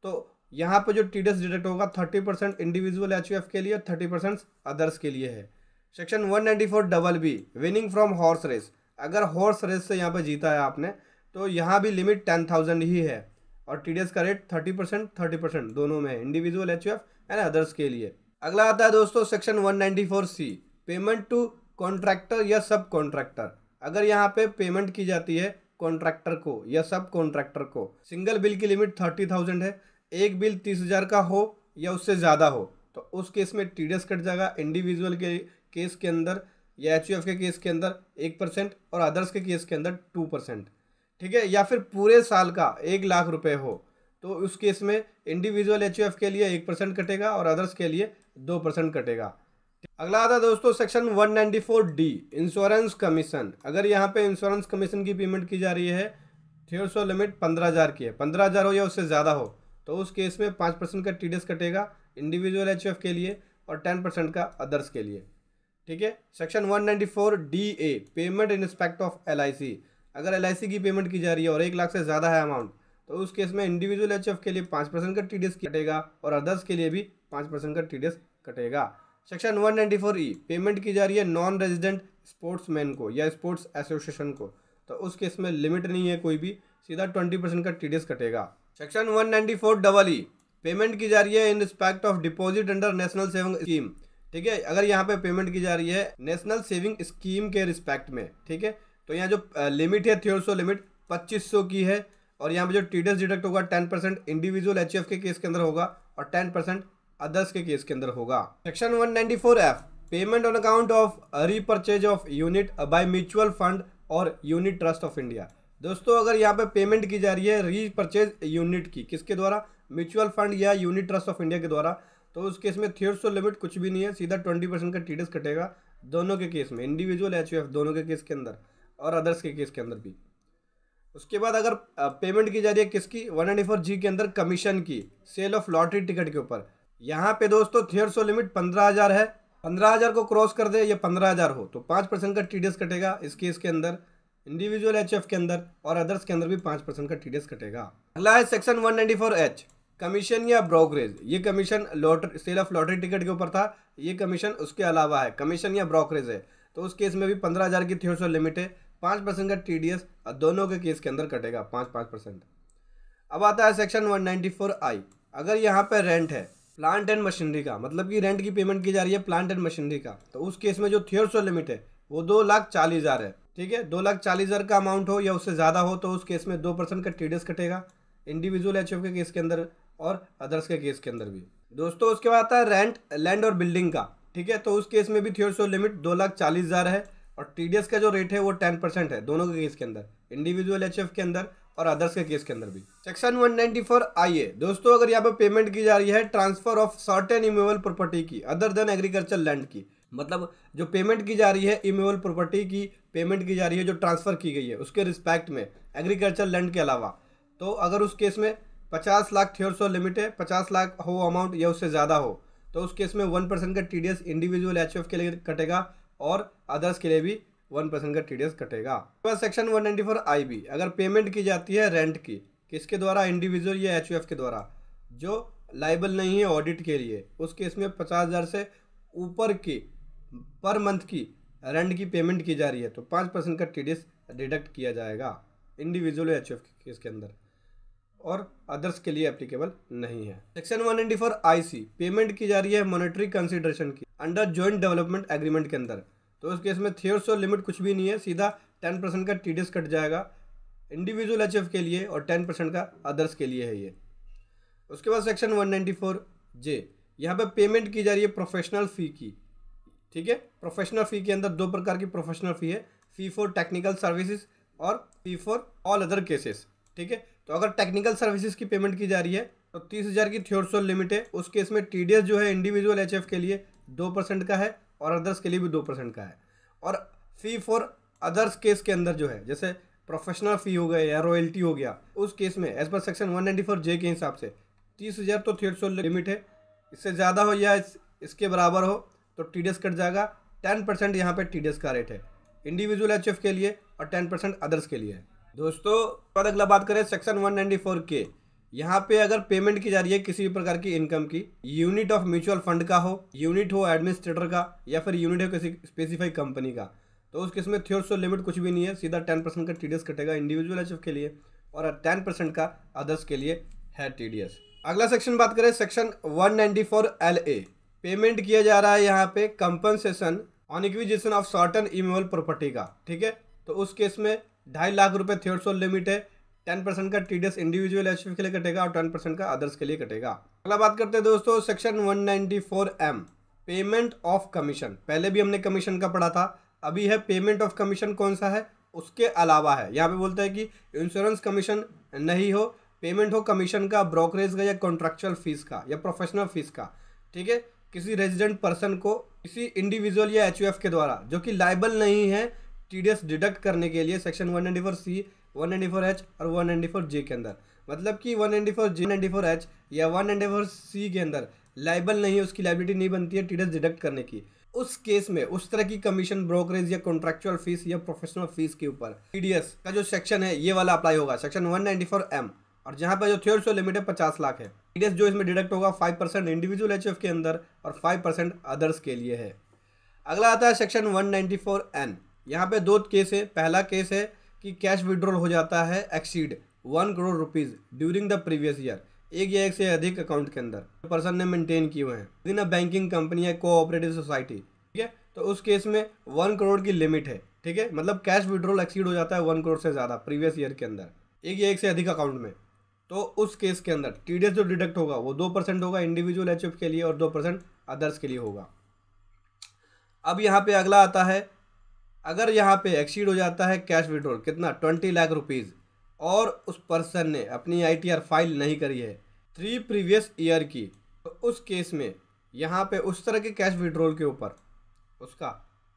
S1: तो यहाँ पे जो टीडीएस डिडक्ट होगा 30% इंडिविजुअल एचयूएफ के लिए, 30% अदर्स के लिए है। Section 194BB winning from horse race. अगर हॉर्स रेस से यहाँ पे जीता है आपने तो यहाँ भी लिमिट 10,000 ही है और टीडीएस का रेट 30% दोनों में है, इंडिविजुअल एचयूएफ एंड अदर्स के लिए। अगला आता है दोस्तों section 194C payment to contractor या सब कॉन्ट्रैक्टर। अगर यहाँ पे पेमेंट की जाती है कॉन्ट्रैक्टर को या सब कॉन्ट्रैक्टर को, सिंगल बिल की लिमिट 30,000 है, एक बिल 30,000 का हो या उससे ज़्यादा हो तो उस केस में टीडीएस कट जाएगा। इंडिविजुअल के केस के अंदर या एचयूएफ के केस के अंदर 1% और अदर्स के केस के अंदर 2%, ठीक है, या फिर पूरे साल का 1,00,000 रुपये हो तो उस केस में इंडिविजुअल एचयूएफ के लिए 1% कटेगा और अदर्स के लिए 2% कटेगा। अगला आता है दोस्तों सेक्शन 194D इंश्योरेंस कमीशन। अगर यहाँ पे इंश्योरेंस कमीशन की पेमेंट की जा रही है, थ्रेशोल्ड लिमिट 15,000 की है, 15,000 हो या उससे ज़्यादा हो तो उस केस में 5% का टीडीएस कटेगा इंडिविजुअल एचयूएफ के लिए और 10% का अदर्स के लिए। ठीक है, section 194DA payment in respect of LIC। अगर LIC की पेमेंट की जा रही है और 1,00,000 से ज़्यादा है अमाउंट तो उस केस में इंडिविजुअल एचयूएफ के लिए 5% का टीडीएस कटेगा और अदर्स के लिए भी 5% का टीडीएस कटेगा। सेक्शन 194E पेमेंट की जा रही है नॉन रेजिडेंट स्पोर्ट्समैन को या स्पोर्ट्स एसोसिएशन को तो उस केस में लिमिट नहीं है कोई भी, सीधा 20% का टीडीएस कटेगा। सेक्शन 194EE पेमेंट की जा रही है in respect of deposit under national saving scheme. ठीक है, अगर यहाँ पे पेमेंट की जा रही है नेशनल सेविंग स्कीम के रिस्पेक्ट में, ठीक है, तो यहाँ जो लिमिट है थ्रेशोल्ड लिमिट 2,500 की है और यहाँ पे जो टीडीएस डिडक्ट होगा 10% इंडिविजुअल एचयूएफ के केस के अंदर होगा और 10% अदर्स के केस के अंदर होगा। Section 194F payment on account of repurchase of unit by mutual fund और यूनिट ट्रस्ट ऑफ इंडिया। दोस्तों अगर यहाँ पे पेमेंट की जा रही है रीपर्चेज यूनिट की, किसके द्वारा, म्यूचुअल फंड या यूनिट ट्रस्ट ऑफ इंडिया के द्वारा, तो उस केस में थ्रेशोल्ड लिमिट कुछ भी नहीं है, सीधा 20% का टीडीएस कटेगा दोनों के केस में, इंडिविजुअल एचयूएफ दोनों के केस के अंदर और अदर्स के केस के अंदर भी। उसके बाद अगर पेमेंट की जा रही है किसकी, 194G के अंदर कमीशन की, सेल ऑफ लॉटरी टिकट के ऊपर, यहाँ पे दोस्तों थ्रेशोल्ड लिमिट 15,000 है, 15,000 को क्रॉस कर दे या 15,000 हो तो 5% का टीडीएस कटेगा इस केस के अंदर, इंडिविजुअल एचयूएफ के अंदर और अदर्स के अंदर भी 5% का टीडीएस कटेगा। अगला है सेक्शन 194H कमीशन या ब्रोकरेज। ये commission lottery sale of lottery ticket के ऊपर था, ये कमीशन उसके अलावा है, कमीशन या ब्रोकरेज है तो उस केस में भी 15,000 की थ्रेशोल्ड लिमिट है, 5% का टीडीएस दोनों के केस के अंदर कटेगा 5%। अब आता है सेक्शन 194I। अगर यहाँ पे रेंट है प्लांट एंड मशीनरी का, मतलब कि रेंट की पेमेंट की जा रही है प्लांट एंड मशीनरी का, तो उस केस में जो थ्रेशोल्ड लिमिट है वो 2,40,000 है। ठीक है, 2,40,000 का अमाउंट हो या उससे ज़्यादा हो तो उस केस में 2% का टीडीएस कटेगा इंडिविजुअल एचयूएफ के केस के अंदर और अदर्स के केस के अंदर भी। दोस्तों उसके बाद आता है रेंट लैंड और बिल्डिंग का। ठीक है, तो उस केस में भी थ्रेशोल्ड लिमिट 2,40,000 है और टीडीएस का जो रेट है वो 10% है दोनों के केस के अंदर, इंडिविजुअल एचयूएफ के अंदर और अदर्स के केस के अंदर भी। सेक्शन 194IA दोस्तों अगर यहाँ पे पेमेंट की जा रही है transfer of certain immovable property की अदर देन एग्रीकल्चर लैंड की, मतलब जो पेमेंट की जा रही है इमूवेबल प्रॉपर्टी की पेमेंट की जा रही है जो ट्रांसफर की गई है उसके रिस्पेक्ट में एग्रीकल्चर लैंड के अलावा, तो अगर उस केस में 50 लाख थ्रेशोल्ड लिमिट है, 50 लाख हो अमाउंट या उससे ज़्यादा हो तो उस केस में 1% का टीडीएस इंडिविजुअल एचयूएफ के लिए कटेगा और अदर्स के लिए भी 1% का टीडीएस कटेगा। सेक्शन 194IB अगर पेमेंट की जाती है रेंट की, किसके द्वारा, इंडिविजुअल या एचयूएफ के द्वारा, जो लाइबल नहीं है ऑडिट के लिए, उस केस में 50,000 से ऊपर की पर मंथ की रेंट की पेमेंट की जा रही है तो 5% का टीडीएस डिडक्ट किया जाएगा इंडिविजुअल या एचयूएफ के केस के अंदर, और अदर्स के लिए एप्लीकेबल नहीं है। सेक्शन 194 आईसी, पेमेंट की जा रही है मॉनेटरी कंसिडरेशन की अंडर जॉइंट डेवलपमेंट एग्रीमेंट के अंदर, तो उस केस में थ्रेशोल्ड लिमिट कुछ भी नहीं है, सीधा 10% का टीडीएस कट जाएगा इंडिविजुअल एचयूएफ के लिए और 10% का अदर्स के लिए है ये। उसके बाद सेक्शन 194 जे, यहाँ पे पेमेंट की जा रही है प्रोफेशनल फ़ी की, ठीक है। प्रोफेशनल फ़ी के अंदर 2 प्रकार की प्रोफेशनल फ़ी है, फ़ी फॉर टेक्निकल सर्विसेज और फ़ी फॉर ऑल अदर केसेस, ठीक है। तो अगर टेक्निकल सर्विसेज की पेमेंट की जा रही है तो 30,000 की थ्रेशोल्ड लिमिट है, उस केस में टीडीएस जो है इंडिविजुअल एचयूएफ के लिए 2% का है और अदर्स के लिए भी 2% का है। और फ़ी फॉर अदर्स केस के अंदर जो है, जैसे प्रोफेशनल फ़ी हो गया या रॉयल्टी हो गया, उस केस में एज पर सेक्शन 194 जे के हिसाब से 30,000 तो थ्रेशोल्ड लिमिट है, इससे ज़्यादा हो या इसके बराबर हो तो टीडीएस कट जाएगा। 10% यहाँ पे टीडीएस का रेट है इंडिविजुअल एचयूएफ के लिए और 10% अदर्स के लिए है। दोस्तों बाद अगला बात करें सेक्शन 194 के, यहाँ पे अगर पेमेंट की जा रही है किसी भी प्रकार की इनकम की, यूनिट ऑफ म्यूचुअल फंड का हो, यूनिट हो एडमिनिस्ट्रेटर का, या फिर यूनिट हो किसी स्पेसिफाइड कंपनी का, तो उस केस में थ्रेशोल्ड लिमिट कुछ भी नहीं है, सीधा 10% का टीडीएस कटेगा इंडिविजुअल एचयूएफ के लिए और 10% का अदर्स के लिए है टीडीएस। अगला सेक्शन बात करें सेक्शन 194 LA, पेमेंट किया जा रहा है यहाँ पे compensation on acquisition of certain immovable property का, ठीक है। तो उस केस में 2.5 लाख रुपए थ्रेशोल्ड लिमिट है, 10% का टीडीएस इंडिविजुअल एचयूएफ के लिए कटेगा और 10% का अदर्स के लिए कटेगा। अगला बात करते हैं दोस्तों section 194M, payment of commission. पहले भी हमने कमीशन का पढ़ा था, अभी है पेमेंट ऑफ कमीशन। कौन सा है, उसके अलावा है। यहाँ पे बोलता है कि इंश्योरेंस कमीशन नहीं हो, पेमेंट हो कमीशन का, ब्रोकरेज का या कॉन्ट्रैक्चुअल फीस का या प्रोफेशनल फीस का, ठीक है। किसी रेजिडेंट पर्सन को किसी इंडिविजुअल या एचयूएफ के द्वारा जो कि लाइबल नहीं है टीडीएस डिडक्ट करने के लिए सेक्शन 194C, 194H और 194J के अंदर, मतलब कि 194J, 194H या 194C के अंदर लाइबल नहीं है, उसकी लाइबिलिटी नहीं बनती है टीडीएस डिडक्ट करने की। उस केस में उस तरह की कमीशन, ब्रोकरेज या कॉन्ट्रैक्चुअल फीस या प्रोफेशनल फीस के ऊपर टीडीएस का जो सेक्शन है ये वाला अप्लाई होगा, सेक्शन 194M। और जहाँ पर जो थ्रेशोल्ड लिमिट है 50 लाख है, टीडीएस जो इसमें डिडक्ट होगा 5% इंडिविजुअल एचयूएफ के अंदर और 5% अदर्स के लिए है। अगला आता है सेक्शन 194N, यहाँ पे 2 केस है। पहला केस है कि कैश विड्रॉल हो जाता है exceed 1 crore rupees during the previous year, एक या एक से अधिक अकाउंट के अंदर पर्सन ने मेंटेन किए हुए हैं with in a banking company या कोऑपरेटिव सोसाइटी, ठीक है। तो उस केस में 1 करोड़ की लिमिट है, ठीक है। मतलब कैश विड्रॉल एक्सीड हो जाता है 1 करोड़ से ज़्यादा प्रीवियस ईयर के अंदर, एक या एक से अधिक अकाउंट में, तो उस केस के अंदर टीडीएस जो डिडक्ट होगा वो 2% होगा इंडिविजुअल एचयूएफ के लिए और 2% अदर्स के लिए होगा। अब यहाँ पे अगला आता है, अगर यहाँ पे एक्सीड हो जाता है कैश विड्रॉल कितना 20 लाख रुपीज़ और उस पर्सन ने अपनी आईटीआर फाइल नहीं करी है 3 प्रीवियस ईयर की, तो उस केस में यहाँ पे उस तरह के कैश विड्रॉल के ऊपर उसका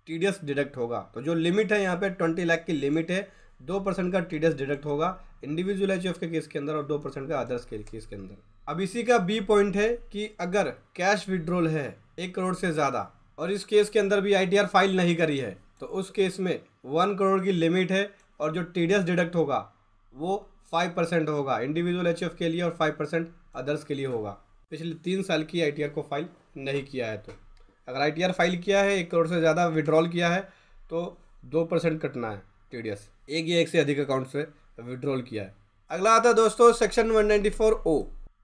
S1: टीडीएस डिडक्ट होगा। तो जो लिमिट है यहाँ पे 20 लाख की लिमिट है, 2% का टीडीएस डिडक्ट होगा इंडिविजुअल एचयूएफ के केस के अंदर और 2% का अदर्स के केस के अंदर। अब इसी का बी पॉइंट है कि अगर कैश विड्रॉल है 1 करोड़ से ज़्यादा और इस केस के अंदर भी आईटीआर फाइल नहीं करी है, तो उस केस में 1 करोड़ की लिमिट है और जो टीडीएस डिडक्ट होगा वो 5% होगा इंडिविजुअल एचयूएफ के लिए और 5% अदर्स के लिए होगा। पिछले 3 साल की आईटीआर को फाइल नहीं किया है, तो अगर आईटीआर फाइल किया है 1 करोड़ से ज़्यादा विड्रॉल किया है तो 2% कटना है टीडीएस, एक या एक से अधिक अकाउंट से विड्रॉल किया है। अगला आता है दोस्तों सेक्शन 194O,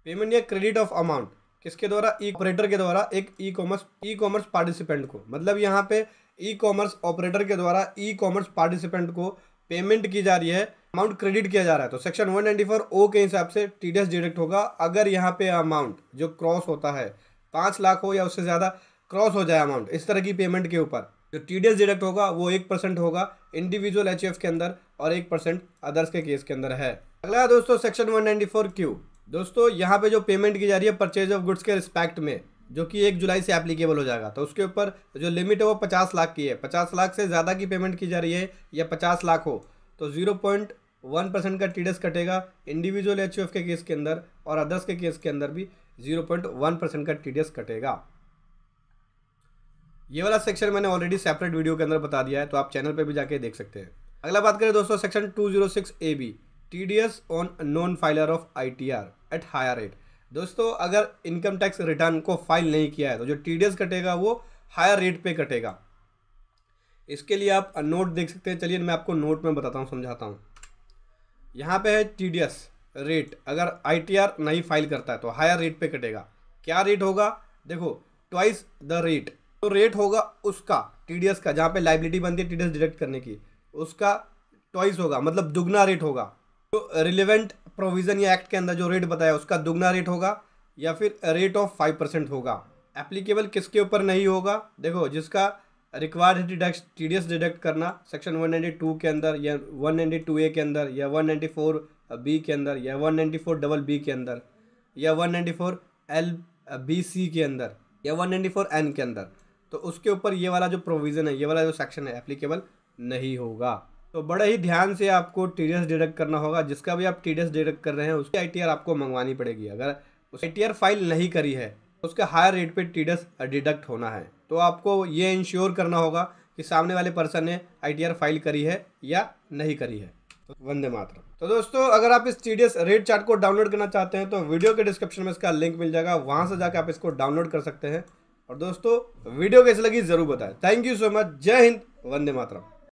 S1: पेमेंट या क्रेडिट ऑफ अमाउंट। किसके द्वारा, ई ऑपरेटर के द्वारा एक ई कॉमर्स पार्टिसिपेंट को, मतलब यहाँ पे ई कॉमर्स ऑपरेटर के द्वारा ई कॉमर्स पार्टिसिपेंट को पेमेंट की जा रही है, अमाउंट क्रेडिट किया जा रहा है, तो सेक्शन 194O के हिसाब से टीडीएस डिडक्ट होगा अगर यहाँ पे अमाउंट जो क्रॉस होता है 5 लाख हो या उससे ज़्यादा क्रॉस हो जाए अमाउंट इस तरह की पेमेंट के ऊपर, जो टीडीएस डिडक्ट होगा वो 1% होगा इंडिविजुअल एचयूएफ के अंदर और 1% अदर्स के केस के अंदर है। अगला दोस्तों सेक्शन 194Q, दोस्तों यहाँ पे जो पेमेंट की जा रही है परचेज ऑफ गुड्स के रिस्पेक्ट में, जो कि 1 जुलाई से एप्लीकेबल हो जाएगा, तो उसके ऊपर जो लिमिट है वो 50 लाख की है। 50 लाख से ज़्यादा की पेमेंट की जा रही है या 50 लाख हो तो 0.1% का टीडीएस कटेगा इंडिविजुअल एचयूएफ के केस के अंदर और अदर्स के केस के अंदर भी 0.1% का टीडीएस कटेगा। ये वाला सेक्शन मैंने ऑलरेडी सेपरेट वीडियो के अंदर बता दिया है, तो आप चैनल पे भी जाके देख सकते हैं। अगला बात करें दोस्तों section 206AB, TDS on non filer of ITR at higher rate. दोस्तों अगर इनकम टैक्स रिटर्न को फाइल नहीं किया है तो जो टीडीएस कटेगा वो हायर रेट पे कटेगा। इसके लिए आप नोट देख सकते हैं। चलिए मैं आपको नोट में बताता हूँ, समझाता हूँ। यहाँ पे है टीडीएस रेट, अगर आईटीआर नहीं फाइल करता है तो हायर रेट पे कटेगा। क्या रेट होगा? देखो, ट्वाइस द रेट, तो रेट होगा उसका टीडीएस का, जहाँ पे लाइबिलिटी बनती है टीडीएस डिडक्ट करने की, उसका ट्वाइस होगा, मतलब दुगना रेट होगा। तो रिलेवेंट प्रोविजन या एक्ट के अंदर जो रेट बताया उसका दुगना रेट होगा, या फिर रेट ऑफ 5% होगा। एप्लीकेबल किसके ऊपर नहीं होगा? देखो, जिसका रिक्वायर्ड टीडीएस डिडक्ट करना सेक्शन 192 के अंदर, या 192A के अंदर, या 194B के अंदर, या 194BB के अंदर, या 194LBC के अंदर, या 194N के अंदर, तो उसके ऊपर ये वाला जो प्रोविज़न है, ये वाला जो सेक्शन है, एप्लीकेबल नहीं होगा। तो बड़े ही ध्यान से आपको टीडीएस डिडक्ट करना होगा। जिसका भी आप टीडीएस डिडक्ट कर रहे हैं उसकी आईटीआर आपको मंगवानी पड़ेगी। अगर उस आईटीआर फाइल नहीं करी है तो उसका हायर रेट पे टीडीएस डिडक्ट होना है। तो आपको ये इंश्योर करना होगा कि सामने वाले पर्सन ने आईटीआर फाइल करी है या नहीं करी है। तो वंदे मातरम। तो दोस्तों अगर आप इस टीडीएस रेट चार्ट को डाउनलोड करना चाहते हैं तो वीडियो के डिस्क्रिप्शन में इसका लिंक मिल जाएगा, वहां से जाकर आप इसको डाउनलोड कर सकते हैं। और दोस्तों वीडियो कैसी लगी जरूर बताएं। Thank you so much. जय हिंद, वंदे मातरम।